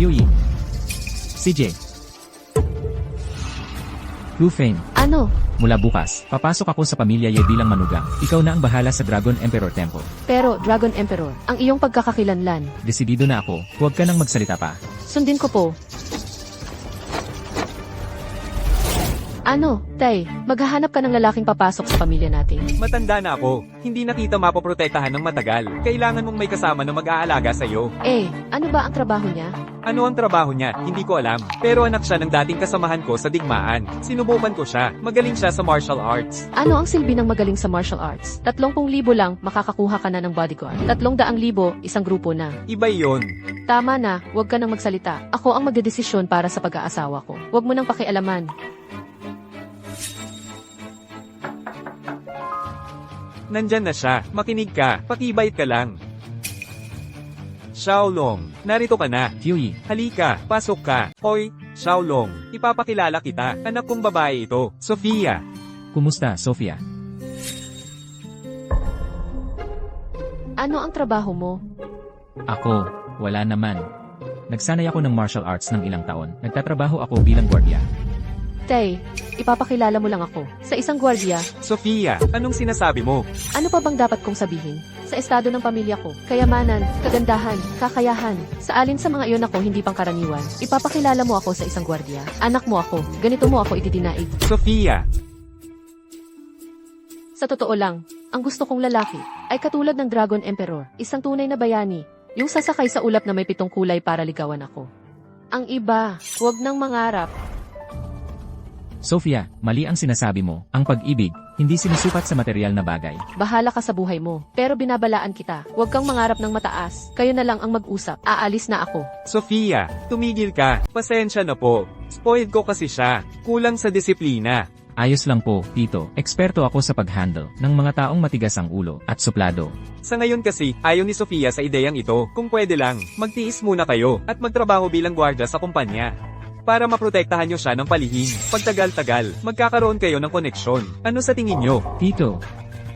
Huey. CJ. Fame. Ano? Mula bukas, papasok ako sa pamilya Ye bilang manugang. Ikaw na ang bahala sa Dragon Emperor Temple. Pero, Dragon Emperor, ang iyong pagkakakilanlan. Desidido na ako, huwag ka nang magsalita pa. Sundin ko po. Ano, Tay, maghahanap ka ng lalaking papasok sa pamilya natin. Matanda na ako. Hindi na kita mapoprotektahan ng matagal. Kailangan mong may kasama na mag-aalaga sa'yo. Ano ba ang trabaho niya? Ano ang trabaho niya? Hindi ko alam. Pero anak siya ng dating kasamahan ko sa digmaan. Sinubukan ko siya. Magaling siya sa martial arts. Ano ang silbi ng magaling sa martial arts? 30,000 lang, makakakuha ka na ng bodyguard. 300,000, isang grupo na. Iba yon. Tama na, huwag ka nang magsalita. Ako ang magdedesisyon para sa pag-aasawa ko. Huwag mo nang pakialaman. Nandyan na siya. Makinig ka. Pakibait ka lang. Xiaolong, narito ka na. Huey. Halika, pasok ka. Hoy, Xiaolong, ipapakilala kita. Anak kong babae ito, Sofia. Kumusta, Sofia? Ano ang trabaho mo? Ako, wala naman. Nagsanay ako ng martial arts ng ilang taon. Nagtatrabaho ako bilang gwardiya. Tay, ipapakilala mo lang ako. Sa isang gwardiya, Sofia, anong sinasabi mo? ano pa bang dapat kong sabihin? Sa estado ng pamilya ko, kayamanan, kagandahan, kakayahan. Sa alin sa mga iyon ako hindi pangkaraniwan. Ipapakilala mo ako sa isang gwardiya. Anak mo ako, ganito mo ako itidinaig. Sofia, Sa totoo lang, ang gusto kong lalaki ay katulad ng Dragon Emperor, isang tunay na bayani, yung sasakay sa ulap na may 7 kulay para ligawan ako. Ang iba, huwag nang mangarap. Sofia, mali ang sinasabi mo. Ang pag-ibig, hindi sinusukat sa material na bagay. Bahala ka sa buhay mo, pero binabalaan kita. Huwag kang mangarap ng mataas. Kayo na lang ang mag-usap. Aalis na ako. Sofia, tumigil ka. Pasensya na po. Spoiled ko kasi siya. Kulang sa disiplina. Ayos lang po, Tito. Eksperto ako sa pag-handle ng mga taong matigas ang ulo at suplado. Sa ngayon kasi, ayaw ni Sofia sa ideyang ito. Kung pwede lang, magtiis muna kayo at magtrabaho bilang gwardya sa kumpanya. Para maprotektahan nyo siya ng palihim. Pagtagal-tagal, magkakaroon kayo ng koneksyon. Ano sa tingin nyo? Tito,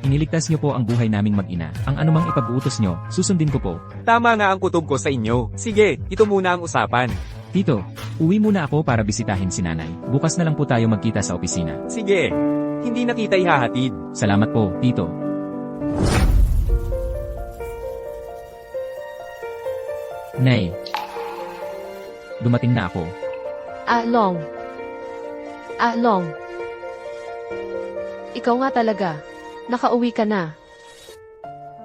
iniligtas niyo po ang buhay naming mag-ina. Ang anumang ipag-uutos niyo, susundin ko po. Tama nga ang kutob ko sa inyo. Sige, ito muna ang usapan. Tito, uwi muna ako para bisitahin si nanay. Bukas na lang po tayo magkita sa opisina. Sige, hindi na kita ihahatid. Salamat po, Tito. Nay, dumating na ako. Long. Long. Ikaw nga talaga. Nakauwi ka na.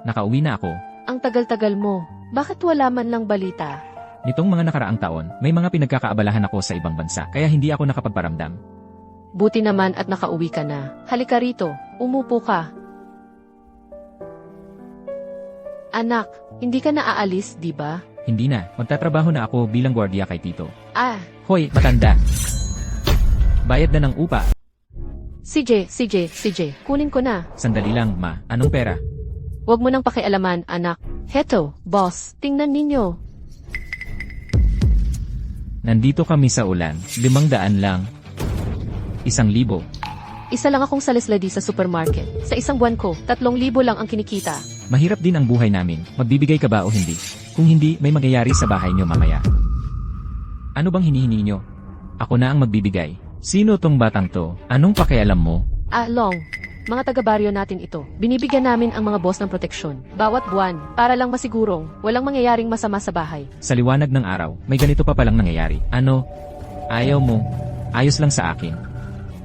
Nakauwi na ako. Ang tagal-tagal mo. Bakit wala man lang balita? Nitong mga nakaraang taon, may mga pinagkakaabalahan ako sa ibang bansa, kaya hindi ako nakapagparamdam. Buti naman at nakauwi ka na. Halika rito. Umupo ka. Anak, hindi ka na aalis, di ba? Hindi na, magtatrabaho na ako bilang gwardiya kay Tito. Hoy, matanda! Bayad na ng upa. CJ, kunin ko na. Sandali lang, ma. Anong pera? Huwag mo nang pakialaman, anak. Heto, boss, tingnan ninyo. Nandito kami sa ulan. 500 lang. 1,000. Isa lang akong salisladi sa supermarket. Sa isang buwan ko, 3,000 lang ang kinikita. Mahirap din ang buhay namin. Magbibigay ka ba o hindi? Kung hindi, may mangyayari sa bahay nyo mamaya. Ano bang hinihingi nyo? Ako na ang magbibigay. Sino tong batang to? Anong pakialam mo? Long. Mga taga-baryo natin ito. Binibigyan namin ang mga boss ng proteksyon. Bawat buwan, para lang masigurong, walang mangyayaring masama sa bahay. Sa liwanag ng araw, may ganito pa palang nangyayari. Ano? Ayaw mo? Ayos lang sa akin.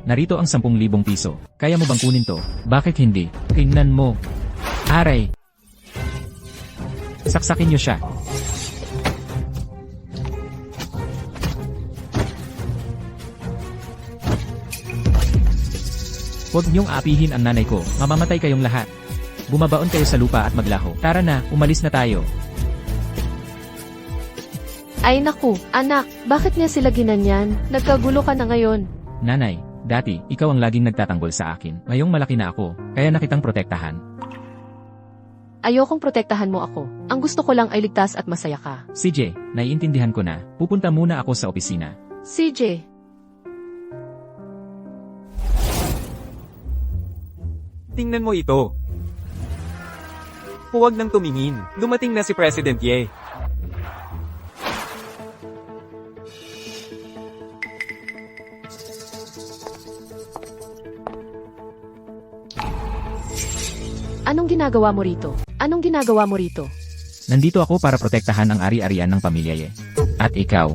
Narito ang 10,000 piso. Kaya mo bang kunin to? Bakit hindi? Tingnan mo. Aray! Saksakin nyo siya. Huwag niyong apihin ang nanay ko, mamamatay kayong lahat. Bumabaon kayo sa lupa at maglaho. Tara na, umalis na tayo. Ay naku, anak, bakit niya sila ginanyan? Nagkagulo ka na ngayon. Nanay, dati, ikaw ang laging nagtatanggol sa akin. Ngayong malaki na ako, kaya nakitang protektahan. Ayokong protektahan mo ako. Ang gusto ko lang ay ligtas at masaya ka. CJ, naiintindihan ko na. Pupunta muna ako sa opisina. CJ, Tingnan mo ito. Huwag nang tumingin. Dumating na si President Ye. Anong ginagawa mo rito? Anong ginagawa mo rito? Nandito ako para protektahan ang ari-arian ng pamilya Ye. At ikaw?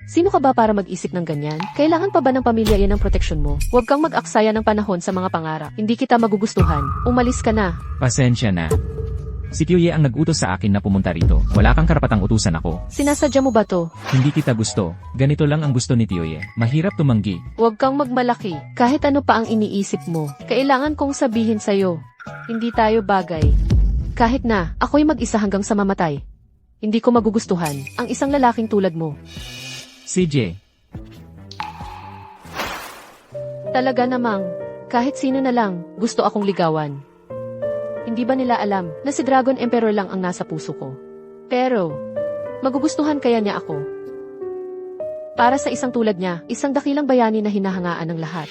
Sino ka ba para mag-isip ng ganyan? Kailangan pa ba ng pamilya yan ng proteksyon mo? Huwag kang mag-aksaya ng panahon sa mga pangarap. Hindi kita magugustuhan. Umalis ka na. Pasensya na. Si Tio Ye ang nag-utos sa akin na pumunta rito. Wala kang karapatang utusan ako. Sinasadya mo ba to? Hindi kita gusto. Ganito lang ang gusto ni Tio Ye. Mahirap tumanggi. Huwag kang magmalaki. Kahit ano pa ang iniisip mo. Kailangan kong sabihin sa'yo. Hindi tayo bagay. Kahit na, ako'y mag-isa hanggang sa mamatay. Hindi ko magugustuhan ang isang lalaking tulad mo. CJ. Talaga namang, kahit sino na lang, gusto akong ligawan. Hindi ba nila alam na si Dragon Emperor lang ang nasa puso ko? Pero, magugustuhan kaya niya ako? Para sa isang tulad niya, isang dakilang bayani na hinahangaan ng lahat.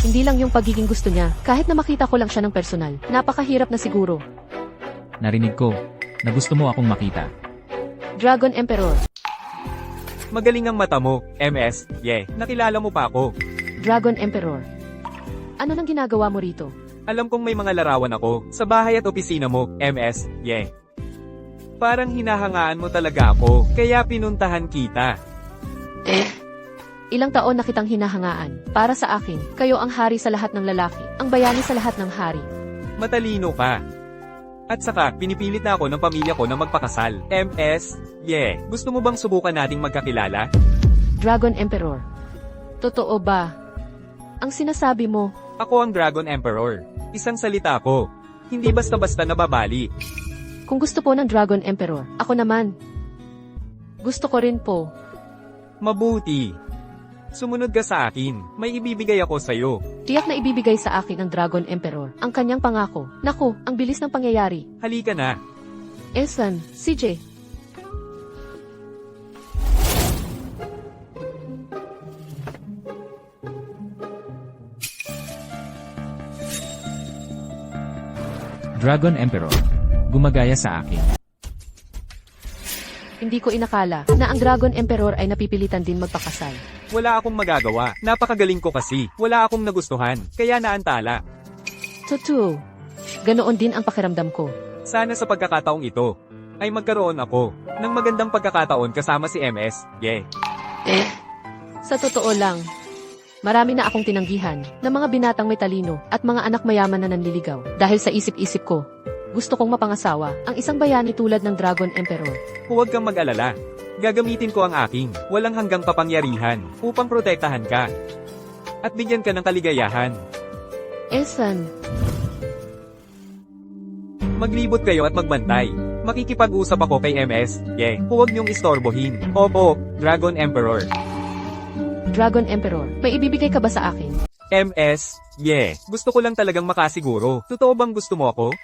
Hindi lang yung pagiging gusto niya, kahit na makita ko lang siya ng personal. Napakahirap na siguro. Narinig ko na gusto mo akong makita. Dragon Emperor. Magaling ang mata mo, MS. Nakilala mo pa ako. Dragon Emperor. Ano nang ginagawa mo rito? Alam kong may mga larawan ako sa bahay at opisina mo, MS. Parang hinahangaan mo talaga ako, kaya pinuntahan kita. Ilang taon na kitang hinahangaan. Para sa akin, kayo ang hari sa lahat ng lalaki, ang bayani sa lahat ng hari. Matalino ka. At saka, pinipilit na ako ng pamilya ko na magpakasal. MS. Gusto mo bang subukan nating magkakilala? Dragon Emperor. Totoo ba? Ang sinasabi mo, Ako ang Dragon Emperor. Isang salita ko. Hindi basta-basta nababali. kung gusto po ng Dragon Emperor, ako naman. Gusto ko rin po. Mabuti. Sumunod ka sa akin. May ibibigay ako sa'yo. Tiyak na ibibigay sa akin ng Dragon Emperor ang kanyang pangako. Naku, ang bilis ng pangyayari. Halika na. Elsan, CJ. Dragon Emperor. Gumagaya sa akin. Hindi ko inakala na ang Dragon Emperor ay napipilitan din magpakasal. Wala akong magagawa. Napakagaling ko kasi. Wala akong nagustuhan. Kaya naantala. Totoo. Ganoon din ang pakiramdam ko. Sana sa pagkakataong ito, ay magkaroon ako ng magandang pagkakataon kasama si MS. Sa totoo lang, marami na akong tinanggihan ng mga binatang may talino at mga anak mayaman na nanliligaw. Dahil sa isip-isip ko, gusto kong mapangasawa ang isang bayani tulad ng Dragon Emperor. Huwag kang mag-alala. Gagamitin ko ang aking walang hanggang kapangyarihan upang protektahan ka at bigyan ka ng kaligayahan. Elsan, Maglibot kayo at magbantay. Makikipag-usap ako kay MS. Huwag niyong istorbohin. Opo, Dragon Emperor. Dragon Emperor, may ibibigay ka ba sa akin? MS. Gusto ko lang talagang makasiguro. Totoo bang gusto mo ako?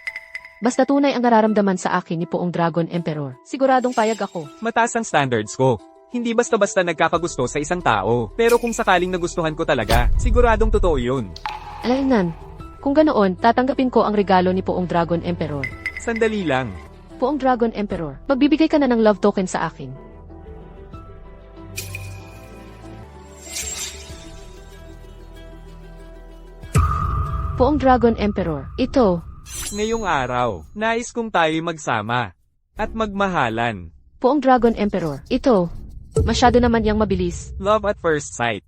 Basta tunay ang nararamdaman sa akin ni Poong Dragon Emperor, siguradong payag ako. Mataas ang standards ko. Hindi basta-basta nagkakagusto sa isang tao. Pero kung sakaling nagustuhan ko talaga, siguradong totoo yun. Alaynan, kung ganoon, tatanggapin ko ang regalo ni Poong Dragon Emperor. Sandali lang. Poong Dragon Emperor, magbibigay ka na ng love token sa akin. Poong Dragon Emperor, ito. Ngayong araw, nais kong tayo'y magsama at magmahalan. Poong Dragon Emperor, ito. Masyado naman yang mabilis. Love at first sight.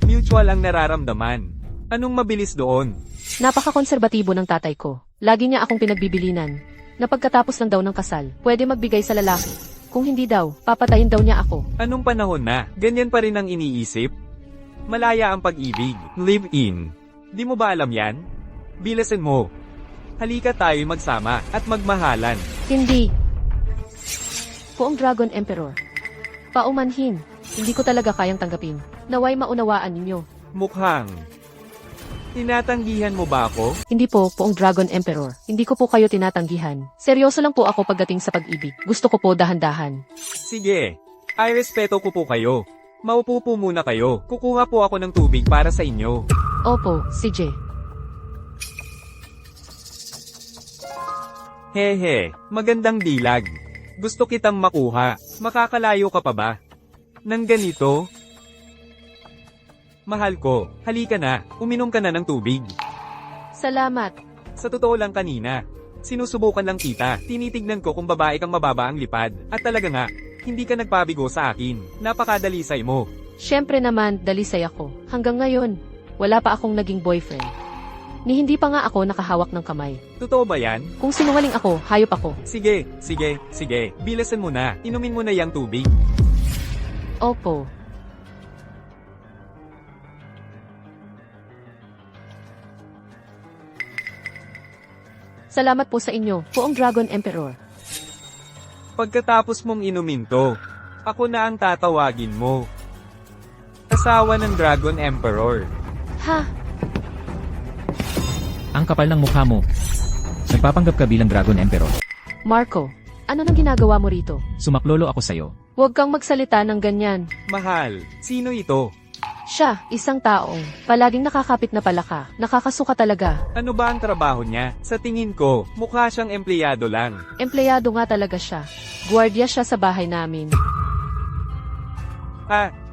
Mutual ang nararamdaman. Anong mabilis doon? Napaka-konserbatibo ng tatay ko. Lagi niya akong pinagbibilinan. Na pagkatapos lang daw ng kasal, pwede magbigay sa lalaki. Kung hindi daw, papatayin daw niya ako. Anong panahon na? Ganyan pa rin ang iniisip? Malaya ang pag-ibig. Live in. Di mo ba alam yan? Bilasin mo. Halika tayo'y magsama at magmahalan. Hindi. Poong Dragon Emperor. Paumanhin. Hindi ko talaga kayang tanggapin. Naway maunawaan ninyo. Mukhang. Tinatanggihan mo ba ako? Hindi po, Poong Dragon Emperor. Hindi ko po kayo tinatanggihan. Seryoso lang po ako pagdating sa pag-ibig. Gusto ko po dahan-dahan. Sige. Ay respeto ko po kayo. Maupo po muna kayo. Kukuha po ako ng tubig para sa inyo. Opo, CJ. Hehe, magandang dilag. Gusto kitang makuha. Makakalayo ka pa ba? Nang ganito? Mahal ko, halika na. Uminom ka na ng tubig. Salamat. Sa totoo lang kanina. Sinusubukan lang kita. Tinitignan ko kung babae kang mababa ang lipad. At talaga nga, hindi ka nagpabigo sa akin. Napakadalisay mo. Siyempre naman, dalisay ako. Hanggang ngayon, wala pa akong naging boyfriend. Ni hindi pa nga ako nakahawak ng kamay. Totoo ba yan? Kung sinungaling ako, hayop ako. Sige. Bilasan mo na. Inumin mo na yang tubig. Opo. Salamat po sa inyo, poong Dragon Emperor. Pagkatapos mong inumin to, ako na ang tatawagin mo. Asawa ng Dragon Emperor. Ha? Ang kapal ng mukha mo. Nagpapanggap ka bilang Dragon Emperor. Marco, ano nang ginagawa mo rito? Sumaklolo ako sa'yo. Huwag kang magsalita ng ganyan. Mahal, sino ito? Siya, isang taong palaging nakakapit na palaka. Nakakasuka talaga. Ano ba ang trabaho niya? Sa tingin ko, mukha siyang empleyado lang. Empleyado nga talaga siya. Guardia siya sa bahay namin.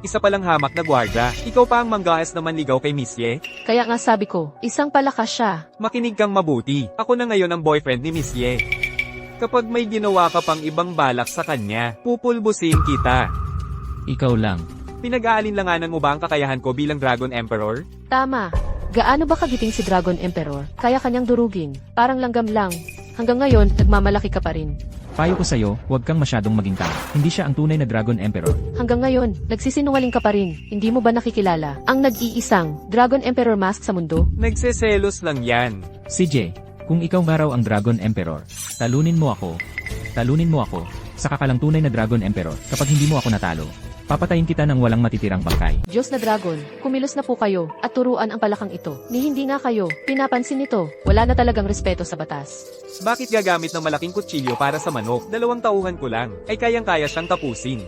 Isa palang hamak na gwardiya. Ikaw pa ang manggahas na manligaw kay Miss Ye? Kaya nga sabi ko, isang palaka siya. Makinig kang mabuti. Ako na ngayon ang boyfriend ni Miss Ye. Kapag may ginawa ka pang ibang balak sa kanya, pupulbusin kita. Ikaw lang. Pinag-aalinlanganan mo ba ang kakayahan ko bilang Dragon Emperor? Tama. Gaano ba kagiting si Dragon Emperor? Kaya kanyang durugin. Parang langgam lang. Hanggang ngayon, nagmamalaki ka pa rin. Payo ko sa'yo, huwag kang masyadong maging tanga. Hindi siya ang tunay na Dragon Emperor. Hanggang ngayon, nagsisinungaling ka pa rin. Hindi mo ba nakikilala ang nag-iisang Dragon Emperor mask sa mundo? Nagseselos lang yan. CJ, kung ikaw nga raw ang Dragon Emperor, talunin mo ako, saka ka lang tunay na Dragon Emperor kapag hindi mo ako natalo. Papatayin kita ng walang matitirang bangkay. Diyos na Dragon, kumilos na po kayo at turuan ang palakang ito. Ni hindi nga kayo, pinapansin nito. Wala na talagang respeto sa batas. Bakit gagamit ng malaking kutsilyo para sa manok? 2 tauhan ko lang, ay kayang-kaya siyang tapusin.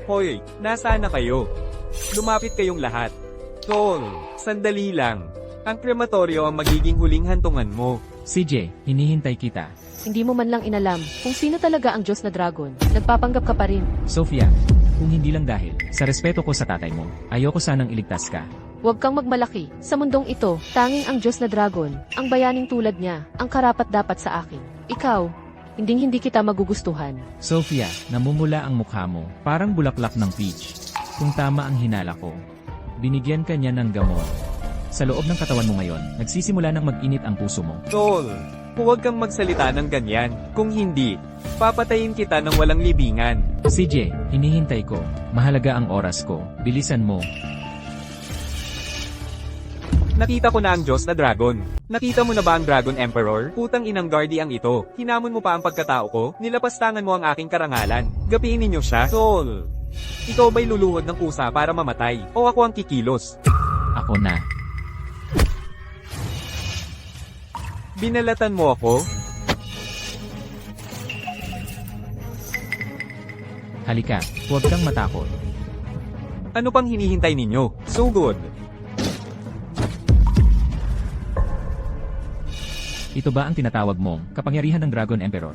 Hoy, nasaan na kayo? Lumapit kayong lahat. Tol, sandali lang. Ang krematoryo ang magiging huling hantungan mo. CJ, hinihintay kita. Hindi mo man lang inalam kung sino talaga ang Diyos na Dragon. Nagpapanggap ka pa rin. Sofia, kung hindi lang dahil sa respeto ko sa tatay mo, ayoko sanang iligtas ka. Huwag kang magmalaki. Sa mundong ito, tanging ang Diyos na Dragon, ang bayaning tulad niya, ang karapat-dapat sa akin. Ikaw, hindi kita magugustuhan. Sofia, namumula ang mukha mo, parang bulaklak ng peach. Kung tama ang hinala ko, binigyan ka niya ng gamot. Sa loob ng katawan mo ngayon, nagsisimula ng mag-init ang puso mo. Tol, huwag kang magsalita ng ganyan. Kung hindi, papatayin kita ng walang libingan. CJ, hinihintay ko. Mahalaga ang oras ko. Bilisan mo. Nakita ko na ang Diyos na Dragon. Nakita mo na ba ang Dragon Emperor? Putang inang guardiang ito. Hinamon mo pa ang pagkatao ko? Nilapastangan mo ang aking karangalan. Gapiin ninyo siya? Tol, ikaw ba'y luluhod ng kusa para mamatay? O ako ang kikilos? Ako na. Binalatan mo ako? Halika, huwag kang matakot. Ano pang hinihintay ninyo? So good. Ito ba ang tinatawag mong kapangyarihan ng Dragon Emperor?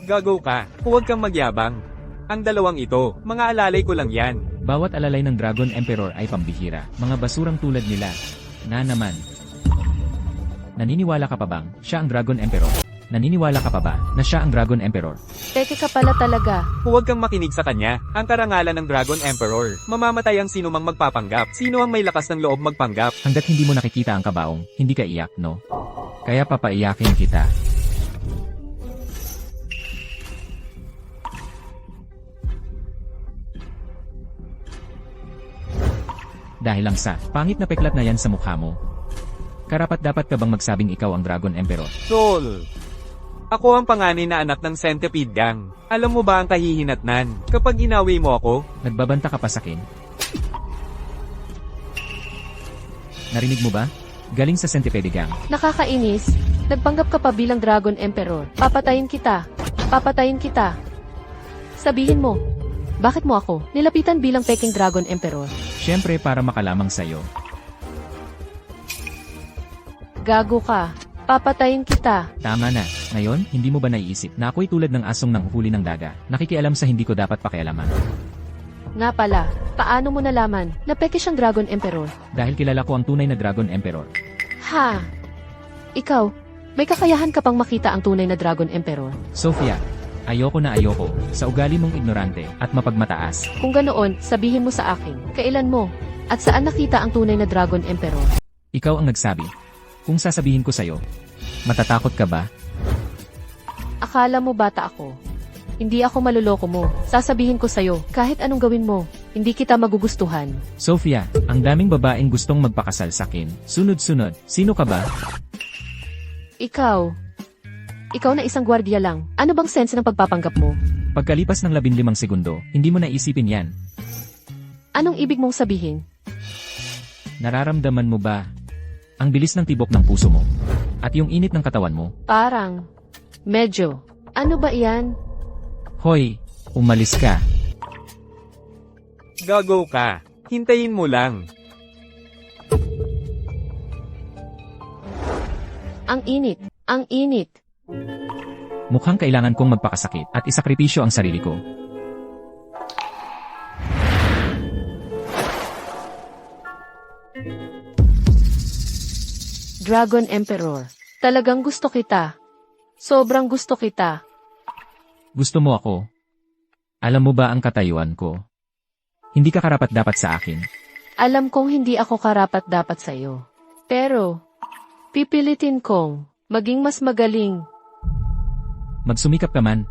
Gago ka. Huwag kang magyabang. Ang dalawang ito, mga alalay ko lang yan. Bawat alalay ng Dragon Emperor ay pambihira. Mga basurang tulad nila. Na naman. Naniniwala ka pa bang siya ang Dragon Emperor? Naniniwala ka pa ba na siya ang Dragon Emperor? Peke ka pala talaga. Huwag kang makinig sa kanya. Ang karangalan ng Dragon Emperor. Mamamatay ang sino mang magpapanggap. Sino ang may lakas ng loob magpanggap? Hanggat hindi mo nakikita ang kabaong, hindi ka iyak, no? Kaya papaiyakin kita. Dahil lang sa pangit na peklat na yan sa mukha mo. Karapat-dapat ka bang magsabing ikaw ang Dragon Emperor? Tol, ako ang panganay na anak ng Centipede Gang. Alam mo ba ang kahihinatnan? Kapag inawi mo ako, Nagbabanta ka pa sa akin? Narinig mo ba? Galing sa Centipede Gang. Nakakainis. Nagpanggap ka pa bilang Dragon Emperor. Papatayin kita. Papatayin kita. Sabihin mo, bakit mo ako nilapitan bilang peking Dragon Emperor? Siyempre para makalamang sa'yo. Gago ka. Papatayin kita. Tama na. Ngayon, hindi mo ba naiisip na ako'y tulad ng asong nanguhuli ng daga? Nakikialam sa hindi ko dapat pakialaman. Nga pala, paano mo nalaman na peke siyang Dragon Emperor? Dahil kilala ko ang tunay na Dragon Emperor. Ha? Ikaw, may kakayahan ka pang makita ang tunay na Dragon Emperor. Sophia, ayoko na ayoko sa ugali mong ignorante at mapagmataas. Kung ganoon, sabihin mo sa akin, kailan mo, at saan nakita ang tunay na Dragon Emperor? Ikaw ang nagsabi. Kung sasabihin ko sa'yo, matatakot ka ba? Akala mo bata ako. Hindi ako maluloko mo. Sasabihin ko sa'yo, kahit anong gawin mo, hindi kita magugustuhan. Sophia, ang daming babaeng gustong magpakasal sakin. Sunod-sunod, sino ka ba? Ikaw. Ikaw na isang gwardiya lang. Ano bang sense ng pagpapanggap mo? Pagkalipas ng 15 segundo, hindi mo naisipin yan. Anong ibig mong sabihin? Nararamdaman mo ba ang bilis ng tibok ng puso mo? At yung init ng katawan mo? Parang, medyo. Ano ba iyan? Hoy, umalis ka. Gago ka. Hintayin mo lang. Ang init. Ang init. Mukhang kailangan kong magpakasakit at isakripisyo ang sarili ko. Dragon Emperor. Talagang gusto kita. Sobrang gusto kita. Gusto mo ako? Alam mo ba ang katayuan ko? Hindi ka karapat-dapat sa akin. Alam kong hindi ako karapat-dapat sa'yo. Pero, pipilitin kong maging mas magaling. Magsumikap ka man,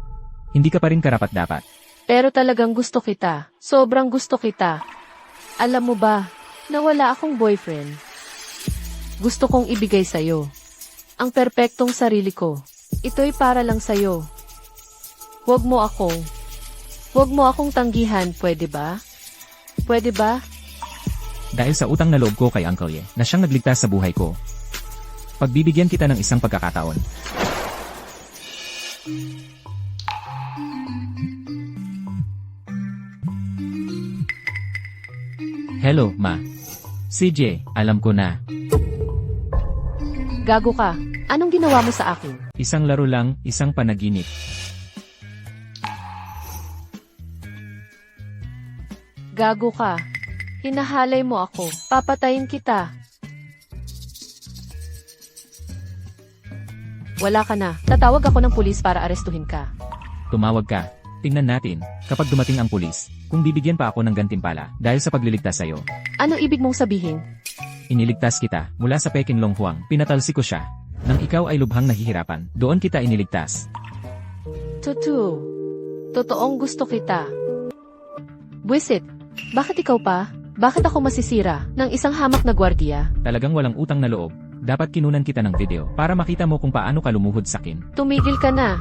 hindi ka pa rin karapat-dapat. Pero talagang gusto kita. Sobrang gusto kita. Alam mo ba, na wala akong boyfriend. Gusto kong ibigay sa'yo. Ang perpektong sarili ko. Ito'y para lang sa'yo. Huwag mo akong tanggihan, pwede ba? Pwede ba? Dahil sa utang na loob ko kay Uncle Ye, na siyang nagligtas sa buhay ko. Pagbibigyan kita ng isang pagkakataon. Hello, Ma. CJ, alam ko na. Gago ka. Anong ginawa mo sa akin? Isang laro lang, isang panaginip. Gago ka. Hinahalay mo ako. Papatayin kita. Wala ka na. Tatawag ako ng pulis para arestuhin ka. Tumawag ka. Tingnan natin, kapag dumating ang pulis, kung bibigyan pa ako ng gantimpala dahil sa pagliligtas sa'yo. Ano ibig mong sabihin? Iniligtas kita mula sa Peking Long Huang. Pinatalsi ko siya. Nang ikaw ay lubhang nahihirapan, doon kita iniligtas. Totoong gusto kita. Buisit, bakit ikaw pa? Bakit ako masisira ng isang hamak na gwardiya? Talagang walang utang na loob. Dapat kinunan kita ng video para makita mo kung paano ka lumuhod sakin. Tumigil ka na.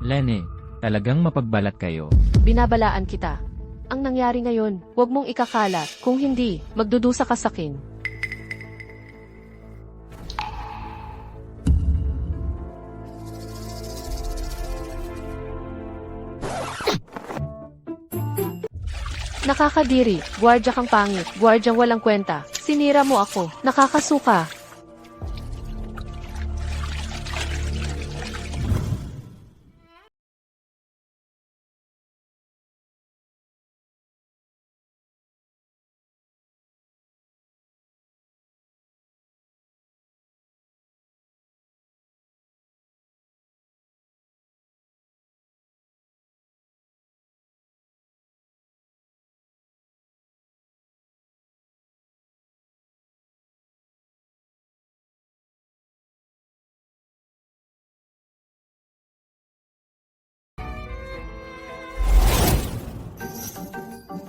Lene, talagang mapagbalat kayo. Binabalaan kita. Ang nangyari ngayon, huwag mong ikakalat. Kung hindi, magdudusa ka sakin. Nakakadiri, gwardya kang pangit, gwardyang walang kwenta. Sinira mo ako, nakakasuka.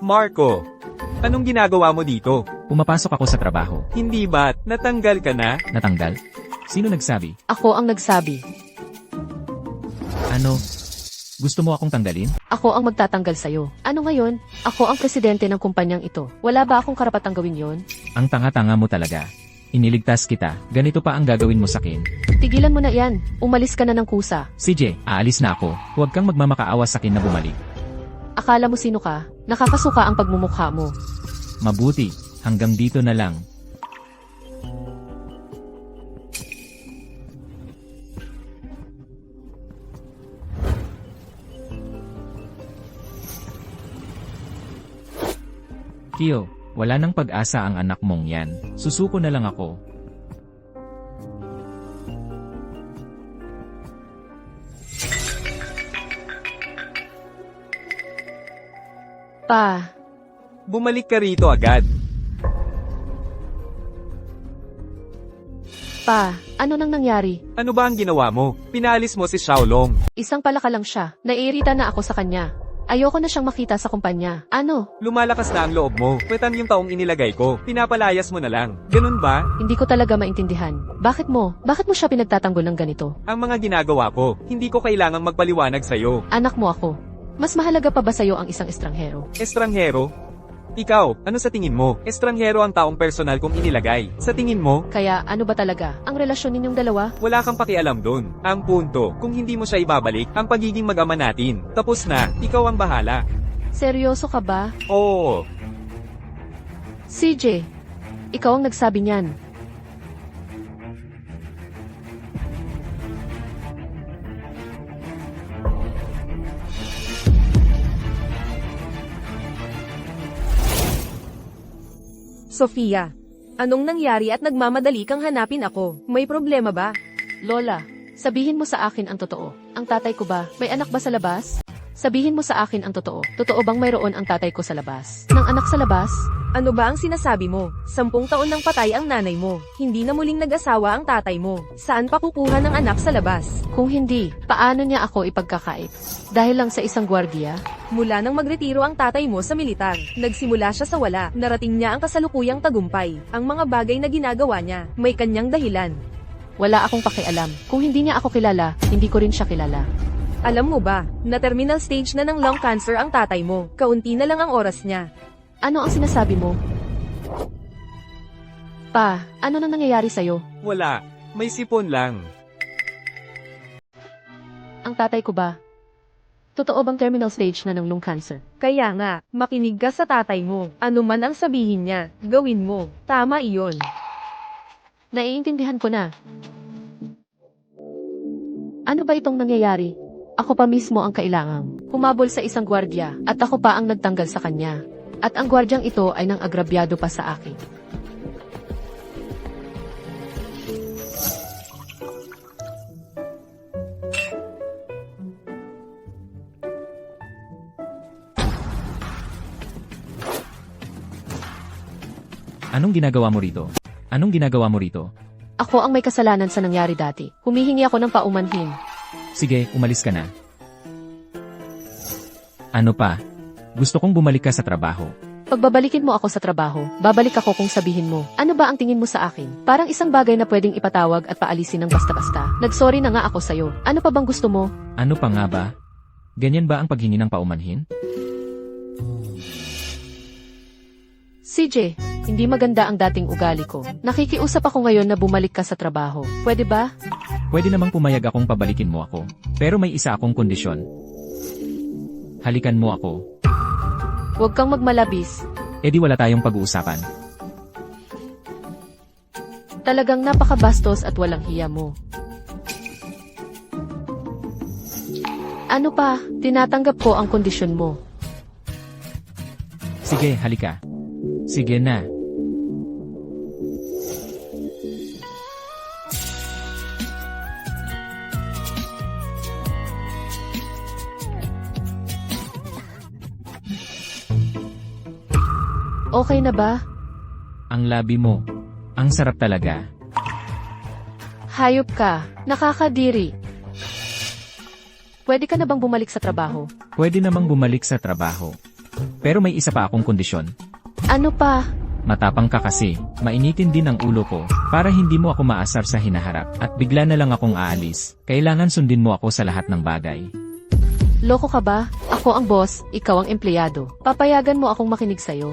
Marco, anong ginagawa mo dito? Pumapasok ako sa trabaho. Hindi ba't natanggal ka na? Natanggal? Sino nagsabi? Ako ang nagsabi. Ano? Gusto mo akong tanggalin? Ako ang magtatanggal sa'yo. Ano ngayon? Ako ang presidente ng kumpanyang ito. Wala ba akong karapatang gawin yon? Ang tanga-tanga mo talaga. Iniligtas kita. Ganito pa ang gagawin mo sakin. Tigilan mo na yan. Umalis ka na ng kusa. CJ, aalis na ako. Huwag kang magmamakaawa sakin na bumalik. Akala mo sino ka? Nakakasuka ang pagmumukha mo. Mabuti. Hanggang dito na lang. Kyo, wala nang pag-asa ang anak mong yan. Susuko na lang ako. Pa, Bumalik ka rito agad. pa, ano nang nangyari? Ano ba ang ginawa mo? Pinalis mo si Xiaolong. Isang palaka lang siya. Naiirita na ako sa kanya. Ayoko na siyang makita sa kumpanya. Ano? Lumalakas na ang loob mo. Pwetan yung taong inilagay ko. Pinapalayas mo na lang. Ganun ba? Hindi ko talaga maintindihan. Bakit mo? Bakit mo siya pinagtatanggol ng ganito? Ang mga ginagawa ko, hindi ko kailangang magpaliwanag sa'yo. Anak mo ako. Mas mahalaga pa ba sa'yo ang isang estranghero? Estranghero? Ikaw, ano sa tingin mo? Estranghero ang taong personal kong inilagay. Sa tingin mo, Kaya ano ba talaga ang relasyon ninyong dalawa? wala kang pakialam dun. Ang punto, kung hindi mo siya ibabalik, ang pagiging mag-ama natin. Tapos na, ikaw ang bahala. Seryoso ka ba? Oo, CJ, ikaw ang nagsabi niyan. Sofia, anong nangyari at nagmamadali kang hanapin ako? May problema ba? Lola, sabihin mo sa akin ang totoo. Ang tatay ko ba, may anak ba sa labas? Sabihin mo sa akin ang totoo. Totoo bang mayroon ang tatay ko sa labas? Nang anak sa labas? Ano ba ang sinasabi mo? 10 taon nang patay ang nanay mo. Hindi na muling nag-asawa ang tatay mo. Saan pa kukuha ng anak sa labas? Kung hindi, paano niya ako ipagkakait? Dahil lang sa isang gwardiya? Mula nang magretiro ang tatay mo sa militar, nagsimula siya sa wala. Narating niya ang kasalukuyang tagumpay. Ang mga bagay na ginagawa niya, may kanyang dahilan. Wala akong pakialam. Kung hindi niya ako kilala, hindi ko rin siya kilala. Alam mo ba, na terminal stage na ng lung cancer ang tatay mo. Kaunti na lang ang oras niya. Ano ang sinasabi mo? Pa, ano na nangyayari sa'yo? wala. May sipon lang. Ang tatay ko ba? Totoo bang terminal stage na ng lung cancer? Kaya nga, makinig ka sa tatay mo. Ano man ang sabihin niya, gawin mo. Tama iyon. Naiintindihan ko na. Ano ba itong nangyayari? Ako pa mismo ang kailangang humabol sa isang gwardya at ako pa ang nagtanggal sa kanya. At ang gwardyang ito ay nang agrabyado pa sa akin. Anong ginagawa mo rito? Anong ginagawa mo rito? Ako ang may kasalanan sa nangyari dati. Humihingi ako ng paumanhin. Sige, umalis ka na. Ano pa? Gusto kong bumalik ka sa trabaho. Pagbabalikin mo ako sa trabaho, babalik ako kung sabihin mo, ano ba ang tingin mo sa akin? Parang isang bagay na pwedeng ipatawag at paalisin ng basta-basta. Nagsorry na nga ako sa'yo. Ano pa bang gusto mo? Ano pa nga ba? Ganyan ba ang paghingi ng paumanhin? CJ, hindi maganda ang dating ugali ko. Nakikiusap ako ngayon na bumalik ka sa trabaho. Pwede ba? Pwede namang pumayag akong pabalikin mo ako. Pero may isa akong kondisyon. Halikan mo ako. Huwag kang magmalabis. E di wala tayong pag-uusapan. Talagang napakabastos at walang hiya mo. Ano pa? Tinatanggap ko ang kondisyon mo. Sige, halika. Sige na. Okay na ba? Ang labi mo. Ang sarap talaga. Hayop ka. Nakakadiri. Pwede ka na bang bumalik sa trabaho? Pwede namang bumalik sa trabaho. Pero may isa pa akong kondisyon. Ano pa? Matapang ka kasi. Mainitin din ang ulo ko. Para hindi mo ako maasar sa hinaharap. At bigla na lang akong aalis. Kailangan sundin mo ako sa lahat ng bagay. Loko ka ba? Ako ang boss, ikaw ang empleyado. Papayagan mo akong makinig sa'yo.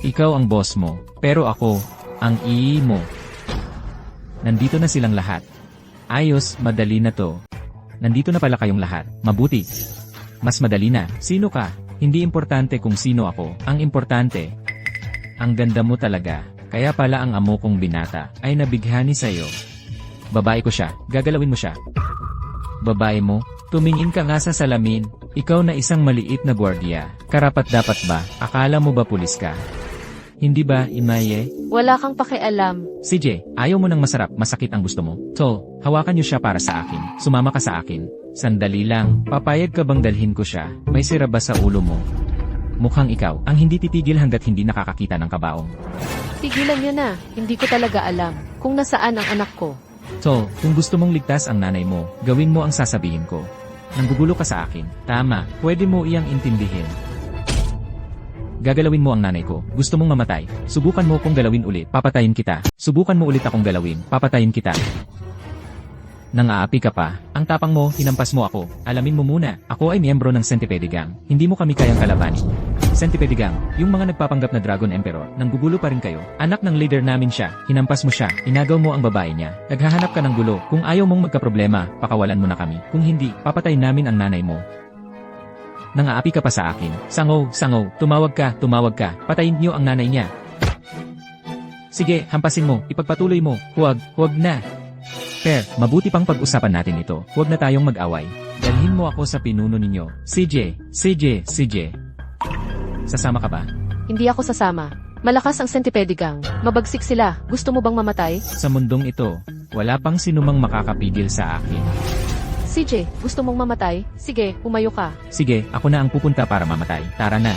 Ikaw ang boss mo. Pero ako, ang ii mo. Nandito na silang lahat. Ayos, madali na to. Nandito na pala kayong lahat. Mabuti. Mas madali na. Sino ka? Hindi importante kung sino ako. Ang importante, ang ganda mo talaga. Kaya pala ang amo kong binata ay nabighani sa'yo. Babae ko siya. Gagalawin mo siya. Babae mo, tumingin ka nga sa salamin. Ikaw na isang maliit na gwardiya. Karapat dapat ba? Akala mo ba pulis ka? Hindi ba, Imaye? Wala kang pakialam. CJ, ayaw mo ng masarap, masakit ang gusto mo. So, hawakan niyo siya para sa akin. Sumama ka sa akin. Sandali lang, papayag ka bang dalhin ko siya? May sira ba sa ulo mo? mukhang ikaw ang hindi titigil hanggat hindi nakakakita ng kabaong. Tigilan niyo na, hindi ko talaga alam kung nasaan ang anak ko. So, kung gusto mong ligtas ang nanay mo, gawin mo ang sasabihin ko. Nanggugulo ka sa akin. Tama, pwede mo iyang intindihin. Gagalawin mo ang nanay ko. Gusto mong mamatay. Subukan mo kong galawin ulit. Papatayin kita. Subukan mo ulit akong galawin. Papatayin kita. Nang aapi ka pa, ang tapang mo, hinampas mo ako. Alamin mo muna, ako ay miyembro ng Centipede Gang. Hindi mo kami kayang kalabanin. Centipede Gang, yung mga nagpapanggap na Dragon Emperor, nanggugulo pa rin kayo. Anak ng leader namin siya, hinampas mo siya, inagaw mo ang babae niya. Naghahanap ka ng gulo. Kung ayaw mong magkaproblema, pakawalan mo na kami. Kung hindi, papatayin namin ang nanay mo. Nang aapi ka pa sa akin. Sangaw, sangaw, tumawag ka, patayin niyo ang nanay niya. Sige, hampasin mo, ipagpatuloy mo, huwag na. Per, mabuti pang pag-usapan natin ito. Huwag na tayong mag-away. Dalhin mo ako sa pinuno ninyo. CJ. Sasama ka ba? Hindi ako sasama. Malakas ang Centipede Gang. Mabagsik sila. Gusto mo bang mamatay? Sa mundong ito, wala pang sinumang makakapigil sa akin. CJ, gusto mong mamatay? Sige, umayo ka. Sige, ako na ang pupunta para mamatay. Tara na.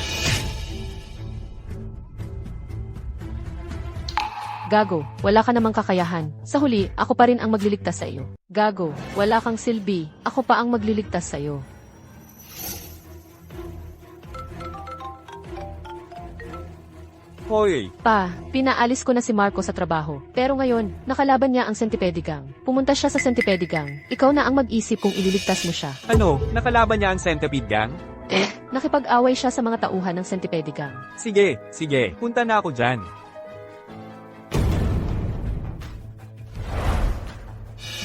Gago, wala ka namang kakayahan. Sa huli, ako pa rin ang magliligtas sa iyo. Gago, wala kang silbi. Ako pa ang magliligtas sa iyo. Hoy, Pa, pinaalis ko na si Marco sa trabaho. Pero ngayon, nakalaban niya ang Centipede Gang. Pumunta siya sa Centipede Gang. Ikaw na ang mag-isip kung ililigtas mo siya. ano, nakalaban niya ang Centipede Gang? Nakipag-away siya sa mga tauhan ng Centipede Gang. Sige, punta na ako dyan.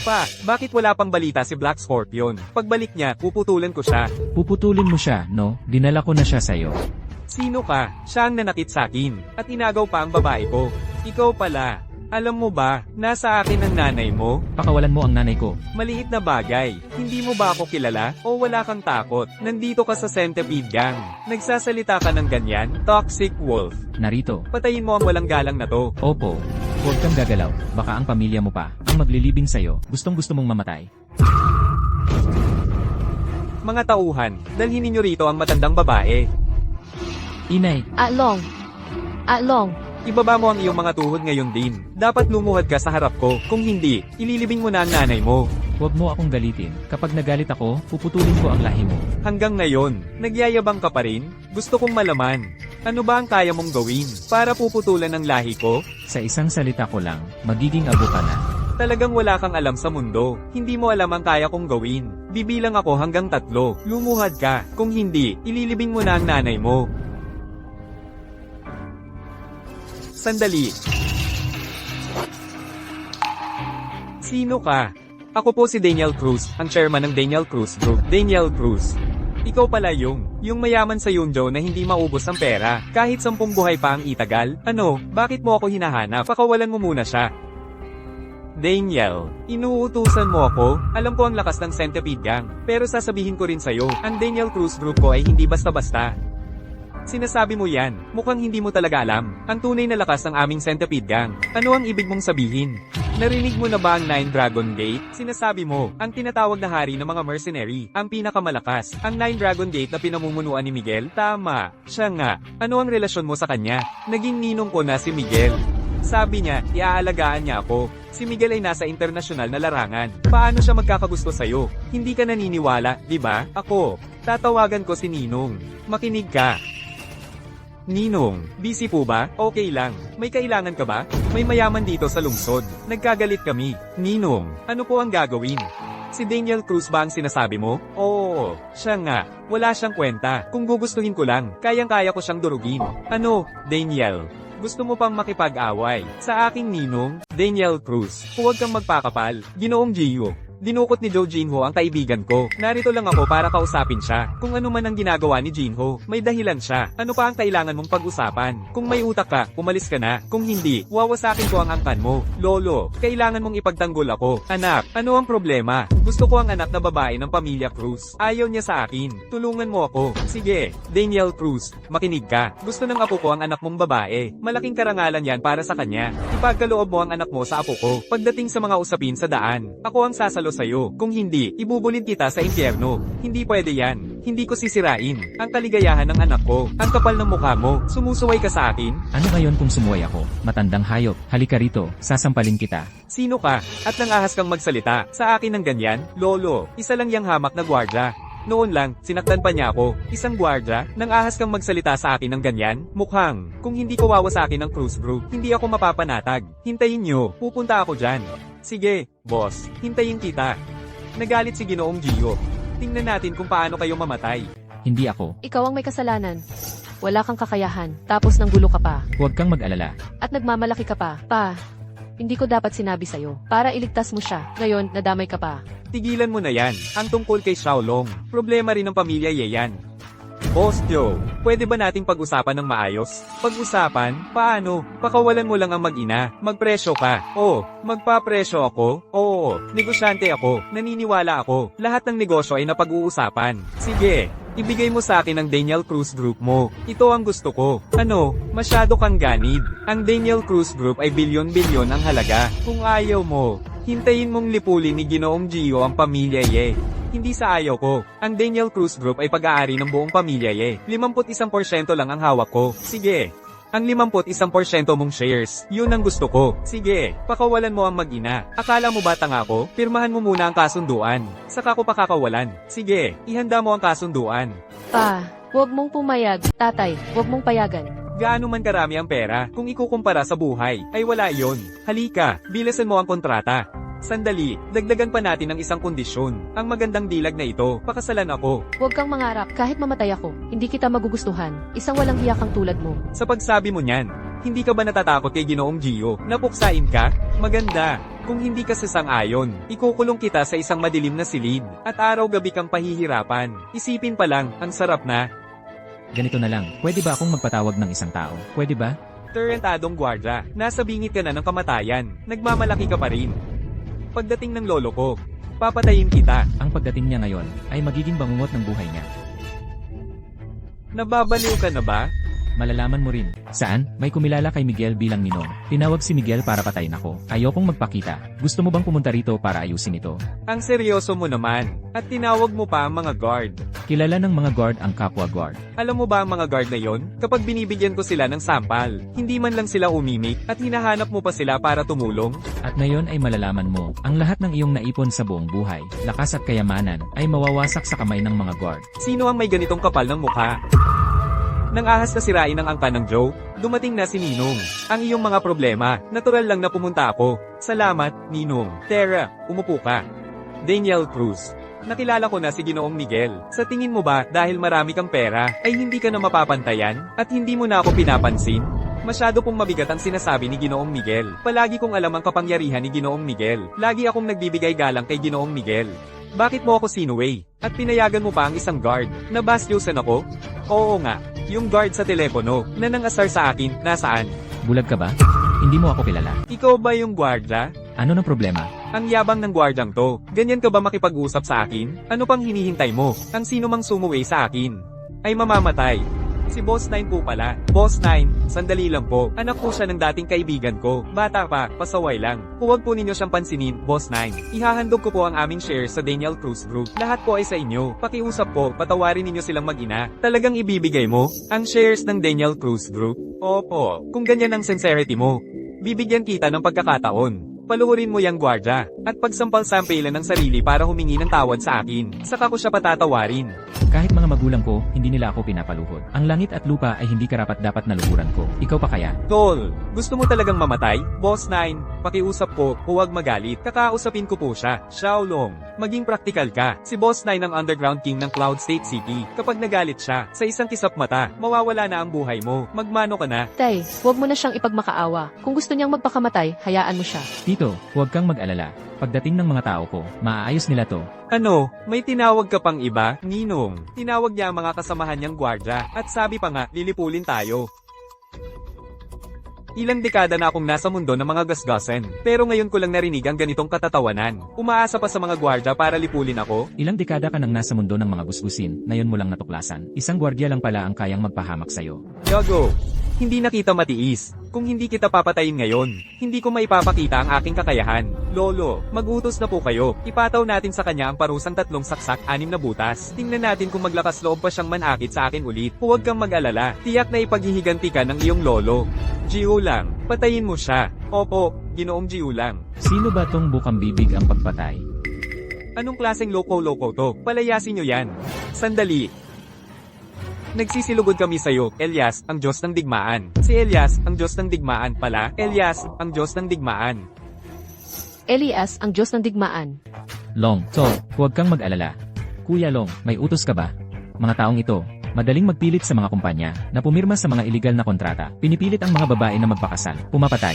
Pa, bakit wala pang balita si Black Scorpion? Pagbalik niya, puputulan ko siya. Puputulin mo siya, no? Dinala ko na siya sa'yo. Sino ka? Siya ang nanakit sa akin. At inagaw pa ang babae ko. Ikaw pala. Alam mo ba, nasa akin ang nanay mo? Pakawalan mo ang nanay ko. Maliit na bagay. Hindi mo ba ako kilala? O wala kang takot? Nandito ka sa Centipede Gang. Nagsasalita ka ng ganyan? Toxic Wolf. Narito. Patayin mo ang walang galang na to. Opo. Huwag kang gagalaw. Baka ang pamilya mo pa ang maglilibing sa'yo. Gustong-gusto mong mamatay. Mga tauhan, dalhin ninyo rito ang matandang babae. Inay, Along. Ibaba mo ang iyong mga tuhod ngayon din. Dapat lumuhad ka sa harap ko. Kung hindi, ililibing mo na ang nanay mo. huwag mo akong galitin. Kapag nagalit ako, puputulin ko ang lahi mo. Hanggang ngayon, nagyayabang ka pa rin? Gusto kong malaman. Ano ba ang kaya mong gawin para puputulan ang lahi ko? Sa isang salita ko lang, magiging abo ka na. Talagang wala kang alam sa mundo. Hindi mo alam ang kaya kong gawin. Bibilang ako hanggang 3. Lumuhad ka. Kung hindi, ililibing mo na ang nanay mo. Sandali. Sino ka? Ako po si Daniel Cruz, ang chairman ng Daniel Cruz Group. Daniel Cruz. Ikaw pala yung mayaman sa Yunjo na hindi maubos ang pera. Kahit 10 buhay pa ang itagal. Ano, bakit mo ako hinahanap? Pakawalan mo muna siya. Daniel, inuutusan mo ako? Alam ko ang lakas ng Centipede Gang. Pero sasabihin ko rin sa'yo, ang Daniel Cruz Group ko ay hindi basta-basta. Sinasabi mo yan, mukhang hindi mo talaga alam. Ang tunay na lakas ng aming Centipede Gang. Ano ang ibig mong sabihin? Narinig mo na ba ang 9 Dragon Gate? Sinasabi mo, ang tinatawag na hari ng mga mercenary, ang pinakamalakas. Ang 9 Dragon Gate na pinamumunuan ni Miguel? Tama, siya nga. Ano ang relasyon mo sa kanya? Naging ninong ko na si Miguel. Sabi niya, iaalagaan niya ako. Si Miguel ay nasa internasyonal na larangan. Paano siya magkakagusto sa'yo? Hindi ka naniniwala, di ba? Ako, tatawagan ko si Ninong. Makinig ka. Ninong, busy po ba? Okay lang. May kailangan ka ba? May mayaman dito sa lungsod. Nagkagalit kami. Ninong, ano po ang gagawin? Si Daniel Cruz ba ang sinasabi mo? Oo, siya nga. Wala siyang kwenta. Kung gugustuhin ko lang, kayang-kaya ko siyang durugin. Ano, Daniel? Gusto mo pang makipag-away? Sa aking ninong, Daniel Cruz. Huwag kang magpakapal. Ginoong Gio. Dinukot ni Joe Jinho ang kaibigan ko. Narito lang ako para kausapin siya. Kung ano man ang ginagawa ni Jinho, may dahilan siya. Ano pa ang kailangan mong pag-usapan? Kung may utak ka, umalis ka na. Kung hindi, wawasakin ko ang angkan mo. Lolo, kailangan mong ipagtanggol ako. Anak, ano ang problema? Gusto ko ang anak na babae ng pamilya Cruz. Ayaw niya sa akin. Tulungan mo ako. Sige, Daniel Cruz, makinig ka. Gusto ng apo ko ang anak mong babae. Malaking karangalan yan para sa kanya. Ipagkaloob mo ang anak mo sa apo ko. Pagdating sa mga usapin sa daan, ako ang sasalo sa'yo. Kung hindi, ibubulid kita sa impyerno. Hindi pwede yan. Hindi ko sisirain ang kaligayahan ng anak ko. Ang kapal ng mukha mo. Sumusuway ka sa akin? Ano ngayon kung sumuway ako? Matandang hayop, halika rito, sasampalin kita. Sino ka? At nangahas kang magsalita sa akin ng ganyan? Lolo, isa lang yang hamak na gwardya. Noon lang, sinaktan pa niya ako. Isang gwardya, nang ahas kang magsalita sa akin ng ganyan? Mukhang, kung hindi kawawa sa akin ng cruise group, hindi ako mapapanatag. Hintayin nyo, pupunta ako dyan. Sige, boss, hintayin kita. Nagalit si Ginoong Gio. Tingnan natin kung paano kayo mamatay. Hindi ako. Ikaw ang may kasalanan. Wala kang kakayahan, tapos nang gulo ka pa. Huwag kang mag-alala. At nagmamalaki ka pa. Pa, hindi ko dapat sinabi sa'yo. Para iligtas mo siya. Ngayon, nadamay ka pa. Tigilan mo na yan, ang tungkol kay Xiaolong. Problema rin ng pamilya Ye yan. Boss Joe, pwede ba nating pag-usapan ng maayos? Pag-usapan? Paano? Pakawalan mo lang ang mag-ina. Magpresyo ka. Oo, magpapresyo ako. Oo, negosyante ako. Naniniwala ako. Lahat ng negosyo ay napag-uusapan. Sige, ibigay mo sa akin ang Daniel Cruz Group mo. Ito ang gusto ko. Ano? Masyado kang ganid. Ang Daniel Cruz Group ay bilyon-bilyon ang halaga. Kung ayaw mo, hintayin mong lipulin ni Ginoong Gio ang pamilya Ye. Hindi sa ayaw ko. Ang Daniel Cruz Group ay pag-aari ng buong pamilya Ye. 51% lang ang hawak ko. Sige. Ang 51% mong shares, yun ang gusto ko. Sige, pakawalan mo ang mag-ina. Akala mo ba tanga ko? Pirmahan mo muna ang kasunduan. Saka ko pakakawalan. Sige, ihanda mo ang kasunduan. Pa, huwag mong pumayag. Tatay, huwag mong payagan. Gaano man karami ang pera, kung ikukumpara sa buhay, ay wala yon. Halika, bilasan mo ang kontrata. Sandali, dagdagan pa natin ng isang kondisyon. Ang magandang dilag na ito, pakasalan ako. Huwag kang mangarap. Kahit mamatay ako, hindi kita magugustuhan. Isang walang hiya kang tulad mo. Sa pagsabi mo niyan, hindi ka ba natatakot kay Ginoong Gio? Napuksain ka? Maganda. Kung hindi ka sasang-ayon, ikukulong kita sa isang madilim na silid, at araw-gabi kang pahihirapan. Isipin pa lang, ang sarap na. Ganito na lang, pwede ba akong magpatawag ng isang tao? Pwede ba? Tarantadong gwardya, nasa bingit ka na ng kamatayan, nagmamalaki ka pa rin. Pagdating ng lolo ko, papatayin kita. Ang pagdating niya ngayon, ay magiging bangungot ng buhay niya. Nababaliw ka na ba? Malalaman mo rin. Saan? May kumilala kay Miguel bilang ninong. Tinawag si Miguel para patayin ako. Ayokong magpakita. Gusto mo bang pumunta rito para ayusin ito? Ang seryoso mo naman, at tinawag mo pa ang mga guard. Kilala ng mga guard ang kapwa guard. Alam mo ba ang mga guard na yon? Kapag binibigyan ko sila ng sampal, hindi man lang sila umimik, at hinahanap mo pa sila para tumulong? At ngayon ay malalaman mo, ang lahat ng iyong naipon sa buong buhay, lakas at kayamanan, ay mawawasak sa kamay ng mga guard. Sino ang may ganitong kapal ng mukha? Nang ahas na sirain ang angka ng Joe, dumating na si Ninong. Ang iyong mga problema, natural lang na pumunta ako. Salamat, Ninong. Tara, umupo ka. Daniel Cruz. Nakilala ko na si Ginoong Miguel. Sa tingin mo ba, dahil marami kang pera, ay hindi ka na mapapantayan, at hindi mo na ako pinapansin? Masyado pong mabigat ang sinasabi ni Ginoong Miguel. Palagi kong alam ang kapangyarihan ni Ginoong Miguel. Lagi akong nagbibigay galang kay Ginoong Miguel. Bakit mo ako sinuway? At pinayagan mo pa ang isang guard? Nabastyusan ako? Oo nga. Yung guard sa telepono, na nangasar sa akin, nasaan? Bulag ka ba? Hindi mo ako kilala. Ikaw ba yung gwardya? Ano ng problema? Ang yabang ng gwardyang to. Ganyan ka ba makipag-usap sa akin? Ano pang hinihintay mo? Ang sino mang sumuway sa akin ay mamamatay. Si Boss 9 po pala. Boss 9, sandali lang po. Anak po siya ng dating kaibigan ko. Bata pa, pasaway lang. Huwag po ninyo siyang pansinin, Boss 9. Ihahandog ko po ang aming shares sa Daniel Cruz Group. Lahat po ay sa inyo. Pakiusap po, patawarin ninyo silang mag-ina. Talagang ibibigay mo ang shares ng Daniel Cruz Group? Opo, kung ganyan ang sincerity mo, bibigyan kita ng pagkakataon. Paluhurin mo yang gwardya, at pagsampal-sampilan ng sarili para humingi ng tawad sa akin. Saka ko siya patatawarin. Kahit mga magulang ko, hindi nila ako pinapaluhod. Ang langit at lupa ay hindi karapat-dapat na luhuran ko. Ikaw pa kaya? Tol, gusto mo talagang mamatay? Boss 9, pakiusap po, huwag magalit. Kakausapin ko po siya. Xiaolong, maging praktikal ka. Si Boss 9 ang underground king ng Cloud State City. Kapag nagalit siya, sa isang kisap mata, mawawala na ang buhay mo. Magmano ka na. Tay, huwag mo na siyang ipagmakaawa. Kung gusto niyang magpakamatay, hayaan mo siya. Tito, huwag kang mag-alala. Pagdating ng mga tao ko, maaayos nila to. Ano, may tinawag ka pang iba, Ninong? Tinawag niya ang mga kasamahan niyang gwardya, at sabi pa nga, lilipulin tayo. Ilang dekada na akong nasa mundo ng mga gasgasan, pero ngayon ko lang narinig ang ganitong katatawanan. Umaasa pa sa mga gwardya para lipulin ako? Ilang dekada ka nang nasa mundo ng mga gusgusin, ngayon mo lang natuklasan. Isang gwardya lang pala ang kayang magpahamak sa'yo. Gago, hindi na kita matiis. Kung hindi kita papatayin ngayon, hindi ko maipapakita ang aking kakayahan. Lolo, mag-utos na po kayo. Ipataw natin sa kanya ang parusang 3 saksak, 6 na butas. Tingnan natin kung maglakas loob pa siyang manakit sa akin ulit. Huwag kang mag-alala. Tiyak na ipaghihiganti ka ng iyong lolo. Jiu lang, patayin mo siya. Opo, Ginoong Jiu lang. Sino ba tong bukang bibig ang pagpatay? Anong klaseng loko-loko to? Palayasin nyo yan. Sandali. Nagsisilugod kami sa'yo, Elias, ang Diyos ng digmaan. Si Elias, ang Diyos ng digmaan pala. Elias, ang Diyos ng digmaan. Elias, ang Diyos ng digmaan. Long, huwag kang mag-alala. Kuya Long, may utos ka ba? Mga taong ito, madaling magpilit sa mga kumpanya na pumirma sa mga iligal na kontrata. Pinipilit ang mga babae na magpakasal, pumapatay.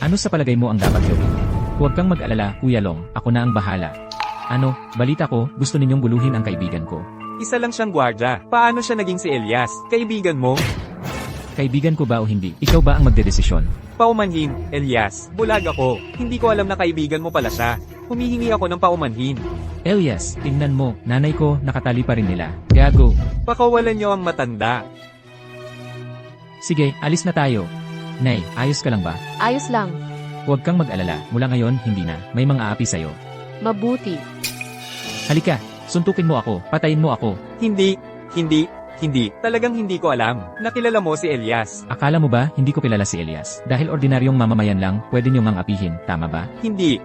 Ano sa palagay mo ang dapat gawin? Huwag kang mag-alala, Kuya Long, ako na ang bahala. Ano, balita ko, gusto ninyong guluhin ang kaibigan ko. Isa lang siyang gwardya. Paano siya naging si Elias? Kaibigan mo? Kaibigan ko ba o hindi? Ikaw ba ang magdedesisyon? Paumanhin, Elias. Bulag ako. Hindi ko alam na kaibigan mo pala siya. Humihingi ako ng paumanhin. Elias, tingnan mo, nanay ko, nakatali pa rin nila. Gago. Pakawalan niyo ang matanda. Sige, alis na tayo. Nay, ayos ka lang ba? Ayos lang. Huwag kang mag-alala, mula ngayon, hindi na. May mga api sa'yo. Mabuti. Halika, suntukin mo ako, patayin mo ako. Hindi. Talagang hindi ko alam. Nakilala mo si Elias. Akala mo ba, hindi ko kilala si Elias? Dahil ordinaryong mamamayan lang, pwede niyong ang apihin, tama ba? Hindi.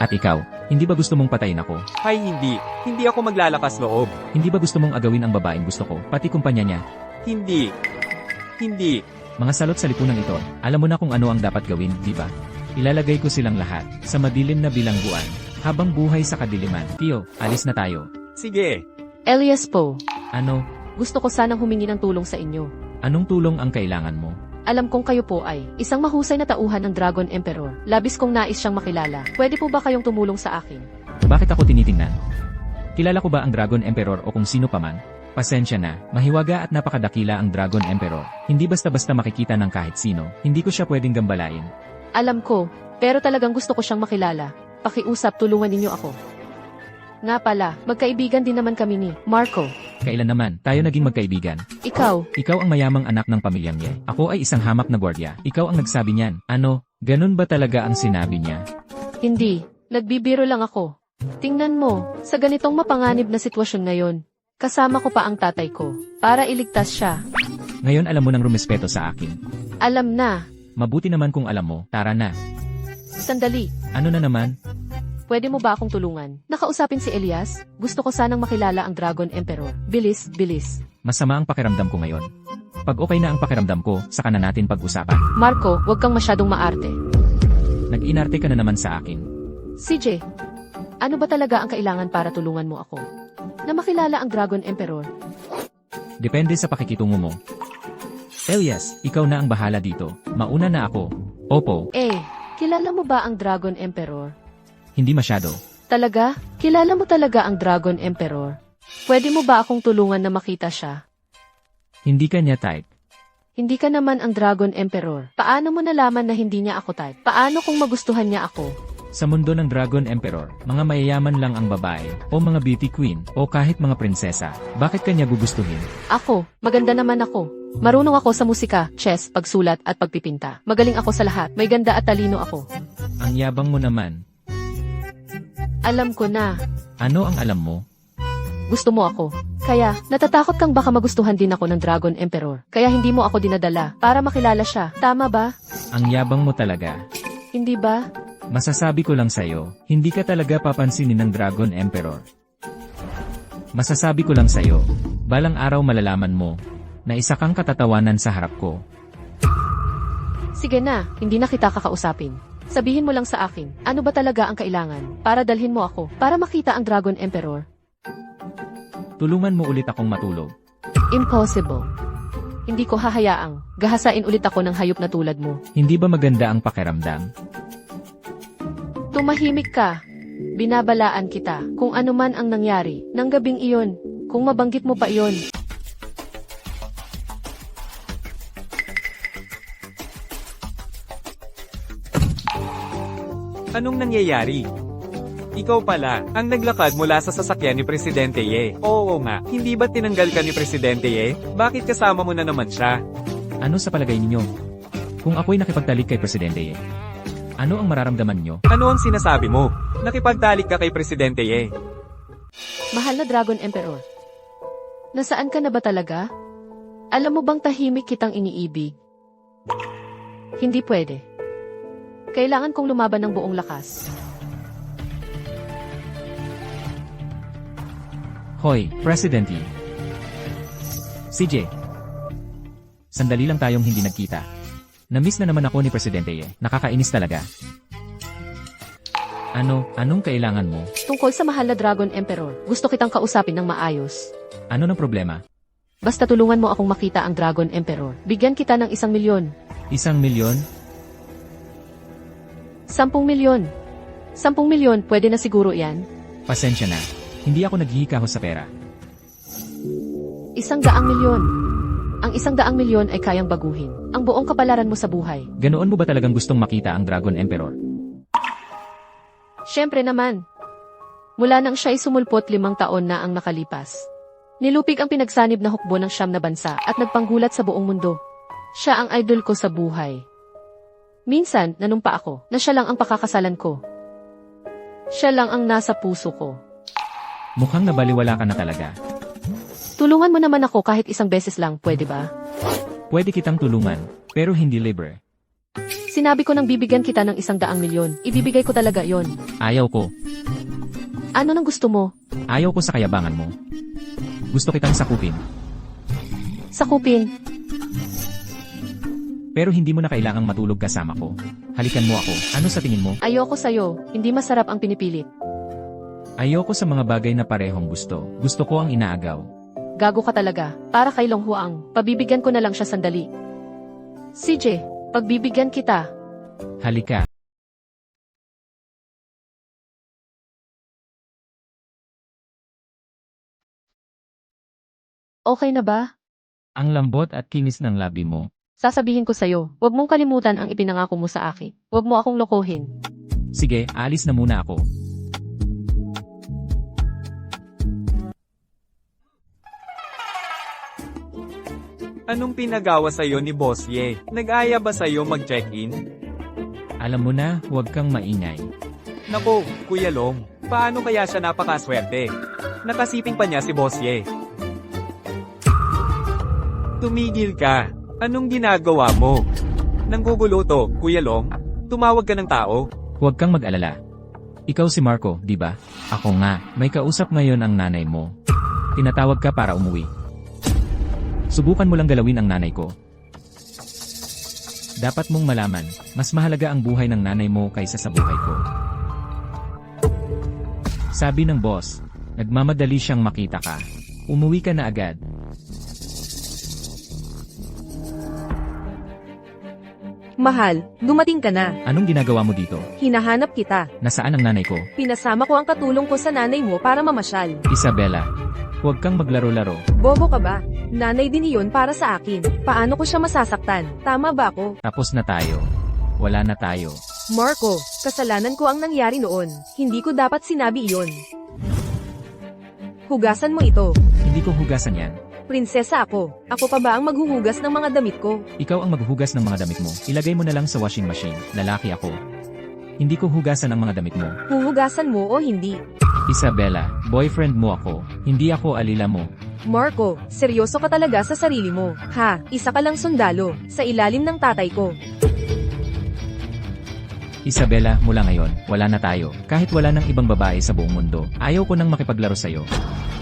At ikaw, hindi ba gusto mong patayin ako? Hay hindi. Hindi ako maglalakas loob. Hindi ba gusto mong agawin ang babaeng gusto ko, pati kumpanya niya? Hindi. Mga salot sa lipunan ito, alam mo na kung ano ang dapat gawin, di ba? Ilalagay ko silang lahat, sa madilim na bilangguan, habang buhay sa kadiliman. Tio, alis na tayo. Sige. Elias po, Ano? gusto ko sanang humingi ng tulong sa inyo. Anong tulong ang kailangan mo? Alam kong kayo po ay isang mahusay na tauhan ng Dragon Emperor. Labis kong nais siyang makilala. Pwede po ba kayong tumulong sa akin? Bakit ako tinitingnan? Kilala ko ba ang Dragon Emperor o kung sino paman? Pasensya na, mahiwaga at napakadakila ang Dragon Emperor. Hindi basta-basta makikita ng kahit sino, hindi ko siya pwedeng gambalain. Alam ko, pero talagang gusto ko siyang makilala. Pakiusap, tulungan ninyo ako. Nga pala, magkaibigan din naman kami ni Marco. Kailan naman, tayo naging magkaibigan? Ikaw, ang mayamang anak ng pamilyang Ye. Ako ay isang hamak na gwardiya. Ikaw ang nagsabi niyan. Ano, ganun ba talaga ang sinabi niya? hindi. Nagbibiro lang ako. Tingnan mo, sa ganitong mapanganib na sitwasyon ngayon, kasama ko pa ang tatay ko, para iligtas siya. Ngayon alam mo nang rumespeto sa akin. Alam na. Mabuti naman kung alam mo, tara na. Sandali, Ano na naman? pwede mo ba akong tulungan? Nakausapin si Elias? Gusto ko sanang makilala ang Dragon Emperor. Bilis. Masama ang pakiramdam ko ngayon. Pag okay na ang pakiramdam ko, saka na natin pag-usapan. Marco, huwag kang masyadong maarte. Nag-inarte ka na naman sa akin. CJ, ano ba talaga ang kailangan para tulungan mo ako? Na makilala ang Dragon Emperor. Depende sa pakikitungo mo. Elias, ikaw na ang bahala dito. Mauna na ako. Opo, Kilala mo ba ang Dragon Emperor? hindi masyado. Talaga? Kilala mo talaga ang Dragon Emperor? Pwede mo ba akong tulungan na makita siya? Hindi ka niya type. Hindi ka naman ang Dragon Emperor. Paano mo nalaman na hindi niya ako type? Paano kung magustuhan niya ako? Sa mundo ng Dragon Emperor, mga mayayaman lang ang babae, o mga beauty queen, o kahit mga prinsesa. Bakit kanya gugustuhin? Ako, maganda naman ako. Marunong ako sa musika, chess, pagsulat at pagpipinta. Magaling ako sa lahat. May ganda at talino ako. Ang yabang mo naman. Alam ko na. Ano ang alam mo? Gusto mo ako. Kaya, natatakot kang baka magustuhan din ako ng Dragon Emperor. Kaya hindi mo ako dinadala para makilala siya. Tama ba? Ang yabang mo talaga. Hindi ba? Masasabi ko lang sa'yo, hindi ka talaga papansinin ng Dragon Emperor. Masasabi ko lang sa'yo, balang araw malalaman mo, na isa kang katatawanan sa harap ko. Sige na, hindi na kita kakausapin. Sabihin mo lang sa akin, ano ba talaga ang kailangan para dalhin mo ako para makita ang Dragon Emperor? Tulungan mo ulit akong matulog. Impossible. Hindi ko hahayaang gahasain ulit ako ng hayop na tulad mo. Hindi ba maganda ang pakiramdam? Tumahimik ka. Binabalaan kita kung ano man ang nangyari ng gabing iyon. Kung mabanggit mo pa iyon. Anong nangyayari? Ikaw pala, ang naglakad mula sa sasakyan ni Presidente Ye. Oo nga, hindi ba tinanggal ka ni Presidente Ye? Bakit kasama mo na naman siya? Ano sa palagay ninyo? Kung ako'y nakipagtalik kay Presidente Ye, ano ang mararamdaman nyo? Ano ang sinasabi mo? Nakipagtalik ka kay Presidente Ye. Mahal na Dragon Emperor. Nasaan ka na ba talaga? Alam mo bang tahimik kitang iniibig? Hindi pwede. Kailangan kong lumaban ng buong lakas. Hoy, President Yi. CJ. Sandali lang tayong hindi nagkita. Na-miss na naman ako ni Presidente Ye. Nakakainis talaga. Anong kailangan mo? Tungkol sa mahal na Dragon Emperor, gusto kitang kausapin ng maayos. Ano ng problema? Basta tulungan mo akong makita ang Dragon Emperor. Bigyan kita ng 1 milyon. 1 milyon? 10 milyon. 10 milyon, pwede na siguro yan. Pasensya na. Hindi ako naghihikaho sa pera. 100 milyon. Ang 100 milyon ay kayang baguhin ang buong kapalaran mo sa buhay. Ganoon mo ba talagang gustong makita ang Dragon Emperor? Siyempre naman. Mula nang siya'y sumulpot 5 taon na ang nakalipas. Nilupig ang pinagsanib na hukbo ng 9 na bansa at nagpanggulat sa buong mundo. Siya ang idol ko sa buhay. Minsan, nanumpa ako na siya lang ang pakakasalan ko. Siya lang ang nasa puso ko. Mukhang nabaliwala ka na talaga. Tulungan mo naman ako kahit 1 beses lang, pwede ba? Pwede kitang tulungan, pero hindi libre. Sinabi ko nang bibigyan kita ng 100 milyon. Ibibigay ko talaga yon. Ayaw ko. Ano nang gusto mo? Ayaw ko sa kayabangan mo. Gusto kitang sakupin. Sakupin. Pero hindi mo na kailangang matulog kasama ko. Halikan mo ako. Ano sa tingin mo? Ayoko sa'yo. Hindi masarap ang pinipilit. Ayoko sa mga bagay na parehong gusto. Gusto ko ang inaagaw. Gago ka talaga. Para kay Long Huang. Pabibigyan ko na lang siya sandali. CJ, pagbibigyan kita. Halika. Okay na ba? Ang lambot at kinis ng labi mo. Sasabihin ko sa'yo, huwag mong kalimutan ang ipinangako mo sa akin. Huwag mo akong lokohin. Sige, aalis na muna ako. Anong pinagawa sa'yo ni Boss Ye? Nag-aya ba sa'yo mag-check-in? Alam mo na, huwag kang maingay. Nako, Kuya Long, paano kaya siya napakaswerte? Nakasiping pa niya si Boss Ye. Tumigil ka. Anong ginagawa mo? Nanggugulo to, Kuya Long. Tumawag ka ng tao. Huwag kang mag-alala. Ikaw si Marco, di ba? Ako nga, may kausap ngayon ang nanay mo. Tinatawag ka para umuwi. Subukan mo lang galawin ang nanay ko. Dapat mong malaman, mas mahalaga ang buhay ng nanay mo kaysa sa buhay ko. Sabi ng boss, nagmamadali siyang makita ka. Umuwi ka na agad. Mahal, dumating ka na. Anong ginagawa mo dito? Hinahanap kita. Nasaan ang nanay ko? Pinasama ko ang katulong ko sa nanay mo para mamasyal. Isabella, huwag kang maglaro-laro. Bobo ka ba? Nanay din iyon para sa akin. Paano ko siya masasaktan? Tama ba ako? Tapos na tayo. Wala na tayo. Marco, kasalanan ko ang nangyari noon. Hindi ko dapat sinabi iyon. Hugasan mo ito. Hindi ko hugasan yan. Prinsesa ako. Ako pa ba ang maghuhugas ng mga damit ko? Ikaw ang maghuhugas ng mga damit mo. Ilagay mo na lang sa washing machine. Lalaki ako. Hindi ko hugasan ang mga damit mo. Huhugasan mo o hindi? Isabella, boyfriend mo ako. Hindi ako alila mo. Marco, seryoso ka talaga sa sarili mo. Ha, isa ka lang sundalo, sa ilalim ng tatay ko. Isabella, mula ngayon, wala na tayo. Kahit wala ng ibang babae sa buong mundo, ayaw ko nang makipaglaro sa'yo.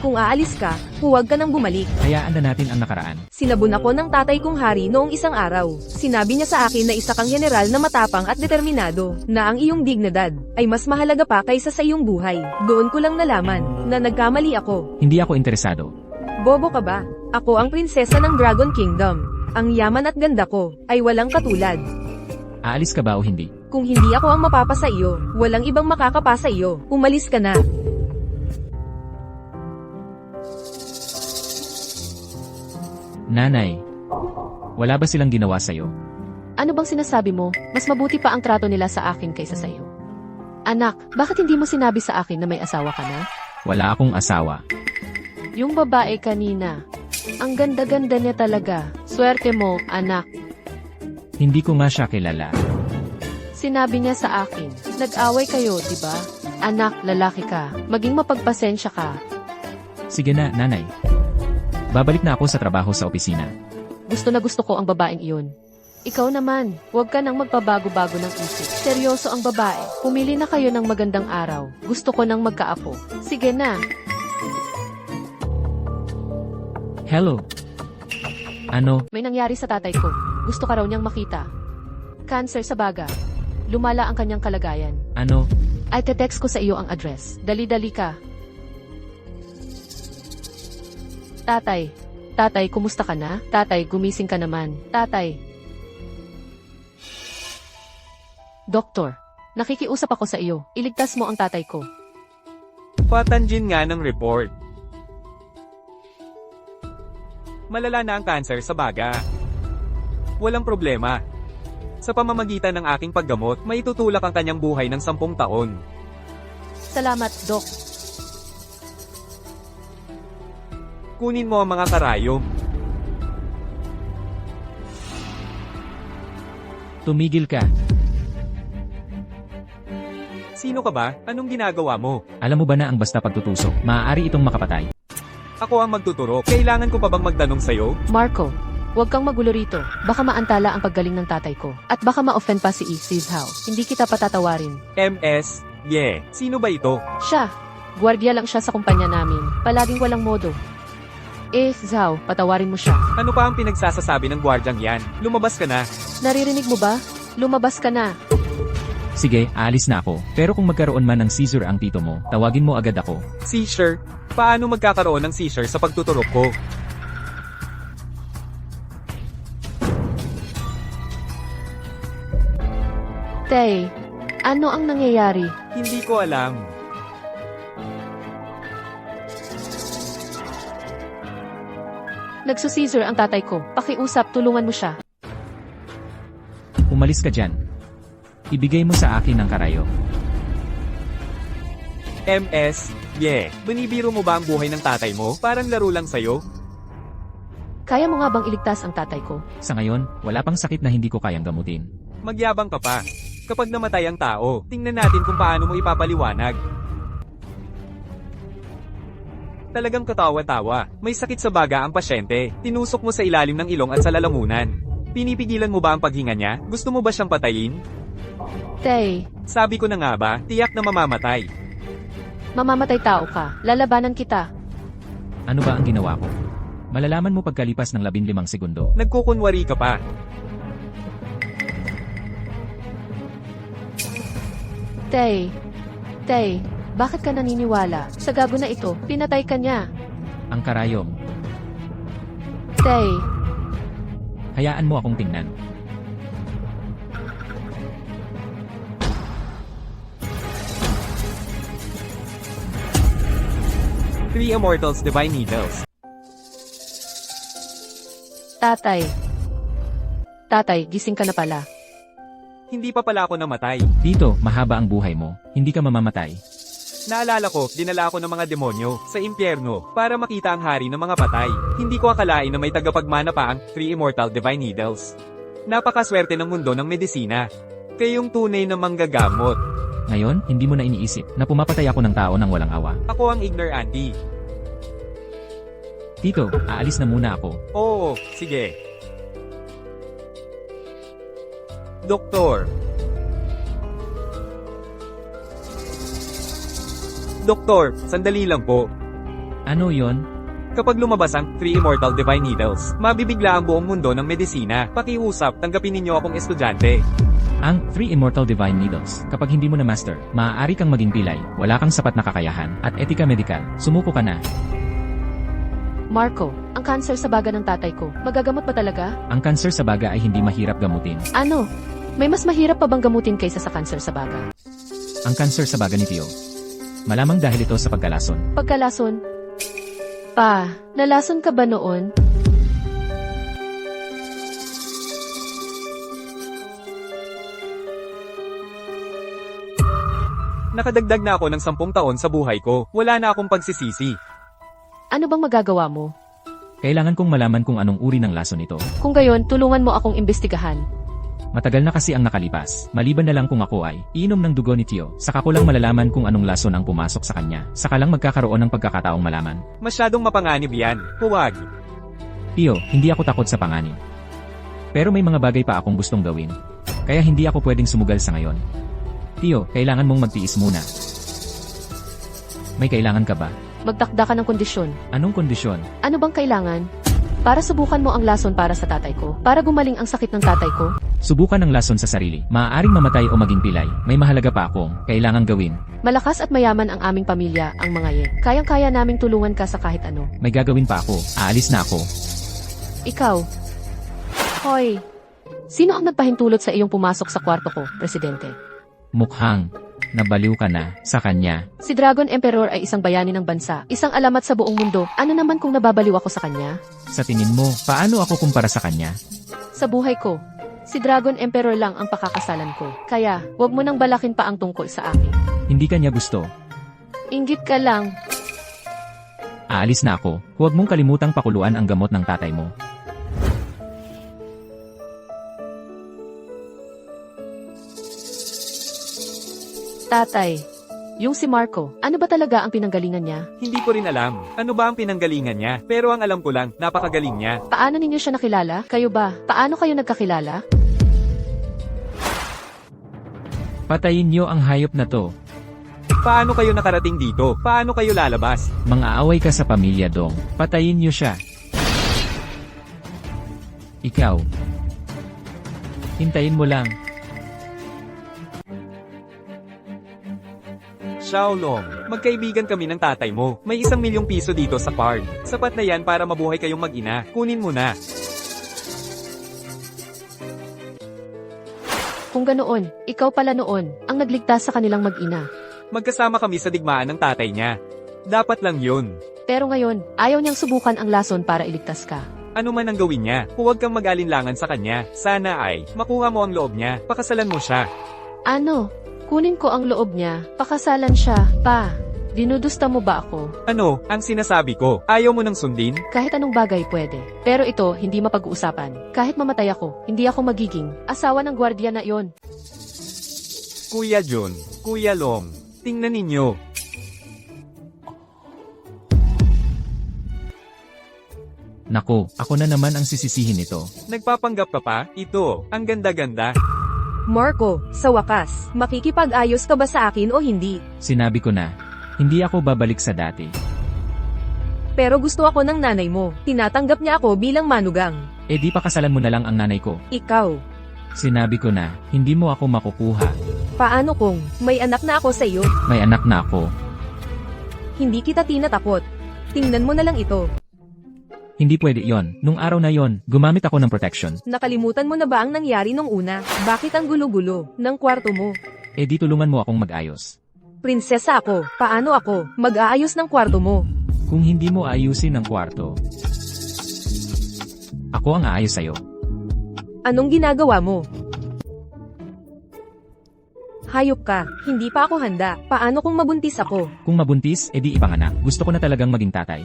Kung aalis ka, huwag ka nang bumalik. Hayaan na natin ang nakaraan. Sinabon ako ng tatay kong hari noong isang araw. Sinabi niya sa akin na isa kang general na matapang at determinado, na ang iyong dignidad ay mas mahalaga pa kaysa sa iyong buhay. Doon ko lang nalaman na nagkamali ako. Hindi ako interesado. Bobo ka ba? Ako ang prinsesa ng Dragon Kingdom. Ang yaman at ganda ko ay walang katulad. Aalis ka ba o hindi? Kung hindi ako ang mapapasa iyo, walang ibang makakapasa iyo. Umalis ka na. Nanay, wala ba silang ginawa sa'yo? Ano bang sinasabi mo? Mas mabuti pa ang trato nila sa akin kaysa sa'yo. Anak, bakit hindi mo sinabi sa akin na may asawa ka na? Wala akong asawa. Yung babae kanina. Ang ganda-ganda niya talaga. Swerte mo, anak. Hindi ko nga siya kilala. Sinabi niya sa akin, nag-away kayo, di ba? Anak, lalaki ka. Maging mapagpasensya ka. Sige na, nanay. Babalik na ako sa trabaho sa opisina. Gusto na gusto ko ang babaeng iyon. Ikaw naman, huwag ka nang magpabago-bago ng isip. Seryoso ang babae. Pumili na kayo ng magandang araw. Gusto ko nang magkaapo. Sige na. Hello? Ano? May nangyari sa tatay ko. Gusto ka raw niyang makita. Cancer sa baga. Lumala ang kanyang kalagayan. Ano? Ay te-text ko sa iyo ang address. Dali-dali ka. Tatay. Tatay, kumusta ka na? Tatay, gumising ka naman. Tatay. Doktor. Nakikiusap ako sa iyo. Iligtas mo ang tatay ko. Patanjin nga ng report. Malala na ang cancer sa baga. Walang problema. Sa pamamagitan ng aking paggamot, maitutulak ang kanyang buhay ng 10 taon. Salamat, Dok. Kunin mo ang mga karayom. Tumigil ka. Sino ka ba? Anong ginagawa mo? Alam mo ba na ang basta pagtutusok, maaari itong makapatay? Ako ang magtuturo. Kailangan ko pa bang magtanong sa'yo? Marco, huwag kang magulo rito. Baka maantala ang paggaling ng tatay ko. At baka ma-offend pa si Zhao. Hindi kita patatawarin. MS? Yeah. Sino ba ito? Siya. Gwardiya lang siya sa kumpanya namin. Palaging walang modo. Zhao, patawarin mo siya. Ano pa ang pinagsasasabi ng gwardyang yan? Lumabas ka na. Naririnig mo ba? Lumabas ka na. Sige, aalis na ako. Pero kung magkaroon man ng seizure ang tito mo, tawagin mo agad ako. Seizure? Paano magkakaroon ng seizure sa pagtuturok ko? Tay, ano ang nangyayari? Hindi ko alam. Nagsuseizure ang tatay ko. Pakiusap, tulungan mo siya. Umalis ka dyan. Ibigay mo sa akin ang karayo. MS? Yeah. Binibiro mo ba ang buhay ng tatay mo? Parang laro lang sa'yo? Kaya mo nga bang iligtas ang tatay ko? Sa ngayon, wala pang sakit na hindi ko kayang gamutin. Magyabang ka pa. Kapag namatay ang tao, tingnan natin kung paano mo ipapaliwanag. Talagang katawa-tawa. May sakit sa baga ang pasyente. Tinusok mo sa ilalim ng ilong at sa lalamunan. Pinipigilan mo ba ang paghinga niya? Gusto mo ba siyang patayin? Tay, Sabi ko na nga ba, tiyak na mamamatay. mamamatay tao ka. Lalabanan kita. Ano ba ang ginawa ko? Malalaman mo pagkalipas ng 15 segundo. Nagkukunwari ka pa. Tay, bakit ka naniniwala? Sa gago na ito, pinatay ka niya. Ang karayom. Tay, Hayaan mo akong tingnan. Three Immortals Divine Needles. tatay. Tatay, gising ka na pala. Hindi pa pala ako namatay. Tito, mahaba ang buhay mo. Hindi ka mamamatay. Naalala ko, dinala ako ng mga demonyo sa impyerno para makita ang hari ng mga patay. Hindi ko akalain na may tagapagmana pa ang Three Immortal Divine Needles. Napakaswerte ng mundo ng medisina. Kayong tunay na manggagamot. Ngayon, hindi mo na iniisip na pumapatay ako ng tao ng walang awa. Ako ang Igner Auntie. Tito, aalis na muna ako. Oo, sige. Doktor. Doktor, sandali lang po. Ano yon? Kapag lumabas ang Three Immortal Divine Needles, mabibigla ang buong mundo ng medisina. Pakiusap, tanggapin ninyo akong estudyante. Ang Three Immortal Divine Needles. Kapag hindi mo na master, maaari kang maging pilay, wala kang sapat na kakayahan, at etika medikal. Sumuko ka na. Marco, ang cancer sa baga ng tatay ko, magagamot ba talaga? Ang kanser sa baga ay hindi mahirap gamutin. Ano? May mas mahirap pa bang gamutin kaysa sa cancer sa baga? Ang kanser sa baga ni Tio. Malamang dahil ito sa pagkalason. Pagkalason? Pa, nalason ka ba noon? Nakadagdag na ako ng 10 taon sa buhay ko. Wala na akong pagsisisi. Ano bang magagawa mo? Kailangan kong malaman kung anong uri ng lason ito. Kung gayon, tulungan mo akong imbestigahan. Matagal na kasi ang nakalipas. Maliban na lang kung ako ay iinom ng dugo ni Tio. Saka ko lang malalaman kung anong lason ang pumasok sa kanya. Saka lang magkakaroon ng pagkakataong malaman. Masyadong mapanganib yan. Huwag. Tio, hindi ako takot sa panganib. Pero may mga bagay pa akong gustong gawin. Kaya hindi ako pwedeng sumugal sa ngayon. Tio, kailangan mong magtiis muna. May kailangan ka ba? Magtakda ka ng kondisyon. Anong kondisyon? Ano bang kailangan? Para subukan mo ang lason para sa tatay ko. Para gumaling ang sakit ng tatay ko. Subukan ng lason sa sarili. Maaaring mamatay o maging pilay. May mahalaga pa akong kailangang gawin. Malakas at mayaman ang aming pamilya, ang mga ye. Kayang-kaya naming tulungan ka sa kahit ano. May gagawin pa ako. Aalis na ako. Ikaw. Hoy. Sino ang nagpahintulot sa iyong pumasok sa kwarto ko, Presidente? Mukhang nabaliw ka na sa kanya. Si Dragon Emperor ay isang bayani ng bansa, isang alamat sa buong mundo. Ano naman kung nababaliw ako sa kanya? Sa tingin mo, paano ako kumpara sa kanya? Sa buhay ko, si Dragon Emperor lang ang pakakasalan ko. Kaya, wag mo nang balakin pa ang tungkol sa akin. Hindi ka niya gusto. Inggit ka lang. Aalis na ako. Huwag mong kalimutang pakuluan ang gamot ng tatay mo. Tatay. Yung si Marco, ano ba talaga ang pinanggalingan niya? Hindi ko rin alam. Ano ba ang pinanggalingan niya? Pero ang alam ko lang, napakagaling niya. Paano ninyo siya nakilala? Kayo ba? Paano kayo nagkakilala? Patayin niyo ang hayop na to. Paano kayo nakarating dito? Paano kayo lalabas? Mang-aaway ka sa pamilya, Dong. Patayin niyo siya. Ikaw. Hintayin mo lang. Xiaolong, magkaibigan kami ng tatay mo. May 1,000,000 piso dito sa card. Sapat na yan para mabuhay kayong mag-ina. Kunin mo na. Kung ganoon, ikaw pala noon, ang nagligtas sa kanilang mag-ina. Magkasama kami sa digmaan ng tatay niya. Dapat lang yun. Pero ngayon, ayaw niyang subukan ang lason para iligtas ka. Ano man ang gawin niya, huwag kang mag-alinlangan sa kanya. Sana ay, makuha mo ang loob niya, pakasalan mo siya. Ano? Kunin ko ang loob niya, pakasalan siya, pa. Dinudusta mo ba ako? Ano, ang sinasabi ko, ayaw mo nang sundin? Kahit anong bagay pwede. Pero ito, hindi mapag-uusapan. Kahit mamatay ako, hindi ako magiging asawa ng gwardiya na iyon. Kuya Jun, Kuya Long, tingnan ninyo. Nako, ako na naman ang sisisihin nito. Nagpapanggap ka pa? Ito, ang ganda-ganda. Marco, sa wakas, makikipag-ayos ka ba sa akin o hindi? Sinabi ko na, hindi ako babalik sa dati. Pero gusto ako ng nanay mo. Tinatanggap niya ako bilang manugang. Eh di pakasalan mo na lang ang nanay ko. Ikaw, Sinabi ko na, hindi mo ako makukuha. paano kung may anak na ako sa iyo? May anak na ako. Hindi kita tinatakot. Tingnan mo na lang ito. Hindi pwede yon. Nung araw na yon, gumamit ako ng protection. Nakalimutan mo na ba ang nangyari nung una? Bakit ang gulo-gulo ng kwarto mo? Eh di tulungan mo akong mag-ayos. Prinsesa ako. Paano ako mag-aayos ng kwarto mo? Kung hindi mo ayusin ang kwarto, ako ang aayos sa'yo. Anong ginagawa mo? Hayop ka. Hindi pa ako handa. Paano kung mabuntis ako? Kung mabuntis, edi ipanganak. Gusto ko na talagang maging tatay.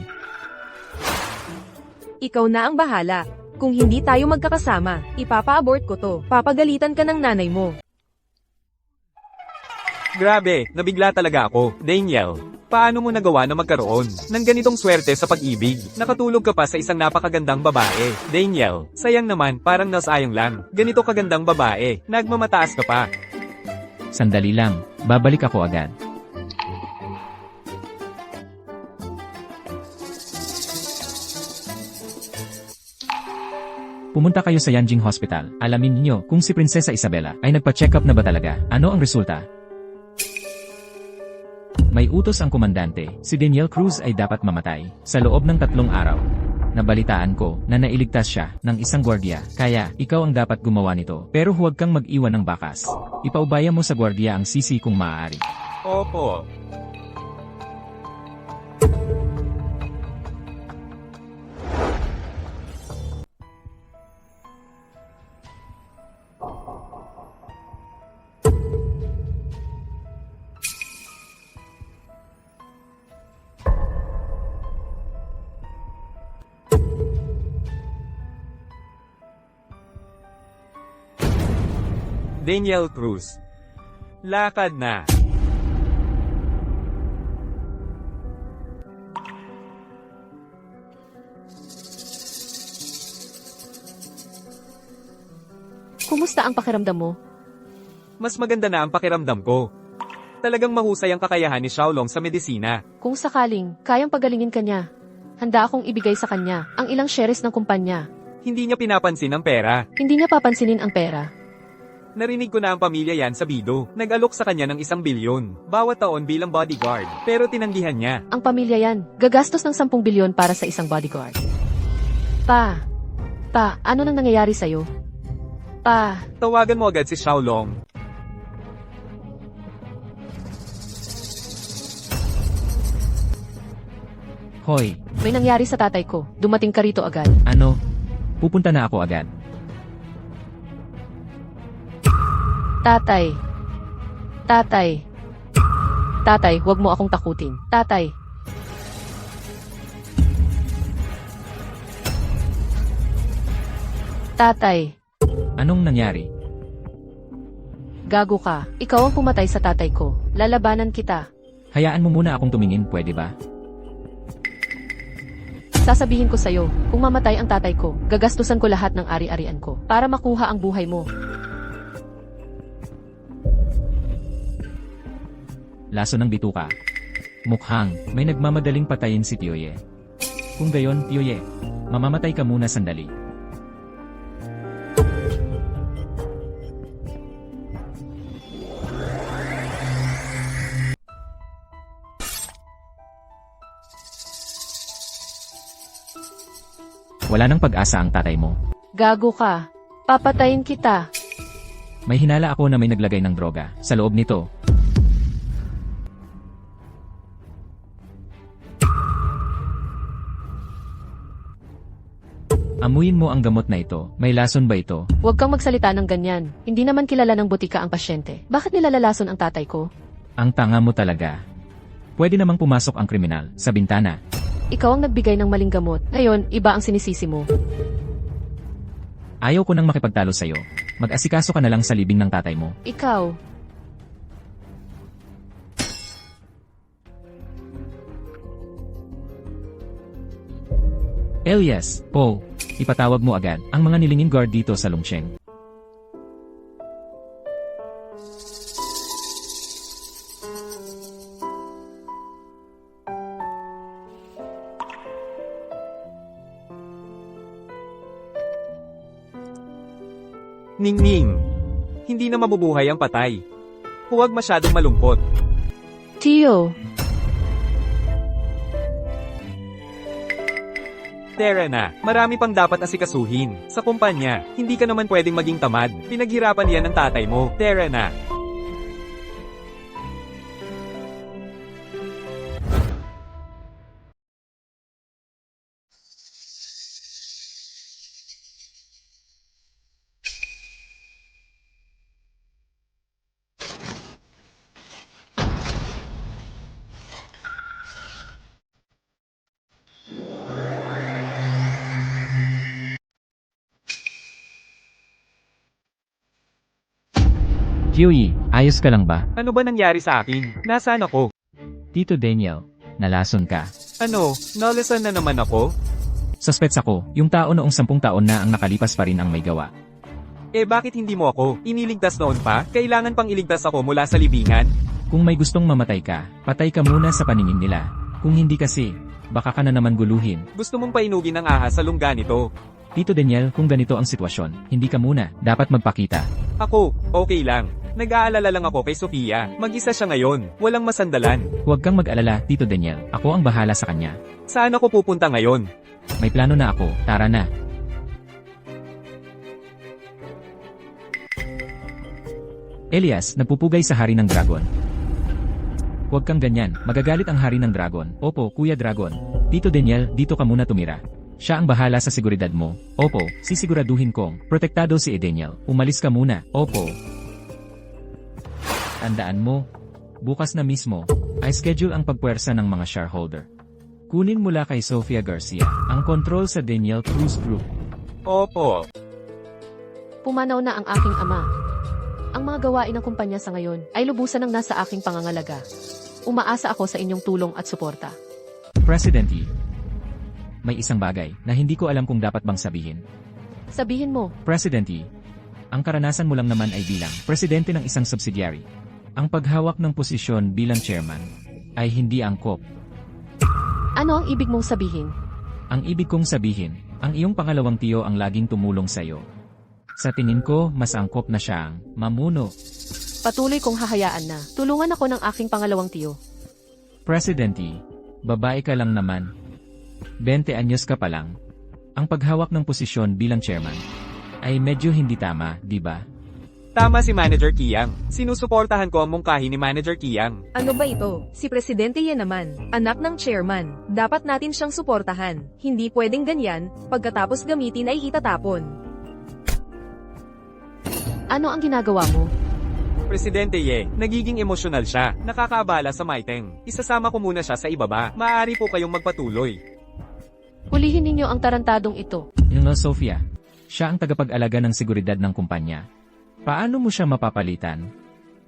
Ikaw na ang bahala. Kung hindi tayo magkakasama, ipapa-abort ko to. Papagalitan ka ng nanay mo. Grabe, nabigla talaga ako. Daniel, paano mo nagawa na magkaroon ng ganitong swerte sa pag-ibig? Nakatulog ka pa sa isang napakagandang babae. Daniel, sayang naman, parang nasayang lang. Ganito kagandang babae, nagmamataas ka pa. Sandali lang, babalik ako agad. Pumunta kayo sa Yanjing Hospital. Alamin niyo kung si Prinsesa Isabela ay nagpa-check up na ba talaga. Ano ang resulta? May utos ang komandante, si Daniel Cruz ay dapat mamatay sa loob ng 3 araw. Nabalitaan ko na nailigtas siya ng isang gwardiya, kaya ikaw ang dapat gumawa nito. Pero huwag kang mag-iwan ng bakas. Ipaubaya mo sa gwardiya ang sisi kung maaari. Opo. Daniel Cruz. Lakad na. Kumusta ang pakiramdam mo? Mas maganda na ang pakiramdam ko. Talagang mahusay ang kakayahan ni Xiaolong sa medisina. Kung sakaling, kayang pagalingin ka niya. Handa akong ibigay sa kanya ang ilang shares ng kumpanya. Hindi niya pinapansin ang pera. Hindi niya papansinin ang pera. Narinig ko na ang pamilya yan sa Bido. Nag-alok sa kanya ng 1 bilyon. Bawat taon bilang bodyguard. Pero tinanggihan niya. Ang pamilya yan, gagastos ng 10 bilyon para sa isang bodyguard. Pa, ano nang nangyayari sa'yo? Pa, Tawagan mo agad si Xiaolong. Hoy, may nangyari sa tatay ko. Dumating ka rito agad. ano? Pupunta na ako agad. Tatay. Tatay, wag mo akong takutin. Tatay. Tatay, Anong nangyari? gago ka. Ikaw ang pumatay sa tatay ko. Lalabanan kita. Hayaan mo muna akong tumingin, pwede ba? Sasabihin ko sa'yo, kung mamatay ang tatay ko, gagastusan ko lahat ng ari-arian ko para makuha ang buhay mo. Laso ng bituka. Mukhang may nagmamadaling patayin si Pioye. Kung gayon, Pioye, mamamatay ka muna sandali. Wala nang pag-asa ang tatay mo. Gago ka. Papatayin kita. May hinala ako na may naglagay ng droga sa loob nito. Amuyin mo ang gamot na ito. May lason ba ito? Huwag kang magsalita ng ganyan. Hindi naman kilala ng butika ang pasyente. Bakit nilalalason ang tatay ko? Ang tanga mo talaga. Pwede namang pumasok ang kriminal sa bintana. Ikaw ang nagbigay ng maling gamot. Ngayon, iba ang sinisisi mo. Ayaw ko nang makipagtalo sa'yo. Mag-asikaso ka na lang sa libing ng tatay mo. Ikaw. Elias, Paul, ipatawag mo agad ang mga nilingin guard dito sa Longsheng. Ningning. Hindi na mabubuhay ang patay. Huwag masyadong malungkot. Tio. Tara na, marami pang dapat asikasuhin. Sa kumpanya, hindi ka naman pwedeng maging tamad. Pinaghirapan yan ng tatay mo. Tara na. Huey, ayos ka lang ba? Ano ba nangyari sa akin? Nasaan ako? Tito Daniel, nalason ka. Ano, nalasan na naman ako? Suspects ako, yung tao noong 10 taon na ang nakalipas pa rin ang may gawa. Eh bakit hindi mo ako? Iniligtas noon pa? Kailangan pang iligtas ako mula sa libingan? Kung may gustong mamatay ka, patay ka muna sa paningin nila. Kung hindi kasi, baka ka na naman guluhin. Gusto mong painugin ng ahas sa lungga nito? Tito Daniel, kung ganito ang sitwasyon, hindi ka muna, dapat magpakita. Ako, okay lang. Nag-aalala lang ako kay Sofia. Mag-isa siya ngayon. Walang masandalan. Huwag kang mag-alala, Tito Daniel. Ako ang bahala sa kanya. Saan ako pupunta ngayon? May plano na ako, tara na. Elias, nagpupugay sa hari ng dragon. Huwag kang ganyan, magagalit ang hari ng dragon. Opo, Kuya Dragon. Tito Daniel, dito ka muna tumira. Siya ang bahala sa seguridad mo. Opo, sisiguraduhin kong protektado si Daniel. Umalis ka muna. Opo. Tandaan mo, bukas na mismo, ay schedule ang pagpuwersa ng mga shareholder. Kunin mula kay Sofia Garcia ang kontrol sa Daniel Cruz Group. Opo. Pumanaw na ang aking ama. Ang mga gawain ng kumpanya sa ngayon ay lubusan ng nasa aking pangangalaga. Umaasa ako sa inyong tulong at suporta. President Yi, may isang bagay na hindi ko alam kung dapat bang sabihin. Sabihin mo, President Yi, ang karanasan mo lang naman ay bilang presidente ng isang subsidiary. Ang paghawak ng posisyon bilang chairman ay hindi angkop. ano ang ibig mong sabihin? Ang ibig kong sabihin, ang iyong pangalawang tiyo ang laging tumulong sa'yo. Sa tingin ko, mas angkop na siyang mamuno. Patuloy kong hahayaan na. Tulungan ako ng aking pangalawang tiyo. President Yi, babae ka lang naman. 20 anyos ka pa lang. Ang paghawak ng posisyon bilang chairman ay medyo hindi tama, di ba? Tama si Manager Kiang. Sinusuportahan ko ang mungkahi ni Manager Kiang. Ano ba ito? Si Presidente yan naman, anak ng chairman. Dapat natin siyang suportahan. Hindi pwedeng ganyan, pagkatapos gamitin ay itatapon. Ano ang ginagawa mo? Presidente Ye, nagiging emosyonal siya. Nakakaabala sa Maiteng. Isasama ko muna siya sa ibaba. Maaari po kayong magpatuloy. Hulihin ninyo ang tarantadong ito. Yung Sofia, siya ang tagapag-alaga ng seguridad ng kumpanya. Paano mo siya mapapalitan?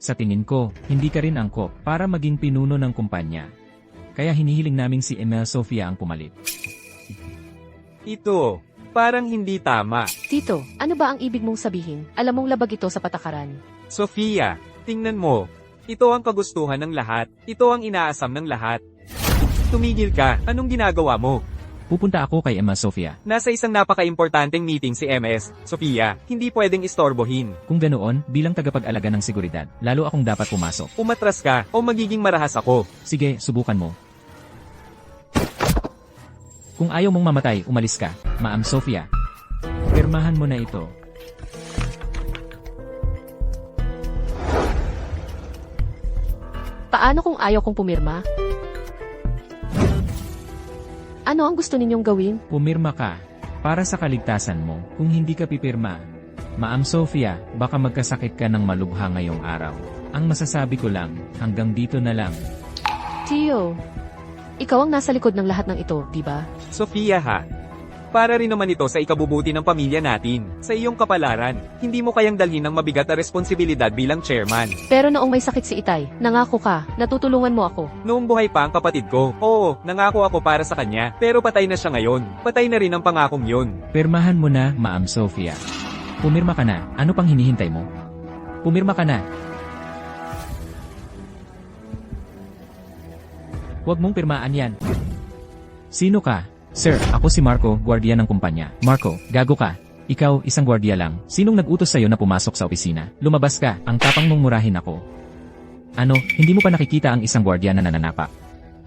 Sa tingin ko, hindi ka rin angkop para maging pinuno ng kumpanya. Kaya hinihiling naming si Emel Sofia ang pumalit. Ito, parang hindi tama. Tito, ano ba ang ibig mong sabihin? Alam mong labag ito sa patakaran. Sofia, tingnan mo. Ito ang kagustuhan ng lahat. Ito ang inaasam ng lahat. Tumigil ka. Anong ginagawa mo? Pupunta ako kay Emma Sofia. Nasa isang napaka-importanteng meeting si MS, Sofia. Hindi pwedeng istorbohin. Kung ganoon, bilang tagapag-alaga ng seguridad, lalo akong dapat pumasok. Umatras ka o magiging marahas ako. Sige, subukan mo. Kung ayaw mong mamatay, umalis ka, Ma'am Sofia. Pirmahan mo na ito. Paano kung ayaw kong pumirma? Ano ang gusto ninyong gawin? Pumirma ka. Para sa kaligtasan mo, kung hindi ka pipirma. Ma'am Sofia, baka magkasakit ka ng malubha ngayong araw. Ang masasabi ko lang, hanggang dito na lang. Tio, ikaw ang nasa likod ng lahat ng ito, di ba? Sofia ha. Para rin naman ito sa ikabubuti ng pamilya natin. Sa iyong kapalaran, hindi mo kayang dalhin ng mabigat na responsibilidad bilang chairman. Pero noong may sakit si Itay, nangako ka, natutulungan mo ako. Noong buhay pa ang kapatid ko, oo, nangako ako para sa kanya. Pero patay na siya ngayon. Patay na rin ang pangakong yun. Pirmahan mo na, Ma'am Sofia. Pumirma ka na. Ano pang hinihintay mo? Pumirma ka na. Huwag mong pirmaan yan. Sino ka? Sir, ako si Marco, gwardiya ng kumpanya. Marco, gago ka. Ikaw, isang gwardiya lang. Sinong nag-utos sa'yo na pumasok sa opisina? Lumabas ka, ang tapang mong murahin ako. Ano, hindi mo pa nakikita ang isang gwardiya na nananapak?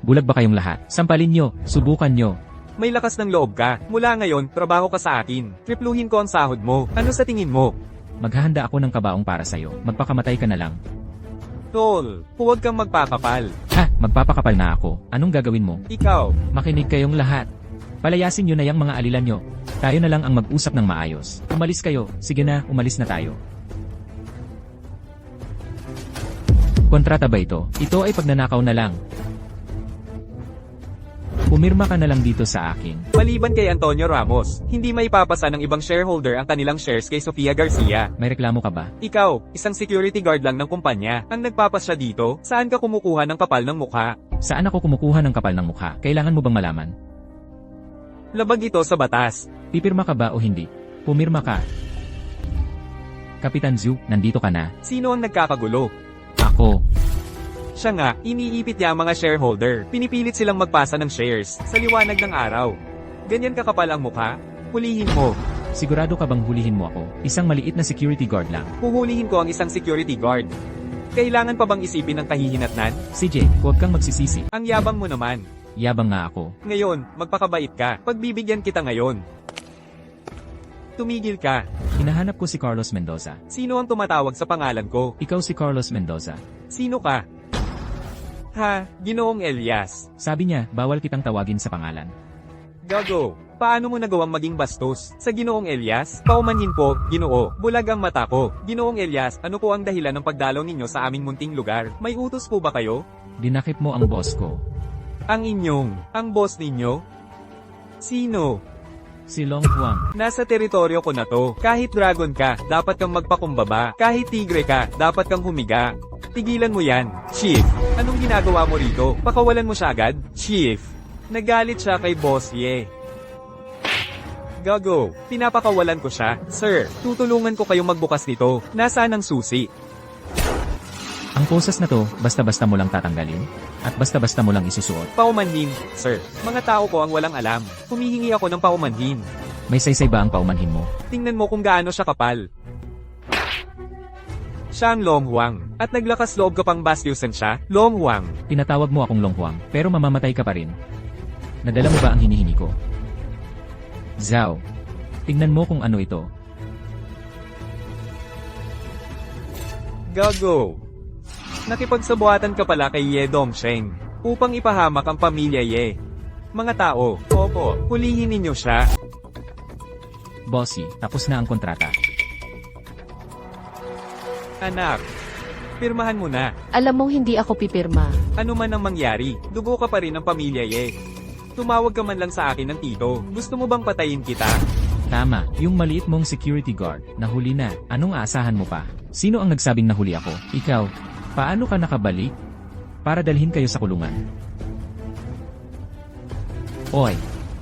Bulag ba kayong lahat? Sampalin nyo, subukan nyo. May lakas ng loob ka. Mula ngayon, trabaho ka sa akin. Tripluhin ko ang sahod mo. Ano sa tingin mo? Maghahanda ako ng kabaong para sa'yo. Magpakamatay ka na lang. Tol, huwag kang magpakapal. Ha, magpapakapal na ako. Anong gagawin mo? Ikaw, Makinig kayong lahat. Palayasin nyo na yung mga alilan nyo. Tayo na lang ang mag-usap ng maayos. Umalis kayo. Sige na, umalis na tayo. Kontrata ba ito? Ito ay pagnanakaw na lang. Pumirma ka na lang dito sa akin. maliban kay Antonio Ramos, hindi maipapasa ng ibang shareholder ang kanilang shares kay Sofia Garcia. May reklamo ka ba? Ikaw, isang security guard lang ng kumpanya, ang nagpapasya dito, saan ka kumukuha ng kapal ng mukha? Saan ako kumukuha ng kapal ng mukha? Kailangan mo bang malaman? Labag ito sa batas. Pipirma ka ba o hindi? Pumirma ka. Kapitan Zhu, nandito ka na. Sino ang nagkakagulo? Ako. Siya nga, iniipit niya ang mga shareholder. Pinipilit silang magpasa ng shares sa liwanag ng araw. Ganyan kakapal ang mukha? Hulihin mo. Sigurado ka bang hulihin mo ako? Isang maliit na security guard lang. Huhulihin ko ang isang security guard. Kailangan pa bang isipin ng kahihinatnan? CJ, huwag kang magsisisi. Ang yabang mo naman. Yabang nga ako. Ngayon, magpakabait ka. Pagbibigyan kita ngayon. Tumigil ka. Hinahanap ko si Carlos Mendoza. Sino ang tumatawag sa pangalan ko? Ikaw si Carlos Mendoza. Sino ka? Ha, Ginoong Elias. Sabi niya, bawal kitang tawagin sa pangalan. Gago. Paano mo nagawang maging bastos? Sa Ginoong Elias? Paumanhin po, Ginoo. Bulag ang mata ko. Ginoong Elias, ano po ang dahilan ng pagdalaw ninyo sa aming munting lugar? May utos po ba kayo? Dinakip mo ang boss ko. Ang boss ninyo? Sino? Si Long Huang. Nasa teritoryo ko na to. Kahit dragon ka, dapat kang magpakumbaba. Kahit tigre ka, dapat kang humiga. Tigilan mo yan, Chief. Anong ginagawa mo rito? Pakawalan mo siya agad? Chief. Nagalit siya kay Boss Ye. Gago, pinapakawalan ko siya. Sir, tutulungan ko kayong magbukas nito. Nasaan ang susi? Ang posas na to, basta-basta mo lang tatanggalin? At basta-basta mo lang isusuot? Paumanhin, sir. Mga tao ko ang walang alam. Humihingi ako ng paumanhin. May saysay ba ang paumanhin mo? Tingnan mo kung gaano siya kapal. Siya ang Long Huang. At naglakas loob ka pang bastyusan siya, Long Huang. Tinatawag mo akong Long Huang, pero mamamatay ka pa rin. Nadala mo ba ang hinihingi ko? Zhao, tingnan mo kung ano ito. Gago. Nakipagsabuatan ka pala kay Ye Dongsheng upang ipahamak ang pamilya Ye. Mga tao, opo, hulihin ninyo siya. Bossy, tapos na ang kontrata. Anak, pirmahan mo na. Alam mong hindi ako pipirma. Ano man ang mangyari, dugo ka pa rin ng pamilya Ye. Tumawag ka man lang sa akin ng tito. Gusto mo bang patayin kita? Tama, yung maliit mong security guard, nahuli na. Anong aasahan mo pa? Sino ang nagsabing nahuli ako? Ikaw. Paano ka nakabalik? Para dalhin kayo sa kulungan. Oy,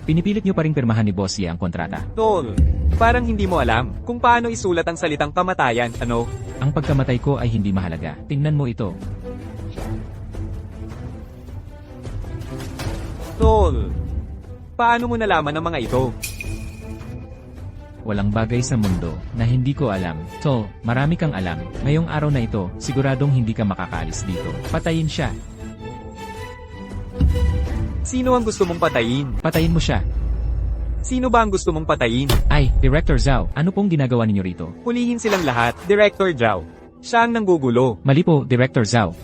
pinipilit nyo pa ring pirmahan ni Boss Ye ang kontrata. Tol, parang hindi mo alam kung paano isulat ang salitang kamatayan, ano? Ang pagkamatay ko ay hindi mahalaga. Tingnan mo ito. Tol, paano mo nalaman ang mga ito? Walang bagay sa mundo na hindi ko alam. So, marami kang alam. Ngayong araw na ito, siguradong hindi ka makakaalis dito. Patayin siya. Sino ang gusto mong patayin? Patayin mo siya. Sino ba ang gusto mong patayin? Ay, Director Zhao, ano pong ginagawa ninyo rito? Hulihin silang lahat, Director Zhao. Siya ang nanggugulo. Mali po, Director Zhao.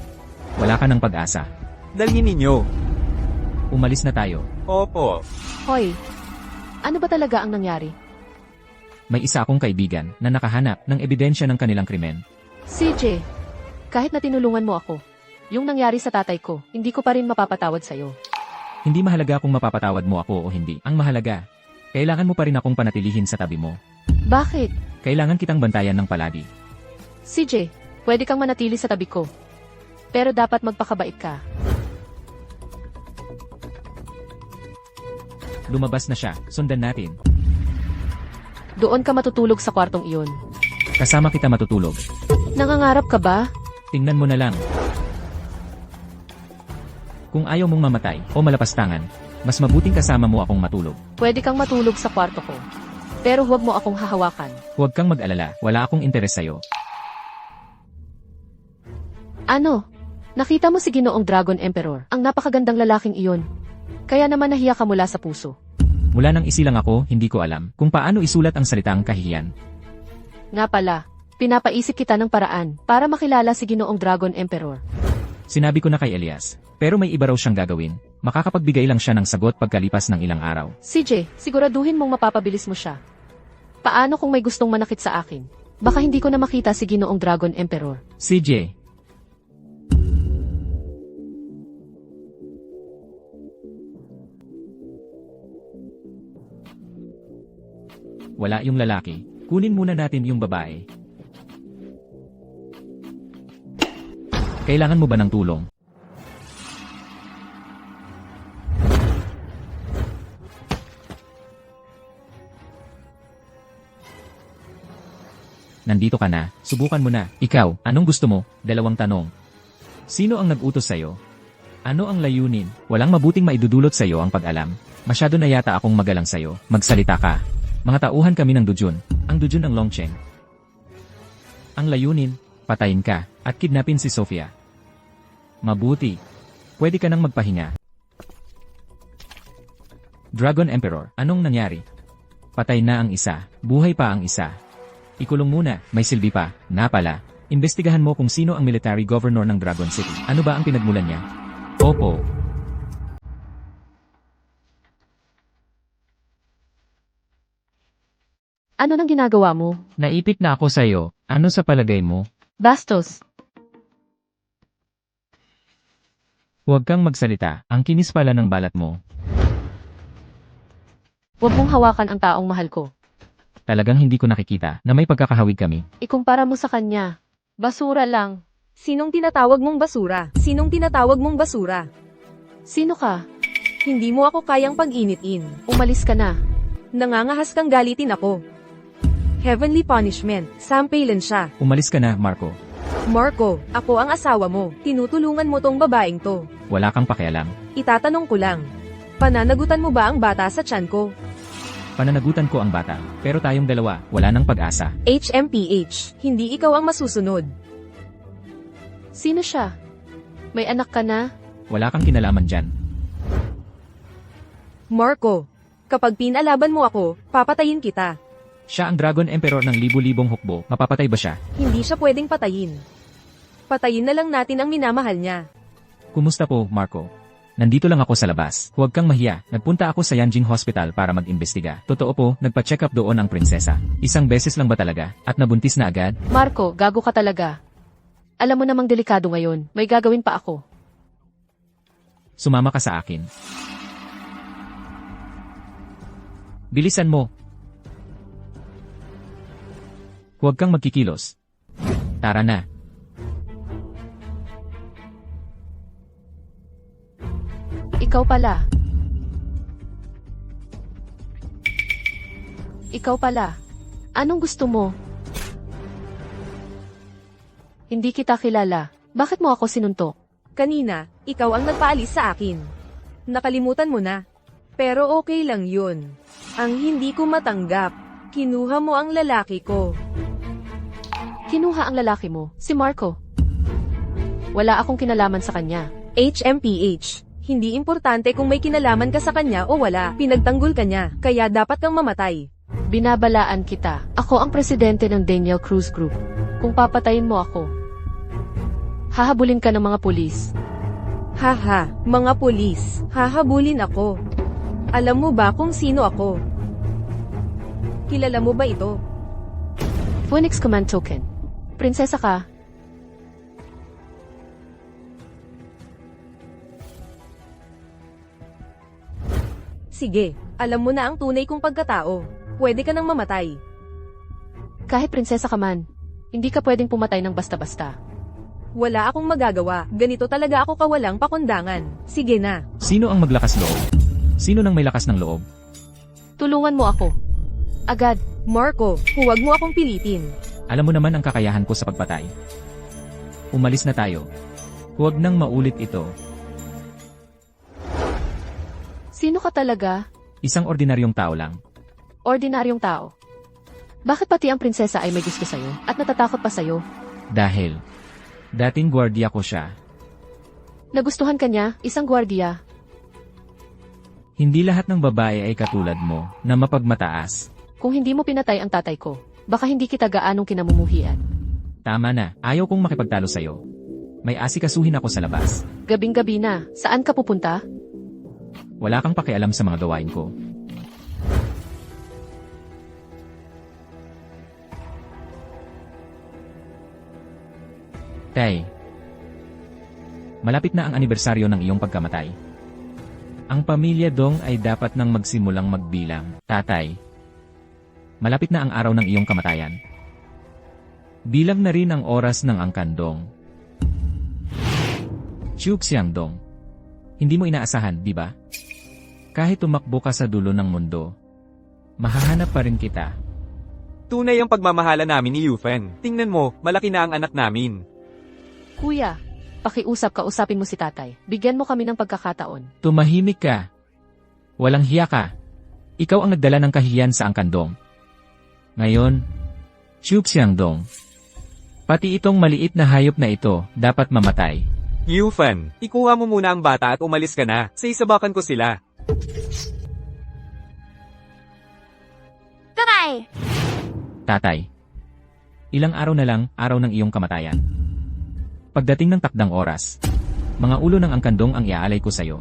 Wala ka ng pag-asa. Dalhin ninyo. Umalis na tayo. Opo. Hoy, ano ba talaga ang nangyari? May isa akong kaibigan na nakahanap ng ebidensya ng kanilang krimen. CJ, kahit na tinulungan mo ako, yung nangyari sa tatay ko, hindi ko pa rin mapapatawad sa'yo. Hindi mahalaga kung mapapatawad mo ako o hindi. Ang mahalaga, kailangan mo pa rin akong panatilihin sa tabi mo. Bakit? Kailangan kitang bantayan ng palagi. CJ, pwede kang manatili sa tabi ko. Pero dapat magpakabait ka. Lumabas na siya, sundan natin. Doon ka matutulog sa kwartong iyon. Kasama kita matutulog. Nangangarap ka ba? Tingnan mo na lang. Kung ayaw mong mamatay o malapastangan, mas mabuting kasama mo akong matulog. Pwede kang matulog sa kwarto ko. Pero huwag mo akong hahawakan. Huwag kang mag-alala, wala akong interes sa'yo. Ano? Nakita mo si Ginoong Dragon Emperor, ang napakagandang lalaking iyon. Kaya naman nahiya ka mula sa puso. Mula nang isilang ako, hindi ko alam kung paano isulat ang salitang kahihiyan. Nga pala, pinapaisip kita ng paraan para makilala si Ginoong Dragon Emperor. Sinabi ko na kay Elias, pero may iba raw siyang gagawin. Makakapagbigay lang siya ng sagot pagkalipas ng ilang araw. CJ, siguraduhin mong mapapabilis mo siya. Paano kung may gustong manakit sa akin? Baka hindi ko na makita si Ginoong Dragon Emperor. CJ. Wala yung lalaki. Kunin muna natin yung babae. Kailangan mo ba ng tulong? Nandito ka na, subukan mo na. Ikaw, anong gusto mo? Dalawang tanong. Sino ang nag-utos sa'yo? Ano ang layunin? Walang mabuting maidudulot sa'yo ang pag-alam. Masyado na yata akong magalang sa'yo. Magsalita ka. Mga tauhan kami ng Dujun. Ang Dujun ang Longcheng. Ang layunin, patayin ka, at kidnapin si Sophia. Mabuti. Pwede ka nang magpahinga. Dragon Emperor, anong nangyari? Patay na ang isa, buhay pa ang isa. Ikulong muna, may silbi pa, na pala. Imbestigahan mo kung sino ang military governor ng Dragon City. Ano ba ang pinagmulan niya? Opo. Ano nang ginagawa mo? Naipit na ako sa'yo. Ano sa palagay mo? Bastos. Huwag kang magsalita. Ang kinis pala ng balat mo. Huwag mong hawakan ang taong mahal ko. Talagang hindi ko nakikita na may pagkakahawig kami. Ikumpara mo sa kanya. Basura lang. Sinong tinatawag mong basura? Sinong tinatawag mong basura? Sino ka? Hindi mo ako kayang pag-initin. Umalis ka na. Nangangahas kang galitin ako. Heavenly punishment. Sampailan siya. Umalis ka na, Marco. Marco, ako ang asawa mo. Tinutulungan mo tong babaeng to. Wala kang pakialam. Itatanong ko lang. Pananagutan mo ba ang bata sa tiyan ko? Pananagutan ko ang bata. Pero tayong dalawa, wala nang pag-asa. HMPH, hindi ikaw ang masusunod. Sino siya? May anak ka na? Wala kang kinalaman dyan. Marco, kapag pinalaban mo ako, papatayin kita. Siya ang Dragon Emperor ng libu-libong hukbo. Mapapatay ba siya? Hindi siya pwedeng patayin. Patayin na lang natin ang minamahal niya. Kumusta po, Marco? Nandito lang ako sa labas. Huwag kang mahiya. Nagpunta ako sa Yanjing Hospital para mag-imbestiga. Totoo po, nagpa-check up doon ang prinsesa. Isang beses lang ba talaga? At nabuntis na agad? Marco, gago ka talaga. Alam mo namang delikado ngayon. May gagawin pa ako. Sumama ka sa akin. Bilisan mo. Huwag kang magkikilos. Tara na. Ikaw pala. Ikaw pala. Anong gusto mo? Hindi kita kilala. Bakit mo ako sinuntok? Kanina, ikaw ang nagpaalis sa akin. Nakalimutan mo na. Pero okay lang yun. Ang hindi ko matanggap, kinuha mo ang lalaki ko. Kinuha ang lalaki mo, si Marco. Wala akong kinalaman sa kanya. HMPH, hindi importante kung may kinalaman ka sa kanya o wala. Pinagtanggol ka niya, kaya dapat kang mamatay. Binabalaan kita. Ako ang presidente ng Daniel Cruz Group. Kung papatayin mo ako, hahabulin ka ng mga pulis. Haha, mga pulis, hahabulin ako. Alam mo ba kung sino ako? Kilala mo ba ito? Phoenix Command Token. Prinsesa ka. Sige, alam mo na ang tunay kong pagkatao. Pwede ka nang mamatay. Kahit prinsesa ka man, hindi ka pwedeng pumatay ng basta-basta. Wala akong magagawa. Ganito talaga ako kawalang pakundangan. Sige na. Sino ang maglakas loob? Sino nang may lakas ng loob? Tulungan mo ako. Agad. Marco, huwag mo akong pilitin. Alam mo naman ang kakayahan ko sa pagpatay. Umalis na tayo. Huwag nang maulit ito. Sino ka talaga? Isang ordinaryong tao lang. Ordinaryong tao. Bakit pati ang prinsesa ay may gusto sa'yo at natatakot pa sa'yo? Dahil dating gwardiya ko siya. Nagustuhan ka niya, isang gwardiya. Hindi lahat ng babae ay katulad mo na mapagmataas. Kung hindi mo pinatay ang tatay ko, baka hindi kita gaanong kinamumuhian. Tama na, ayaw kong makipagtalo sa'yo. May asikasuhin ako sa labas. Gabing-gabi na, saan ka pupunta? Wala kang pakialam sa mga gawain ko. Tay, malapit na ang anibersaryo ng iyong pagkamatay. Ang pamilya Dong ay dapat nang magsimulang magbilang. Tatay, malapit na ang araw ng iyong kamatayan. Bilang na rin ang oras ng angkandong. Xiang Dong, hindi mo inaasahan, di ba? Kahit tumakbo ka sa dulo ng mundo, mahahanap pa rin kita. Tunay ang pagmamahala namin ni Yufen. Tingnan mo, malaki na ang anak namin. Kuya, kausapin mo si tatay. Bigyan mo kami ng pagkakataon. Tumahimik ka. Walang hiya ka. Ikaw ang nagdala ng kahiyan sa angkandong. Ngayon, Xiang Dong, pati itong maliit na hayop na ito dapat mamatay. Yufen, ikuha mo muna ang bata at umalis ka na. Sa isabakan ko sila. Tatay, ilang araw na lang, araw ng iyong kamatayan. Pagdating ng takdang oras, mga ulo ng angkandong ang iaalay ko sa'yo.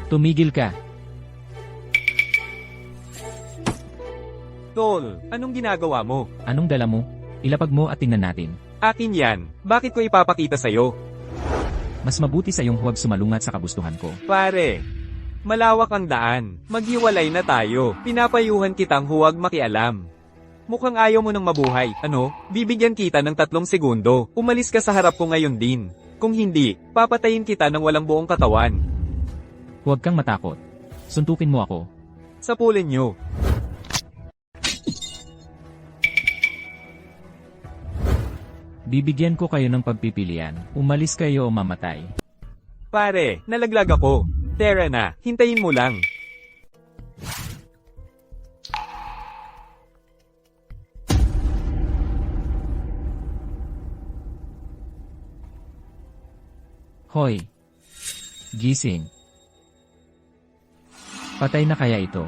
Tumigil ka. Tol, anong ginagawa mo? Anong dala mo? Ilapag mo at tingnan natin. Akin yan. Bakit ko ipapakita sa'yo? Mas mabuti sa iyong huwag sumalungat sa kagustuhan ko. Pare, Malawak ang daan. Maghiwalay na tayo. Pinapayuhan kitang huwag makialam. Mukhang ayaw mo nang mabuhay. Ano? Bibigyan kita ng 3 segundo. Umalis ka sa harap ko ngayon din. Kung hindi, papatayin kita ng walang buong katawan. Huwag kang matakot. Suntukin mo ako. Sapulin nyo. Bibigyan ko kayo ng pagpipilian. Umalis kayo o mamatay. Pare, nalaglag ako. Tara na, hintayin mo lang. Hoy! Gising. Patay na kaya ito?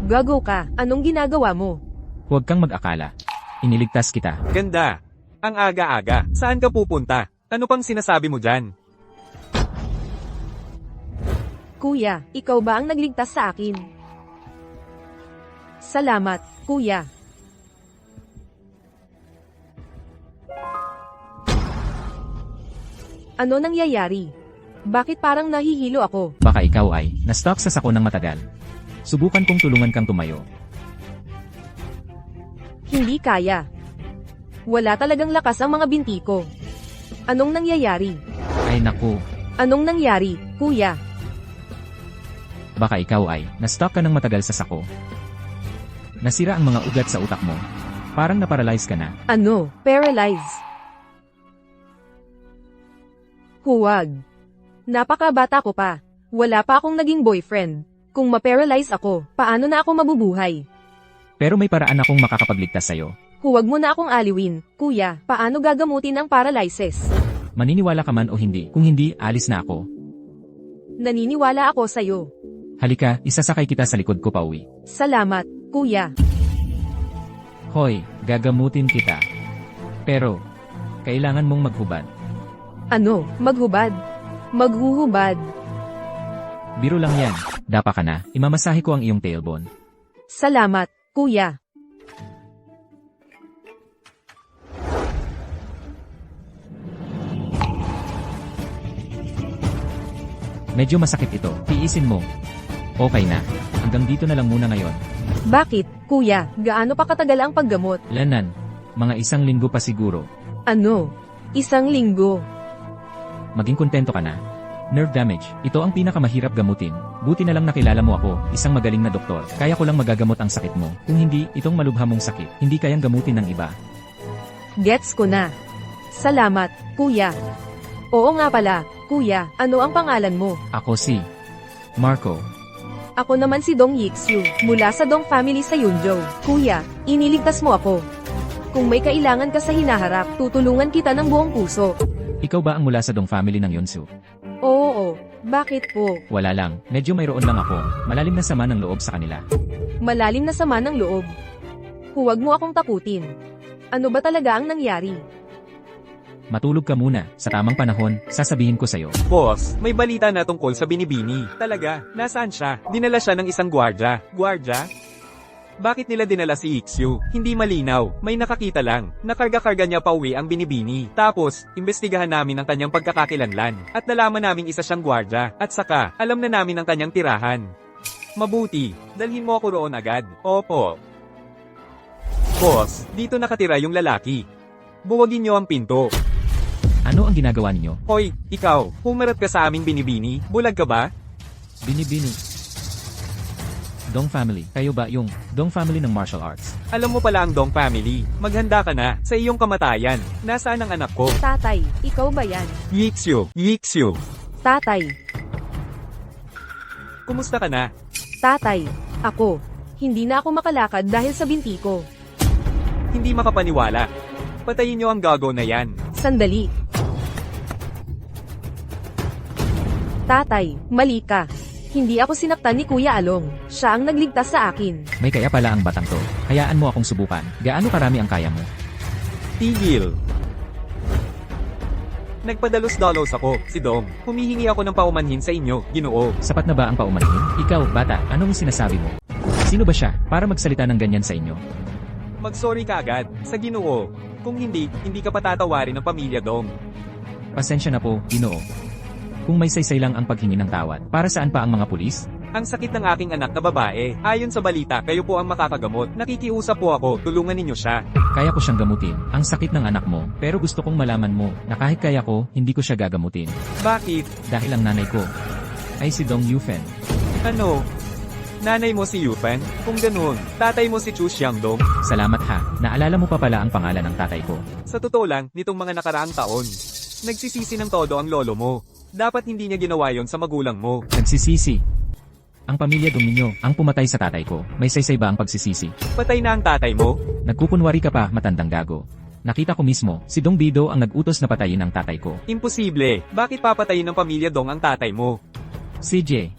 Gago ka, anong ginagawa mo? Huwag kang mag-akala. Iniligtas kita. Ganda. Ang aga-aga. Saan ka pupunta? Ano pang sinasabi mo dyan? Kuya, ikaw ba ang nagligtas sa akin? Salamat, kuya. Ano nangyayari? Bakit parang nahihilo ako? Baka ikaw ay na-stuck sa sako ng matagal. Subukan kong tulungan kang tumayo. Hindi kaya. Wala talagang lakas ang mga binti ko. Anong nangyayari? Ay naku, Anong nangyari, kuya? baka ikaw ay na-stuck ka ng matagal sa sako. Nasira ang mga ugat sa utak mo. Parang na-paralyze ka na. Ano? Paralyze? Huwag. Napakabata ko pa. Wala pa akong naging boyfriend. Kung ma-paralyze ako, paano na ako mabubuhay? Pero may paraan akong makakapagligtas sa'yo. Huwag mo na akong aliwin. Kuya, paano gagamutin ang paralysis? Maniniwala ka man o hindi. Kung hindi, alis na ako. Naniniwala ako sa'yo. Halika, isasakay kita sa likod ko pauwi. Salamat, kuya. Hoy, gagamutin kita. Pero, kailangan mong maghubad. Ano? Maghubad? Maghuhubad? Biro lang yan. Dapa ka na, imamasahe ko ang iyong tailbone. Salamat, kuya. Medyo masakit ito, tiisin mo. Okay na. Hanggang dito na lang muna ngayon. Bakit, kuya? Gaano pa katagal ang paggamot? Lanan, mga 1 linggo pa siguro. Ano? 1 linggo. Maging kontento ka na. Nerve damage, ito ang pinakamahirap gamutin. Buti na lang nakilala mo ako, isang magaling na doktor. Kaya ko lang magagamot ang sakit mo. Kung hindi, itong malubha mong sakit, hindi kayang gamutin ng iba. Gets ko na. Salamat, kuya. Oo nga pala, kuya, ano ang pangalan mo? Ako si Marco. Ako naman si Dong Yixu, mula sa Dong family sa Yunzhou. Kuya, iniligtas mo ako. Kung may kailangan ka sa hinaharap, tutulungan kita ng buong puso. Ikaw ba ang mula sa Dong family ng Yunsu? Oo, bakit po? Wala lang, medyo mayroon lang ako. Malalim na sama ng loob sa kanila. Malalim na sama ng loob. Huwag mo akong takutin. Ano ba talaga ang nangyari? Matulog ka muna, sa tamang panahon, sasabihin ko sa'yo. Boss, may balita na tungkol sa binibini. Talaga, nasaan siya? Dinala siya ng isang gwardya. Gwardya? Bakit nila dinala si Ixu? Hindi malinaw, may nakakita lang. Nakarga-karga niya pa uwi ang binibini. Tapos, imbestigahan namin ang kanyang pagkakakilanlan. At nalaman naming isa siyang gwardya. At saka, alam na namin ang kanyang tirahan. Mabuti, dalhin mo ako roon agad. Opo. Boss, dito nakatira yung lalaki. Buwagin niyo ang pinto. Ano ang ginagawa ninyo? Hoy, ikaw, humarap ka sa aming binibini. Bulag ka ba? Binibini. Dong family, kayo ba yung Dong family ng martial arts? Alam mo pala ang Dong family. Maghanda ka na sa iyong kamatayan. Nasaan ang anak ko? Tatay, ikaw ba yan? Yixu, Yixu. Tatay, Kumusta ka na? tatay, ako. Hindi na ako makalakad dahil sa binti ko. Hindi makapaniwala. Patayin niyo ang gago na yan. Sandali. Tatay, mali ka. Hindi ako sinaktan ni Kuya Along. Siya ang nagligtas sa akin. May kaya pala ang batang to. Hayaan mo akong subukan. Gaano karami ang kaya mo? Tigil. Nagpadalos-dalos ako, si Dong. Humihingi ako ng paumanhin sa inyo, Ginoo. Sapat na ba ang paumanhin? Ikaw, bata, anong sinasabi mo? Sino ba siya, para magsalita ng ganyan sa inyo? Mag-sorry ka agad, sa Ginoo. Kung hindi, hindi ka patatawarin ng pamilya Dong. Pasensya na po, Ginoo. Kung may saysay lang ang paghingi ng tawad, para saan pa ang mga pulis? Ang sakit ng aking anak na babae. Ayon sa balita, kayo po ang makakagamot. Nakikiusap po ako, tulungan ninyo siya. Kaya ko siyang gamutin, ang sakit ng anak mo, pero gusto kong malaman mo, na kahit kaya ko, hindi ko siya gagamutin. Bakit? Dahil ang nanay ko, ay si Dong Yufen. Ano? Nanay mo si Yufen? Kung ganun, tatay mo si Chu Xiangdong? Salamat ha, naalala mo pa pala ang pangalan ng tatay ko. Sa totoo lang, nitong mga nakaraang taon, nagsisisi ng todo ang lolo mo. Dapat hindi niya ginawa yon sa magulang mo. Nagsisisi. Ang pamilya Dominyo, ang pumatay sa tatay ko, may saysay ba ang pagsisisi? Patay na ang tatay mo? Nagkukunwari ka pa, matandang gago. Nakita ko mismo, si Dong Bido ang nag-utos na patayin ang tatay ko. Imposible. Bakit papatayin ng pamilya Dong ang tatay mo? CJ,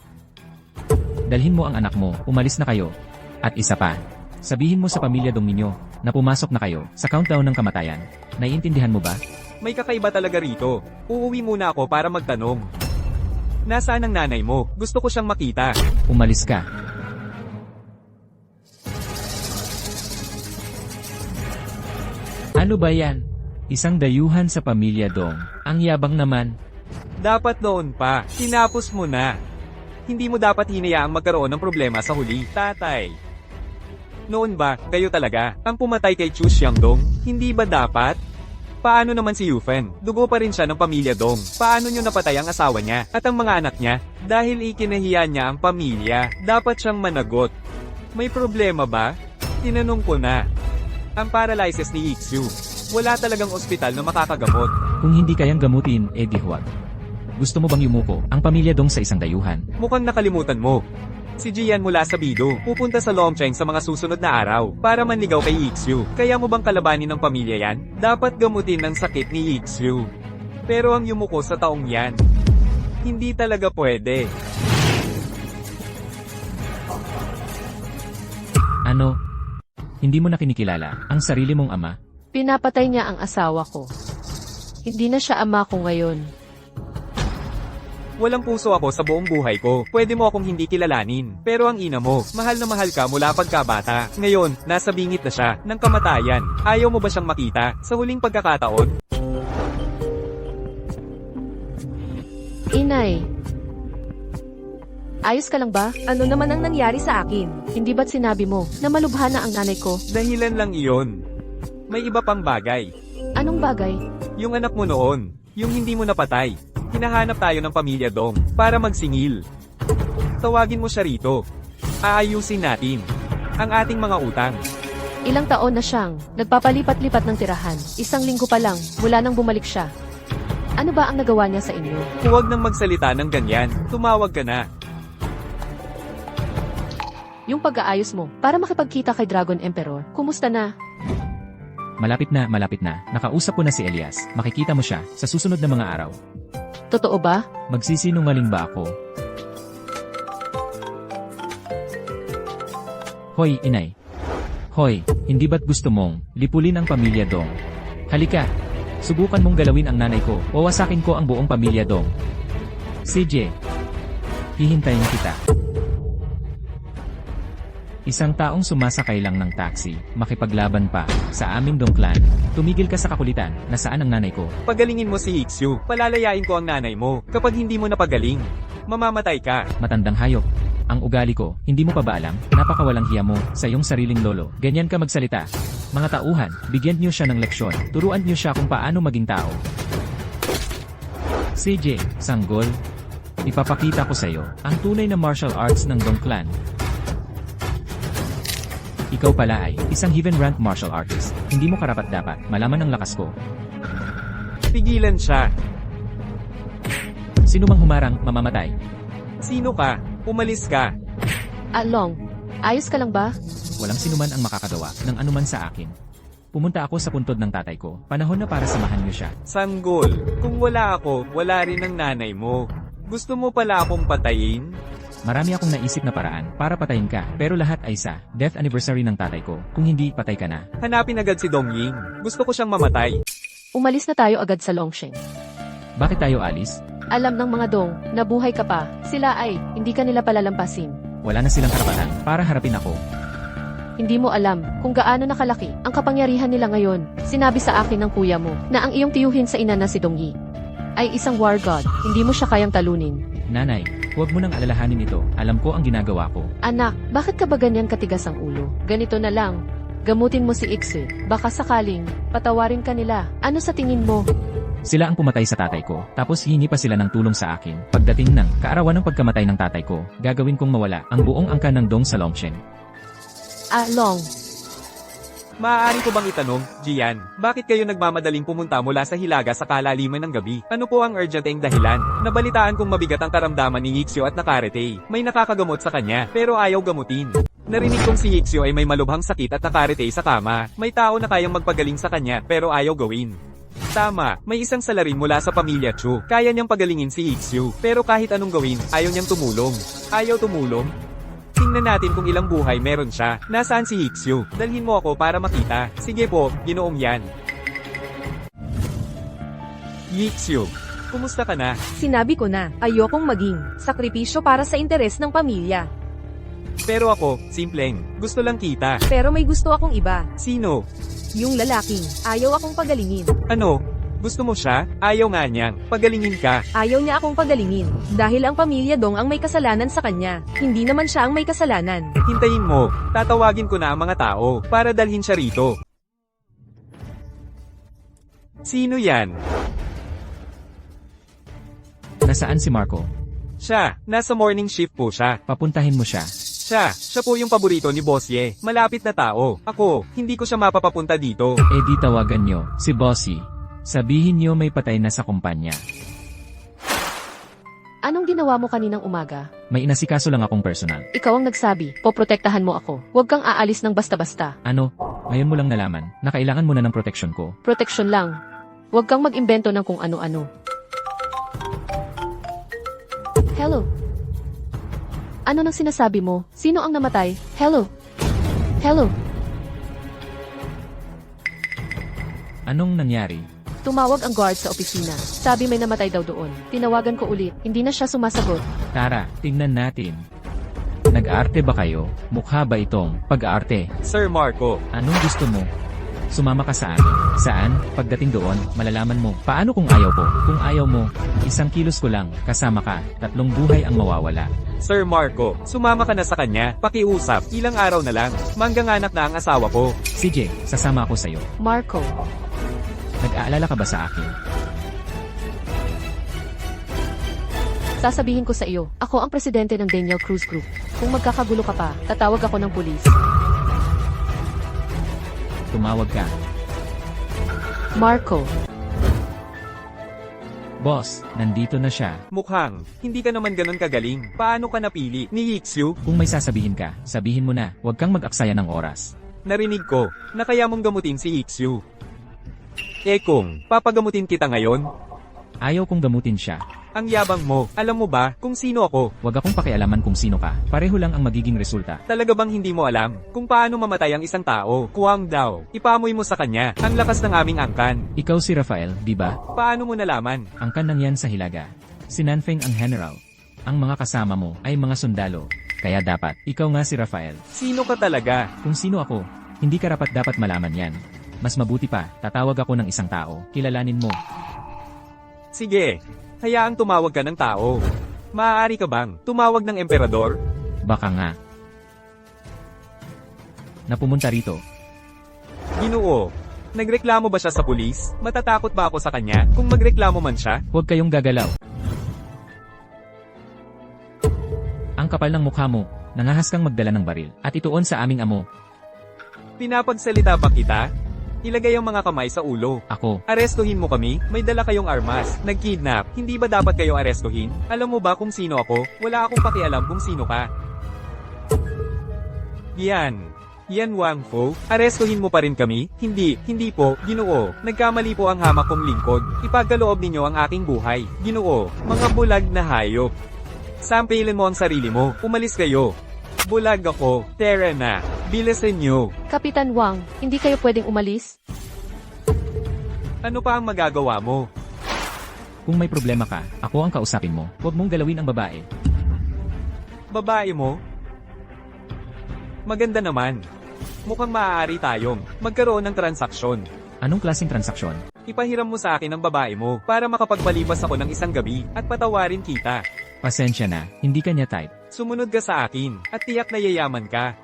dalhin mo ang anak mo, umalis na kayo. At isa pa, sabihin mo sa pamilya Dominyo, na pumasok na kayo, sa countdown ng kamatayan. Naiintindihan mo ba? May kakaiba talaga rito. Uuwi muna ako para magtanong. Nasaan ang nanay mo? Gusto ko siyang makita. Umalis ka. Ano ba yan? Isang dayuhan sa pamilya Dong. Ang yabang naman. Dapat noon pa. Tinapos mo na. Hindi mo dapat hinayaang magkaroon ng problema sa huli, tatay. Noon ba, kayo talaga, ang pumatay kay Chu Xiangdong? Hindi ba dapat? Paano naman si Yufen? Dugo pa rin siya ng pamilya Dong. Paano nyo napatay ang asawa niya at ang mga anak niya? Dahil ikinahiya niya ang pamilya, dapat siyang managot. May problema ba? Tinanong ko na. Ang paralysis ni Iksu, wala talagang ospital na makakagamot. Kung hindi kayang gamutin, di huwag. Gusto mo bang yumuko ang pamilya Dong sa isang dayuhan? Mukhang nakalimutan mo. Si Jian mula sa Bido, pupunta sa Longcheng sa mga susunod na araw, para manligaw kay Iksu. Kaya mo bang kalabanin ng pamilya yan? Dapat gamutin ng sakit ni Iksu. Pero ang yumuko sa taong yan, hindi talaga pwede. Ano? Hindi mo na kinikilala ang sarili mong ama? Pinapatay niya ang asawa ko. Hindi na siya ama ko ngayon. Walang puso ako sa buong buhay ko. Pwede mo akong hindi kilalanin. Pero ang ina mo, mahal na mahal ka mula pagkabata. Ngayon, nasa bingit na siya ng kamatayan. Ayaw mo ba siyang makita sa huling pagkakataon? Inay. Ayos ka lang ba? Ano naman ang nangyari sa akin? Hindi ba't sinabi mo na malubha na ang nanay ko? Dahilan lang iyon. May iba pang bagay. Anong bagay? Yung anak mo noon, yung hindi mo napatay. Hinahanap tayo ng pamilya Dong para magsingil. Tawagin mo siya rito. Aayusin natin ang ating mga utang. Ilang taon na siyang nagpapalipat-lipat ng tirahan. 1 linggo pa lang mula nang bumalik siya. Ano ba ang nagawa niya sa inyo? Huwag nang magsalita ng ganyan. Tumawag ka na. Yung pag-aayos mo para makipagkita kay Dragon Emperor, kumusta na? Malapit na, malapit na. Nakausap ko na si Elias. Makikita mo siya sa susunod na mga araw. Totoo ba? Magsisinungaling ba ako? Hoy, inay. Hoy, hindi ba't gusto mong lipulin ang pamilya Dong? Halika, subukan mong galawin ang nanay ko. Wawasakin ko ang buong pamilya Dong. CJ, hihintayin kita. Isang taong sumasakay lang ng taxi, makipaglaban pa, sa aming Dong clan. Tumigil ka sa kakulitan, nasaan ang nanay ko? Pagalingin mo si Iksu. Palalayain ko ang nanay mo. Kapag hindi mo napagaling, mamamatay ka. Matandang hayop. Ang ugali ko, hindi mo pa ba alam? Napakawalang hiya mo, sa iyong sariling lolo. Ganyan ka magsalita. Mga tauhan, bigyan niyo siya ng leksyon. Turuan niyo siya kung paano maging tao. CJ, sanggol. Ipapakita ko sa iyo, ang tunay na martial arts ng Dong clan. Ikaw pala ay isang heaven rank martial artist. Hindi mo karapat-dapat malaman ang lakas ko. Pigilan siya. Sino mang humarang, mamamatay. Sino ka? Umalis ka. Long, ayos ka lang ba? Walang sinuman ang makakagawa ng anuman sa akin. Pumunta ako sa puntod ng tatay ko. Panahon na para samahan niyo siya. Sanggol, kung wala ako, wala rin ang nanay mo. Gusto mo pala akong patayin? Marami akong naisip na paraan para patayin ka, pero lahat ay sa death anniversary ng tatay ko. Kung hindi, patay ka na. Hanapin agad si Dong Ying. Gusto ko siyang mamatay. Umalis na tayo agad sa Longsheng. Bakit tayo alis? Alam ng mga Dong na buhay ka pa. Sila ay hindi ka nila palalampasin. Wala na silang karapatan para harapin ako. Hindi mo alam kung gaano nakalaki ang kapangyarihan nila ngayon. Sinabi sa akin ng kuya mo na ang iyong tiyuhin sa ina na si Dongyi ay isang war god. Hindi mo siya kayang talunin. Nanay, huwag mo nang alalahanin ito. Alam ko ang ginagawa ko. Anak, bakit ka ba ganyan katigas ang ulo? Ganito na lang. Gamutin mo si Ikse. Baka sakaling patawarin ka nila. Ano sa tingin mo? Sila ang pumatay sa tatay ko, tapos hihingi pa sila ng tulong sa akin. Pagdating ng kaarawan ng pagkamatay ng tatay ko, gagawin kong mawala ang buong angkan ng Dong sa Longchen. Long. Maaari ko bang itanong, Jian, bakit kayo nagmamadaling pumunta mula sa Hilaga sa kalaliman ng gabi? Ano po ang urgenteng dahilan? Nabalitaan kong mabigat ang karamdaman ni Yixio at Nakarete. May nakakagamot sa kanya, pero ayaw gamutin. Narinig kong si Yixio ay may malubhang sakit at Nakarete sa kama. May tao na kayang magpagaling sa kanya, pero ayaw gawin. Tama, may isang salarin mula sa pamilya Chu. Kaya niyang pagalingin si Yixio, pero kahit anong gawin, ayaw niyang tumulong. Ayaw tumulong? Tingnan natin kung ilang buhay meron siya. Nasaan si Yixio? Dalhin mo ako para makita. Sige po, ginoong yan. Yixio, kumusta ka na? Sinabi ko na, ayokong maging sakripisyo para sa interes ng pamilya. Pero ako, simpleng, gusto lang kita. Pero may gusto akong iba. Sino? Yung lalaking, ayaw akong pagalingin. Ano? Gusto mo siya? Ayaw nga niyang. Pagalingin ka. Ayaw niya akong pagalingin. Dahil ang pamilya Dong ang may kasalanan sa kanya. Hindi naman siya ang may kasalanan. Hintayin mo. Tatawagin ko na ang mga tao para dalhin siya rito. Sino yan? Nasaan si Marco? Siya. Nasa morning shift po siya. Papuntahin mo siya. Siya po yung paborito ni Boss Ye. Malapit na tao. Ako, hindi ko siya mapapapunta dito. Eh di tawagan nyo, si Bossy. Sabihin nyo may patay na sa kumpanya. Anong ginawa mo kaninang umaga? May inasikaso lang akong personal. Ikaw ang nagsabi, poprotektahan mo ako. Huwag kang aalis ng basta-basta. Ano? Ngayon mo lang nalaman na kailangan mo na ng proteksyon ko. Proteksyon lang. Huwag kang mag-imbento ng kung ano-ano. Hello? Ano nang sinasabi mo? Sino ang namatay? Hello? Hello? Anong nangyari? Tumawag ang guard sa opisina. Sabi may namatay daw doon. Tinawagan ko ulit. Hindi na siya sumasagot. Tara, tingnan natin. Nag-aarte ba kayo? Mukha ba itong pag-aarte? Sir Marco, Anong gusto mo? Sumama ka sa amin. Saan? Pagdating doon, malalaman mo. Paano kung ayaw ko? Kung ayaw mo, 1 kilos ko lang, kasama ka, 3 buhay ang mawawala. Sir Marco, sumama ka na sa kanya. Pakiusap, ilang araw na lang. Mangganganak na ang asawa ko. CJ, sasama ako sa'yo. Marco. Nag-aalala ka ba sa akin? Sasabihin ko sa iyo, ako ang presidente ng Daniel Cruz Group. Kung magkakagulo ka pa, tatawag ako ng pulis. Tumawag ka. Marco. Boss, nandito na siya. Mukhang, hindi ka naman ganun kagaling. Paano ka napili ni Yixio? Kung may sasabihin ka, sabihin mo na. Huwag kang mag-aksaya ng oras. Narinig ko, na kaya mong gamutin si Yixio. Eh kung, papagamutin kita ngayon? Ayaw kong gamutin siya. Ang yabang mo, alam mo ba kung sino ako? Huwag akong pakialaman kung sino ka. Pareho lang ang magiging resulta. Talaga bang hindi mo alam kung paano mamatay ang isang tao? Kuwang daw, ipamoy mo sa kanya ang lakas ng aming angkan. Ikaw si Rafael, di ba? Paano mo nalaman? Angkan ng yan sa Hilaga. Si Nanfeng ang general. Ang mga kasama mo ay mga sundalo. Kaya dapat, ikaw nga si Rafael. Sino ka talaga? Kung sino ako, hindi ka dapat malaman yan. Mas mabuti pa, tatawag ako ng isang tao. Kilalanin mo. Sige, hayaang tumawag ka ng tao. Maaari ka bang tumawag ng emperador? Baka nga. Napumunta rito. Ginoo, nagreklamo ba siya sa pulis? Matatakot ba ako sa kanya kung magreklamo man siya? Huwag kayong gagalaw. Ang kapal ng mukha mo, nangahas kang magdala ng baril, at ituon sa aming amo. Pinapagsalita ba kita? Ilagay ang mga kamay sa ulo. Ako, Arestuhin mo kami, may dala kayong armas. Nag-kidnap, hindi ba dapat kayo arestuhin? Alam mo ba kung sino ako? Wala akong pakialam kung sino ka. Yan Wang Fo, arestuhin mo pa rin kami? Hindi po, Ginoo. Nagkamali po ang hamak kong lingkod. Ipagkaloob ninyo ang aking buhay. Ginoo, mga bulag na hayop. Sampilin mo ang sarili mo, umalis kayo. Bulag ako, tara na, bilisan nyo. Kapitan Wang, hindi kayo pwedeng umalis? Ano pa ang magagawa mo? kung may problema ka, ako ang kausapin mo. Huwag mong galawin ang babae. Babae mo? Maganda naman. Mukhang maaari tayong magkaroon ng transaksyon. Anong klaseng transaksyon? Ipahiram mo sa akin ang babae mo para makapagpalibas ako ng isang gabi at patawarin kita. Pasensya na, hindi kanya type. Sumunod ka sa akin at tiyak na yayaman ka.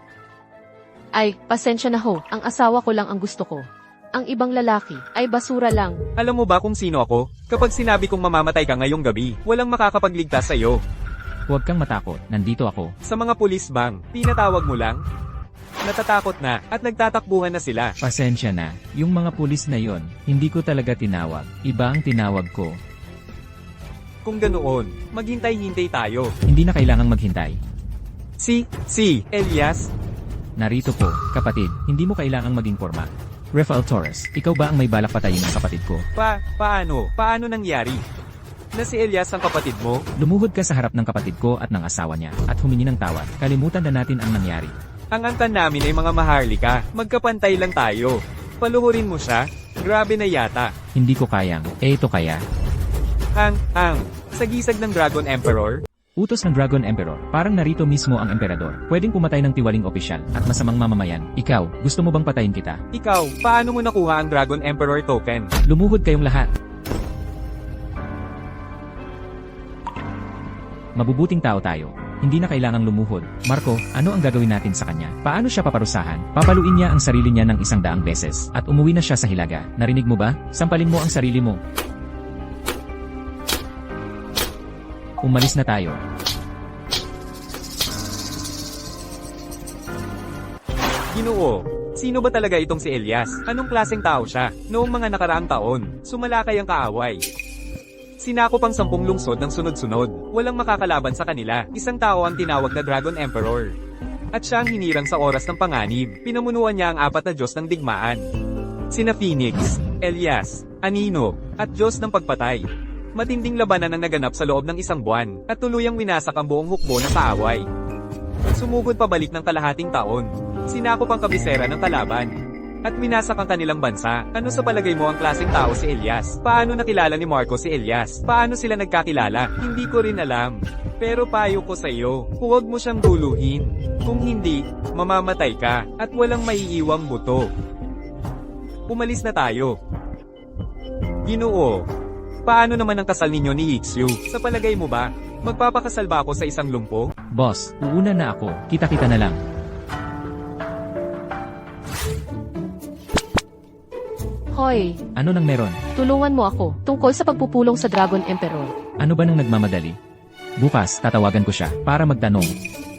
Ay, pasensya na ho, ang asawa ko lang ang gusto ko. Ang ibang lalaki ay basura lang. Alam mo ba kung sino ako? Kapag sinabi kong mamamatay ka ngayong gabi, walang makakapagligtas sa iyo. Huwag kang matakot, nandito ako. Sa mga pulis bang, pinatawag mo lang? Natatakot na at nagtatakbuhan na sila. Pasensya na, yung mga pulis na yon, hindi ko talaga tinawag. Iba ang tinawag ko. Kung ganoon, maghintay-hintay tayo. Hindi na kailangang maghintay. Si Elias, Narito po, kapatid, hindi mo kailangang maging forma. Rafael Torres, ikaw ba ang may balak patayin ng kapatid ko? paano nangyari? Na si Elias ang kapatid mo? Lumuhod ka sa harap ng kapatid ko at ng asawa niya, at humingi ng tawad. Kalimutan na natin ang nangyari. Ang angkan namin ay mga maharlika, magkapantay lang tayo. Paluhurin mo siya? Grabe na yata. Hindi ko kayang, ito kaya. Sa gisag ng Dragon Emperor? Utos ng Dragon Emperor, parang narito mismo ang emperador. Pwedeng pumatay ng tiwaling opisyal at masamang mamamayan. Ikaw, gusto mo bang patayin kita? Ikaw, paano mo nakuha ang Dragon Emperor token? Lumuhod kayong lahat. Mabubuting tao tayo. Hindi na kailangang lumuhod. Marco, ano ang gagawin natin sa kanya? Paano siya paparusahan? Papaluin niya ang sarili niya ng 100 beses at umuwi na siya sa hilaga. Narinig mo ba? Sampalin mo ang sarili mo. Umalis na tayo. Ginoo, sino ba talaga itong si Elias? Anong klaseng tao siya? Noong mga nakaraang taon, sumalakay ang kaaway. Sinakop ang 10 lungsod ng sunod-sunod. Walang makakalaban sa kanila. Isang tao ang tinawag na Dragon Emperor. At siya ang hinirang sa oras ng panganib. Pinamunuan niya ang 4 na Diyos ng digmaan. Sina Phoenix, Elias, Anino, at Diyos ng pagpatay. Matinding labanan ang naganap sa loob ng 1 buwan, at tuluyang winasak ang buong hukbo ng kaaway. Sumugod pabalik ng kalahating taon. Sinakop ang kabisera ng kalaban. At winasak ang kanilang bansa. Ano sa palagay mo ang klaseng tao si Elias? Paano nakilala ni Marco si Elias? Paano sila nagkakilala? Hindi ko rin alam. Pero payo ko sa iyo, huwag mo siyang duluhin. Kung hindi, mamamatay ka, at walang maiiwang buto. Umalis na tayo. Ginoo, paano naman ang kasal ninyo ni Ixu? Sa palagay mo ba, magpapakasal ba ako sa isang lumpo? Boss, uuna na ako. Kita-kita na lang. Hoy, Ano nang meron? tulungan mo ako tungkol sa pagpupulong sa Dragon Emperor. Ano ba nang nagmamadali? Bukas, tatawagan ko siya para magtanong.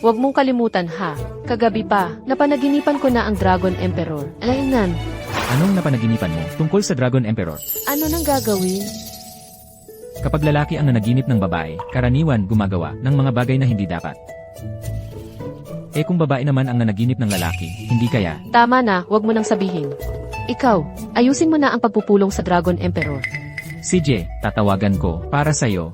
Huwag mong kalimutan ha. Kagabi pa, napanaginipan ko na ang Dragon Emperor. Alainan, Anong napanaginipan mo tungkol sa Dragon Emperor? ano nang gagawin? Kapag lalaki ang nanaginip ng babae, karaniwan gumagawa ng mga bagay na hindi dapat. Eh kung babae naman ang nanaginip ng lalaki, hindi kaya? Tama na, huwag mo nang sabihin. Ikaw, ayusin mo na ang pagpupulong sa Dragon Emperor. CJ, tatawagan ko para sa'yo.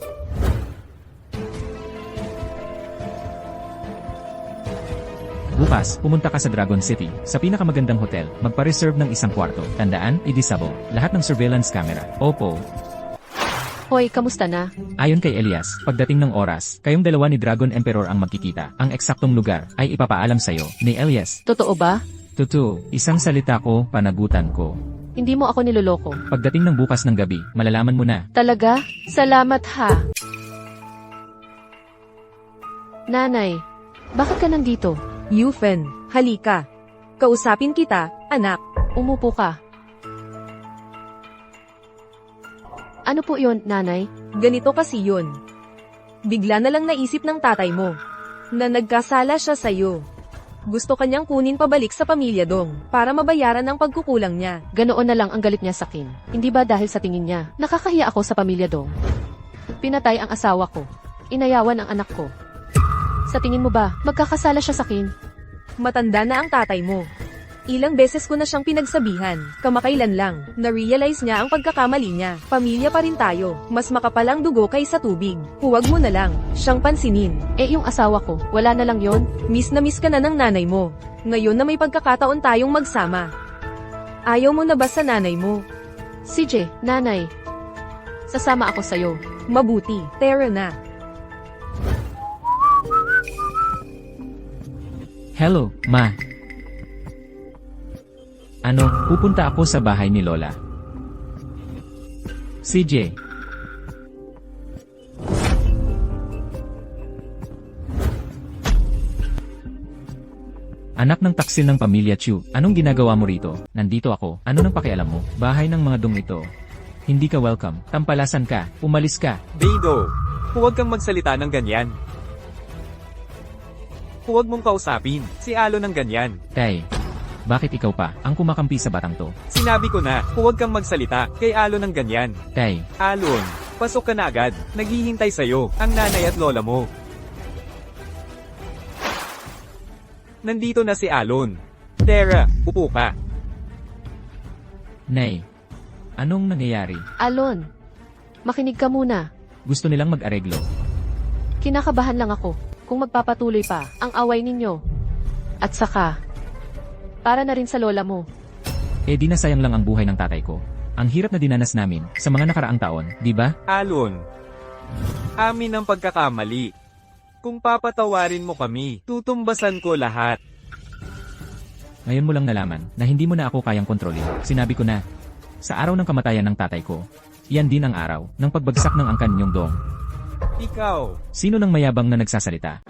Bukas, pumunta ka sa Dragon City, sa pinakamagandang hotel, magpa-reserve ng 1 kwarto. Tandaan, i-disable, lahat ng surveillance camera. Opo. Hoy, kamusta na? Ayon kay Elias, pagdating ng oras, kayong dalawa ni Dragon Emperor ang magkikita. Ang eksaktong lugar ay ipapaalam sa'yo ni Elias. Totoo ba? Tutu, isang salita ko, panagutan ko. Hindi mo ako niloloko. Pagdating ng bukas ng gabi, malalaman mo na. Talaga? Salamat ha. Nanay, bakit ka nandito? Yufen, halika. Kausapin kita, anak. Umupo ka. Ano po yon, nanay? Ganito kasi yun. Bigla na lang naisip ng tatay mo na nagkasala siya sa'yo. Gusto kanyang kunin pabalik sa pamilya dong para mabayaran ang pagkukulang niya. Ganoon na lang ang galit niya sa akin. Hindi ba dahil sa tingin niya, nakakahiya ako sa pamilya dong? Pinatay ang asawa ko. Inayawan ang anak ko. Sa tingin mo ba, magkakasala siya sa akin? Matanda na ang tatay mo. Ilang beses ko na siyang pinagsabihan, kamakailan lang, na-realize niya ang pagkakamali niya. Pamilya pa rin tayo, mas makapalang dugo kaysa tubig. Huwag mo na lang, siyang pansinin. Eh yung asawa ko, wala na lang yon. Miss na miss ka na ng nanay mo. Ngayon na may pagkakataon tayong magsama. Ayaw mo na ba sa nanay mo? CJ, nanay. Sasama ako sa'yo. Mabuti, tara na. Hello, Ma. Ano, pupunta ako sa bahay ni Lola. CJ. Anak ng taksil ng pamilya Chu, anong ginagawa mo rito? Nandito ako, ano nang pakialam mo? Bahay ng mga dong ito. Hindi ka welcome, tampalasan ka, umalis ka. Beidou, huwag kang magsalita ng ganyan. Huwag mong kausapin, si Alon ng ganyan. Tay, bakit ikaw pa, ang kumakampi sa batang to? Sinabi ko na, huwag kang magsalita, kay Alon ng ganyan. Tay, Alon, pasok ka na agad, naghihintay sa'yo, ang nanay at lola mo. Nandito na si Alon. Tara, upo ka. Nay, anong nangyayari? Alon, makinig ka muna. Gusto nilang mag-areglo. Kinakabahan lang ako kung magpapatuloy pa ang away ninyo. At saka, para na rin sa lola mo. Eh di nasayang lang ang buhay ng tatay ko. Ang hirap na dinanas namin sa mga nakaraang taon, di ba? Alon, amin ang pagkakamali. Kung papatawarin mo kami, tutumbasan ko lahat. Ngayon mo lang nalaman na hindi mo na ako kayang kontrolin. Sinabi ko na, sa araw ng kamatayan ng tatay ko, yan din ang araw ng pagbagsak ng angkan niyong dong. Ikaw, Sino nang mayabang na nagsasalita?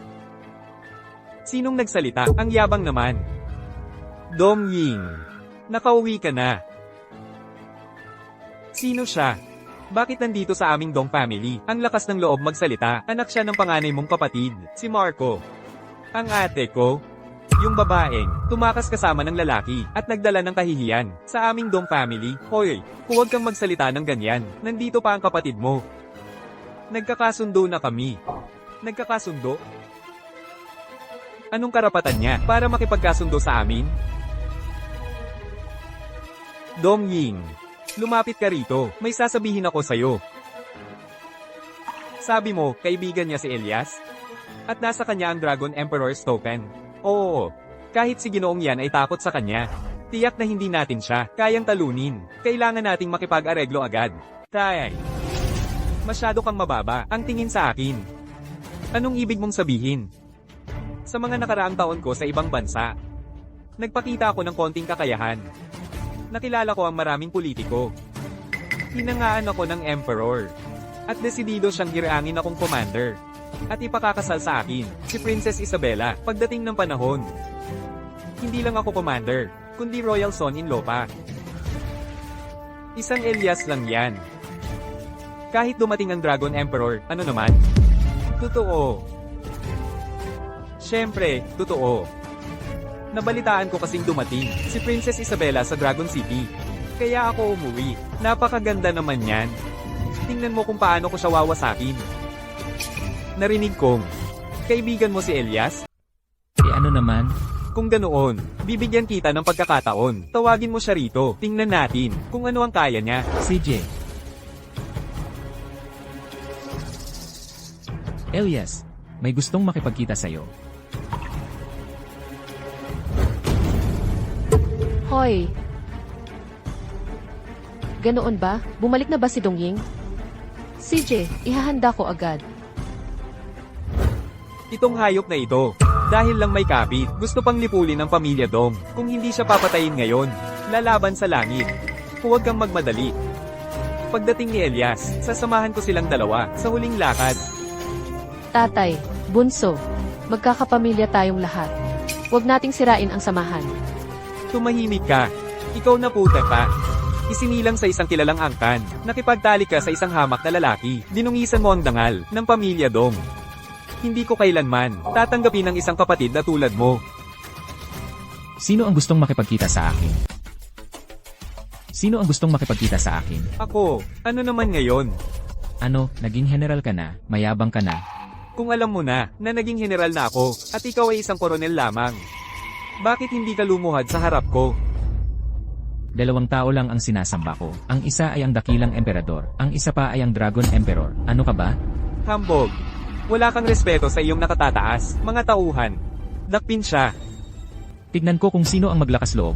sinong nagsalita? Ang yabang naman. Dong Ying, nakauwi ka na. Sino siya? Bakit nandito sa aming Dong family? Ang lakas ng loob magsalita, anak siya ng panganay mong kapatid, si Marco. Ang ate ko, yung babaeng, tumakas kasama ng lalaki, at nagdala ng kahihiyan, sa aming Dong family. Hoy, huwag kang magsalita ng ganyan, nandito pa ang kapatid mo. Nagkakasundo na kami. Nagkakasundo? Anong karapatan niya para makipagkasundo sa amin? Dong Ying, lumapit ka rito, may sasabihin ako sa'yo. Sabi mo, kaibigan niya si Elias? At nasa kanya ang Dragon Emperor's token? Oo, kahit si Ginoong yan ay takot sa kanya. Tiyak na hindi natin siya kayang talunin. Kailangan nating makipag-areglo agad. Tay, masyado kang mababa ang tingin sa akin. Anong ibig mong sabihin? Sa mga nakaraang taon ko sa ibang bansa, nagpakita ako ng konting kakayahan. Nakilala ko ang maraming politiko. Hinangaan ako ng emperor. At desidido siyang giraangin akong commander. At ipakakasal sa akin, si Princess Isabella, pagdating ng panahon. Hindi lang ako commander, kundi royal son-in-law pa. Isang Elias lang yan. Kahit dumating ang Dragon Emperor, ano naman? Totoo. Siyempre, totoo. Nabalitaan ko kasing dumating, si Princess Isabella sa Dragon City. Kaya ako umuwi. Napakaganda naman yan. Tingnan mo kung paano ko siya wawasakin. Narinig kong, kaibigan mo si Elias? Eh ano naman? Kung ganoon, bibigyan kita ng pagkakataon. Tawagin mo siya rito. Tingnan natin kung ano ang kaya niya. CJ. Elias, may gustong makipagkita sa'yo. Hoy! Ganoon ba? Bumalik na ba si Dongying? CJ, ihahanda ko agad. Itong hayop na ito, dahil lang may kapit, gusto pang lipulin ng pamilya Dong. Kung hindi siya papatayin ngayon, lalaban sa langit. Huwag kang magmadali. Pagdating ni Elias, sasamahan ko silang dalawa sa huling lakad. Tatay, bunso, magkakapamilya tayong lahat. Huwag nating sirain ang samahan. Tumahimik ka. Ikaw na puta pa. Isinilang sa isang kilalang angkan. Nakipagtali ka sa isang hamak na lalaki. Dinungisan mo ang dangal ng pamilya Dong. Hindi ko kailanman tatanggapin ng isang kapatid na tulad mo. Sino ang gustong makipagkita sa akin? Sino ang gustong makipagkita sa akin? Ako, ano naman ngayon? Ano, naging general ka na, mayabang ka na. Kung alam mo na naging general na ako, at ikaw ay isang koronel lamang. Bakit hindi ka lumuhad sa harap ko? 2 tao lang ang sinasamba ko. Ang isa ay ang dakilang emperador. Ang isa pa ay ang Dragon Emperor. Ano ka ba? Hambog. Wala kang respeto sa iyong nakatataas, mga tauhan. Dakpin siya. Tignan ko kung sino ang maglakas loob.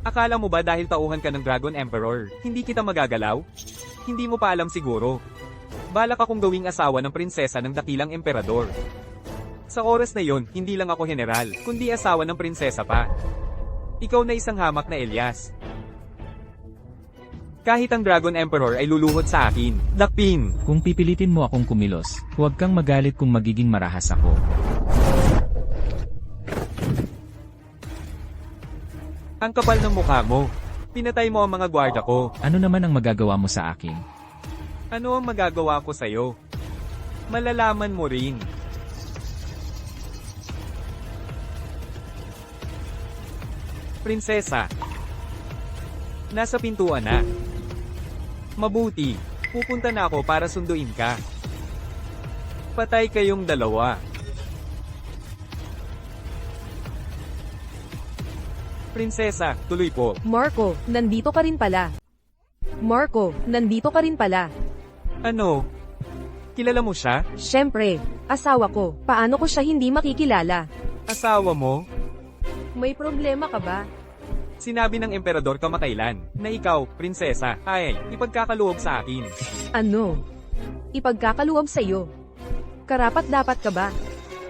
Akala mo ba dahil tauhan ka ng Dragon Emperor, hindi kita magagalaw? Hindi mo pa alam siguro. Balak akong gawing asawa ng prinsesa ng dakilang emperador. Sa oras na yon, hindi lang ako general, kundi asawa ng prinsesa pa. Ikaw na isang hamak na Elias. Kahit ang Dragon Emperor ay luluhod sa akin. Dakpin! Kung pipilitin mo akong kumilos, huwag kang magalit kung magiging marahas ako. Ang kapal ng mukha mo. Pinatay mo ang mga gwarda ko. Ano naman ang magagawa mo sa akin? Ano ang magagawa ko sa'yo? Malalaman mo rin. Prinsesa. Nasa pintuan na. Mabuti. Pupunta na ako para sunduin ka. Patay kayong dalawa. Prinsesa, tuloy po. Marco, nandito ka rin pala. Marco, nandito ka rin pala. Ano? Kilala mo siya? Siyempre, asawa ko. Paano ko siya hindi makikilala? Asawa mo? May problema ka ba? Sinabi ng emperador kamakailan na ikaw, prinsesa, ay ipagkakaluwag sa akin. Ano? Ipagkakaluwag sa'yo. Karapat dapat ka ba?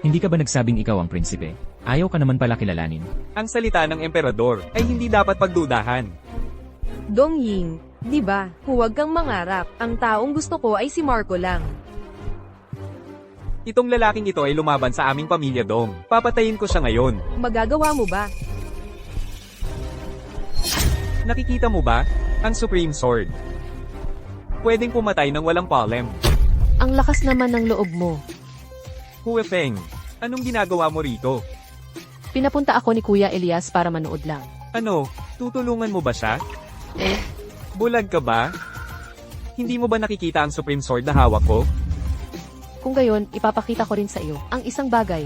Hindi ka ba nagsabing ikaw ang prinsipe? Ayaw ka naman pala kilalanin. Ang salita ng emperador ay hindi dapat pagdudahan. Dong Ying, di ba? Huwag kang mangarap. Ang taong gusto ko ay si Marco lang. Itong lalaking ito ay lumaban sa aming pamilya, Dong. Papatayin ko siya ngayon. Magagawa mo ba? Nakikita mo ba? Ang Supreme Sword. Pwedeng pumatay ng walang palem. Ang lakas naman ng loob mo. Huefeng, anong ginagawa mo rito? Pinapunta ako ni Kuya Elias para manood lang. Ano, tutulungan mo ba siya? Eh, Bulag ka ba? Hindi mo ba nakikita ang Supreme Sword na hawak ko? kung gayon, ipapakita ko rin sa iyo ang isang bagay.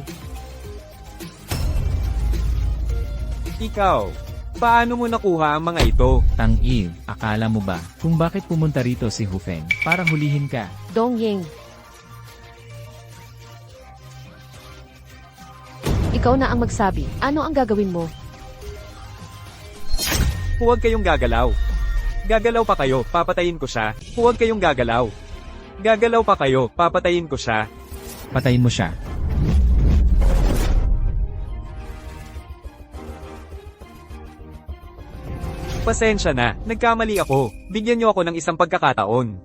Ikaw, paano mo nakuha ang mga ito? Tang-il, akala mo ba kung bakit pumunta rito si Hufeng? Para hulihin ka. Dong Ying. Ikaw na ang magsabi. Ano ang gagawin mo? Huwag kayong gagalaw. Gagalaw pa kayo, papatayin ko siya. Huwag kayong gagalaw. Gagalaw pa kayo, papatayin ko siya. Patayin mo siya. Pasensya na, nagkamali ako. Bigyan niyo ako ng isang pagkakataon.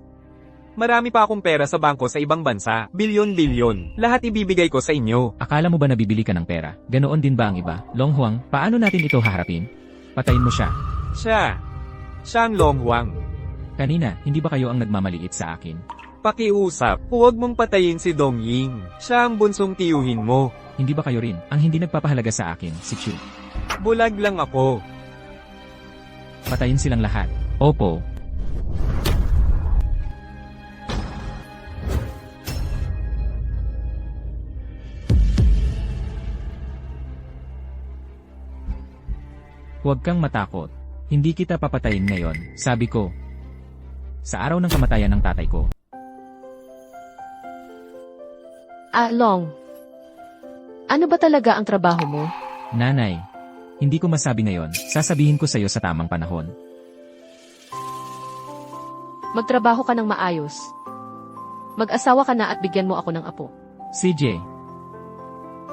Marami pa akong pera sa bangko sa ibang bansa. Bilyon-bilyon. Lahat ibibigay ko sa inyo. Akala mo ba nabibili ka ng pera? Ganoon din ba ang iba? Long Huang, paano natin ito haharapin? Patayin mo siya. Siya ang Long Huang. Kanina, hindi ba kayo ang nagmamaliit sa akin? Pakiusap, huwag mong patayin si Dong Ying. Siya ang bunsong tiyuhin mo. Hindi ba kayo rin ang hindi nagpapahalaga sa akin, si Chu? Bulag lang ako. Patayin silang lahat. Opo. Huwag kang matakot. Hindi kita papatayin ngayon, sabi ko. Sa araw ng kamatayan ng tatay ko. Long. Ano ba talaga ang trabaho mo? Nanay, hindi ko masabi ngayon, sasabihin ko sa iyo sa tamang panahon. Magtrabaho ka ng maayos. Mag-asawa ka na at bigyan mo ako ng apo. CJ.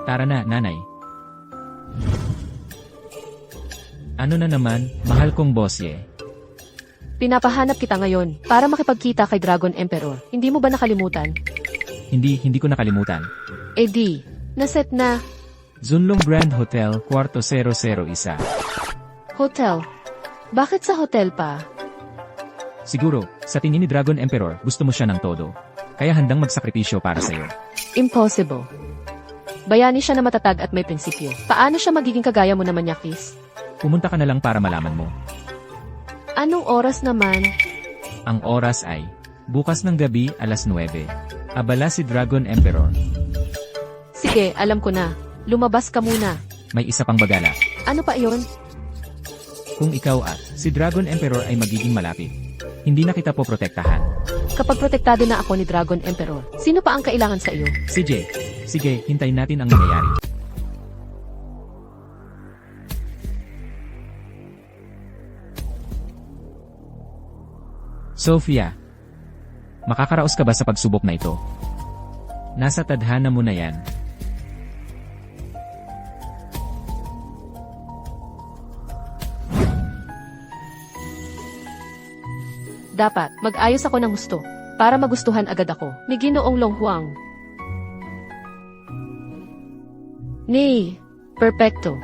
Tara na, nanay. Ano na naman, mahal kong bosye. Pinapahanap kita ngayon para makipagkita kay Dragon Emperor. Hindi mo ba nakalimutan? Hindi ko nakalimutan. Eh di, naset na. Zunlong Grand Hotel, kwarto 001. Hotel. Bakit sa hotel pa? Siguro, sa tingin ni Dragon Emperor, gusto mo siya ng todo. Kaya handang magsakripisyo para sa'yo. Impossible. Bayani siya na matatag at may prinsipyo. Paano siya magiging kagaya mo naman, Yakis? Pumunta ka na lang para malaman mo. Anong oras naman? Ang oras ay, bukas ng gabi, alas 9. Abala si Dragon Emperor. Sige, alam ko na. Lumabas ka muna. May isa pang bagala. Ano pa iyon? Kung ikaw at si Dragon Emperor ay magiging malapit, hindi na kita po protektahan. Kapag protektado na ako ni Dragon Emperor, sino pa ang kailangan sa iyo? CJ, sige, hintayin natin ang nangyayari. Sophia, makakaraos ka ba sa pagsubok na ito? Nasa tadhana mo na yan. Dapat, mag-ayos ako ng gusto. Para magustuhan agad ako. Ni Ginoong Long Huang. Ni, perfecto.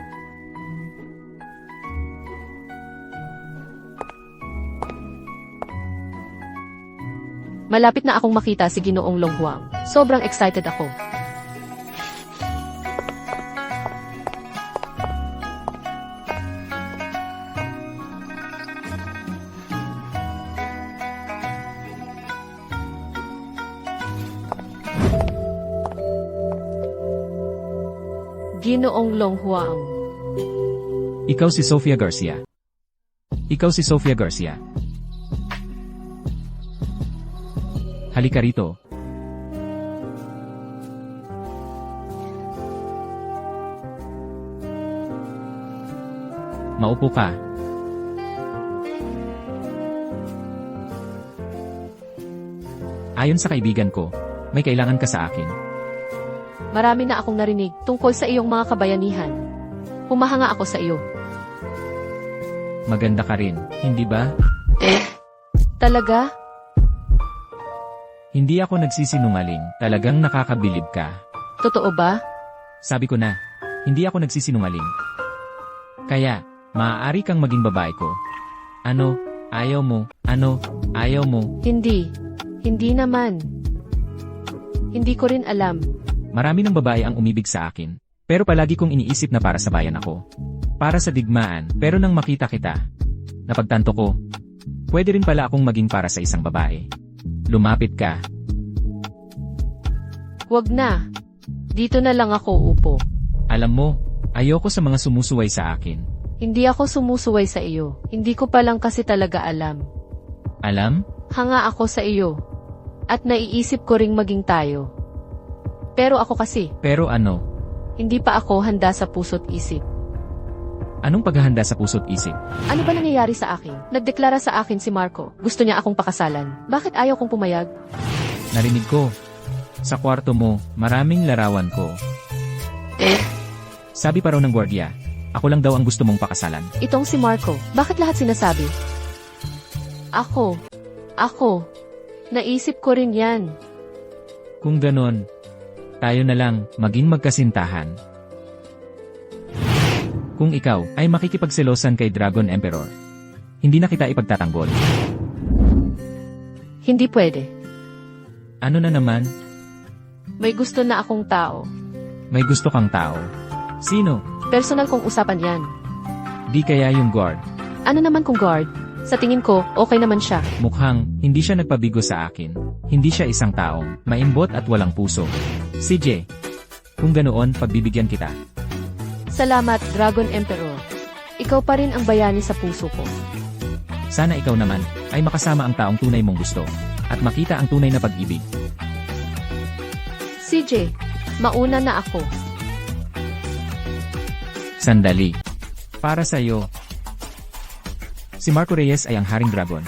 Malapit na akong makita si Ginoong Long Huang. Sobrang excited ako. Ginoong Long Huang. Ikaw si Sofia Garcia. Ikaw si Sofia Garcia. Halika rito. Maupo ka. Ayon sa kaibigan ko, may kailangan ka sa akin. Marami na akong narinig tungkol sa iyong mga kabayanihan. Humahanga ako sa iyo. Maganda ka rin, hindi ba? Talaga? Hindi ako nagsisinungaling, talagang nakakabilib ka. Totoo ba? Sabi ko na, hindi ako nagsisinungaling. Kaya, maaari kang maging babae ko. Ano, ayaw mo, ano, ayaw mo. Hindi. Hindi naman. Hindi ko rin alam. Marami ng babae ang umibig sa akin, pero palagi kong iniisip na para sa bayan ako. Para sa digmaan, pero nang makita kita, napagtanto ko, pwede rin pala akong maging para sa isang babae. Lumapit ka. Wag na. Dito na lang ako upo. Alam mo, ayoko sa mga sumusuway sa akin. Hindi ako sumusuway sa iyo. Hindi ko pa lang kasi talaga alam. Alam? Hanga ako sa iyo. At naiisip ko ring maging tayo. Pero ako kasi, Pero ano? hindi pa ako handa sa puso't isip. Anong paghahanda sa puso't isip? Ano ba nangyayari sa akin? Nagdeklara sa akin si Marco. Gusto niya akong pakasalan. Bakit ayaw kong pumayag? Narinig ko. Sa kwarto mo, maraming larawan ko. Sabi pa raw ng gwardiya, ako lang daw ang gusto mong pakasalan. Itong si Marco. Bakit lahat sinasabi? Ako. Naisip ko rin yan. Kung ganon, tayo na lang maging magkasintahan. Kung ikaw ay makikipagselosan kay Dragon Emperor, hindi na kita ipagtatanggol. Hindi pwede. Ano na naman? May gusto na akong tao. May gusto kang tao. Sino? Personal kong usapan yan. Di kaya yung guard. Ano naman kung guard? Sa tingin ko, okay naman siya. Mukhang hindi siya nagpabigo sa akin. Hindi siya isang taong maimbot at walang puso. CJ, kung ganoon, pagbibigyan kita. Salamat, Dragon Emperor. Ikaw pa rin ang bayani sa puso ko. Sana ikaw naman ay makasama ang taong tunay mong gusto at makita ang tunay na pag-ibig. CJ, mauna na ako. Sandali. Para sa iyo. Si Marco Reyes ay ang Haring Dragon.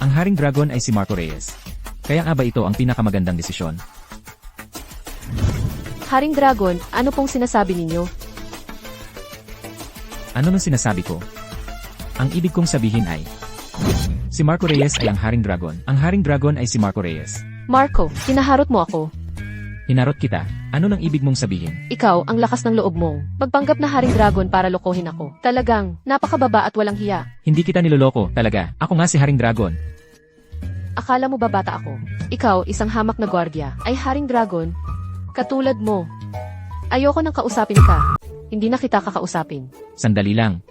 Ang Haring Dragon ay si Marco Reyes. Kaya nga ba ito ang pinakamagandang desisyon? Haring Dragon, ano pong sinasabi ninyo? Ano nang sinasabi ko? Ang ibig kong sabihin ay, si Marco Reyes ay ang Haring Dragon. Ang Haring Dragon ay si Marco Reyes. Marco, kinaharot mo ako. Hinarot kita. Ano nang ibig mong sabihin? Ikaw, ang lakas ng loob mo. Magpanggap na Haring Dragon para lokohin ako. Talagang, napakababa at walang hiya. Hindi kita niloloko, talaga. Ako nga si Haring Dragon. Akala mo ba bata ako? Ikaw, isang hamak na gwardiya, ay Haring Dragon? Katulad mo. Ayoko nang kausapin ka. Hindi na kita kakausapin. Sandali lang.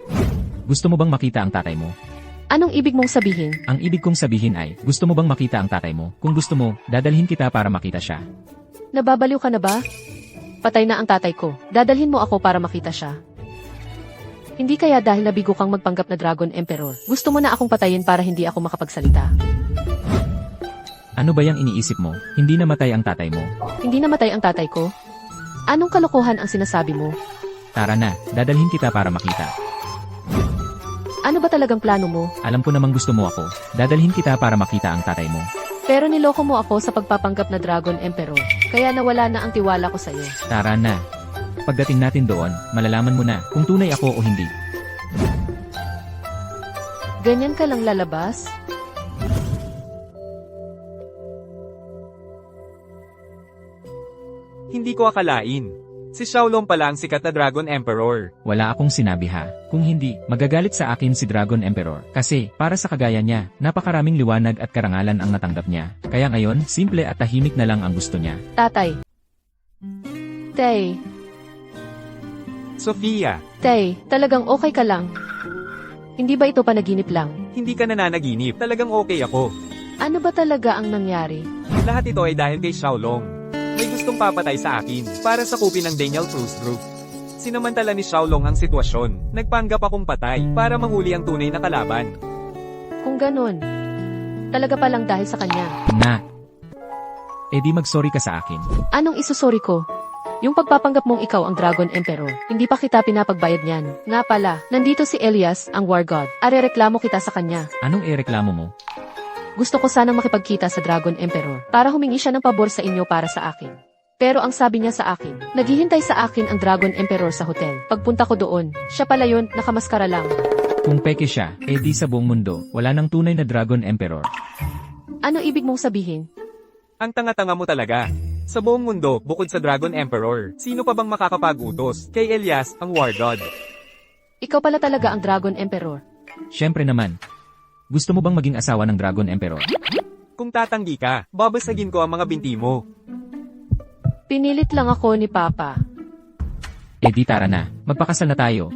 Gusto mo bang makita ang tatay mo? Anong ibig mong sabihin? Ang ibig kong sabihin ay, gusto mo bang makita ang tatay mo? Kung gusto mo, dadalhin kita para makita siya. Nababaliw ka na ba? Patay na ang tatay ko. Dadalhin mo ako para makita siya. Hindi kaya dahil nabigo kang magpanggap na Dragon Emperor. Gusto mo na akong patayin para hindi ako makapagsalita. Ano ba yung iniisip mo? Hindi namatay ang tatay mo. Hindi namatay ang tatay ko? Anong kalokohan ang sinasabi mo? Tara na, dadalhin kita para makita. Ano ba talagang plano mo? Alam ko namang gusto mo ako. Dadalhin kita para makita ang tatay mo. Pero niloko mo ako sa pagpapanggap na Dragon Emperor. Kaya nawala na ang tiwala ko sa iyo. Tara na. Pagdating natin doon, malalaman mo na kung tunay ako o hindi. Ganyan ka lang lalabas? Hindi ko akalain. Si Xiaolong pala ang sikat na Dragon Emperor. Wala akong sinabi ha. Kung hindi, magagalit sa akin si Dragon Emperor. Kasi, para sa kagaya niya, napakaraming liwanag at karangalan ang natanggap niya. Kaya ngayon, simple at tahimik na lang ang gusto niya. Tatay. Tay. Sofia, Tay, talagang okay ka lang? Hindi ba ito panaginip lang? hindi ka nananaginip. Talagang okay ako. Ano ba talaga ang nangyari? Lahat ito ay dahil kay Xiaolong. May gustong papatay sa akin para sakupin ng Daniel Cruz Group. Sinamantala ni Xiaolong ang sitwasyon. Nagpanggap akong patay para mahuli ang tunay na kalaban. Kung ganun, talaga palang dahil sa kanya. Na. Eh di mag-sorry ka sa akin. Anong isusori ko? Yung pagpapanggap mong ikaw ang Dragon Emperor, hindi pa kita pinapagbayad niyan. Nga pala, nandito si Elias, ang War God. Arereklamo kita sa kanya. Anong ireklamo mo? Gusto ko sanang makipagkita sa Dragon Emperor para humingi siya ng pabor sa inyo para sa akin. Pero ang sabi niya sa akin, naghihintay sa akin ang Dragon Emperor sa hotel. Pagpunta ko doon, siya pala yun, nakamaskara lang. Kung peke siya, eh di sa buong mundo, wala nang tunay na Dragon Emperor. Ano ibig mong sabihin? Ang tanga-tanga mo talaga. Sa buong mundo, bukod sa Dragon Emperor, sino pa bang makakapag-utos kay Elias, ang War God? Ikaw pala talaga ang Dragon Emperor. Siyempre naman. Gusto mo bang maging asawa ng Dragon Emperor? Kung tatanggi ka, babasagin ko ang mga binti mo. Pinilit lang ako ni Papa. Eh di tara na, magpakasal na tayo.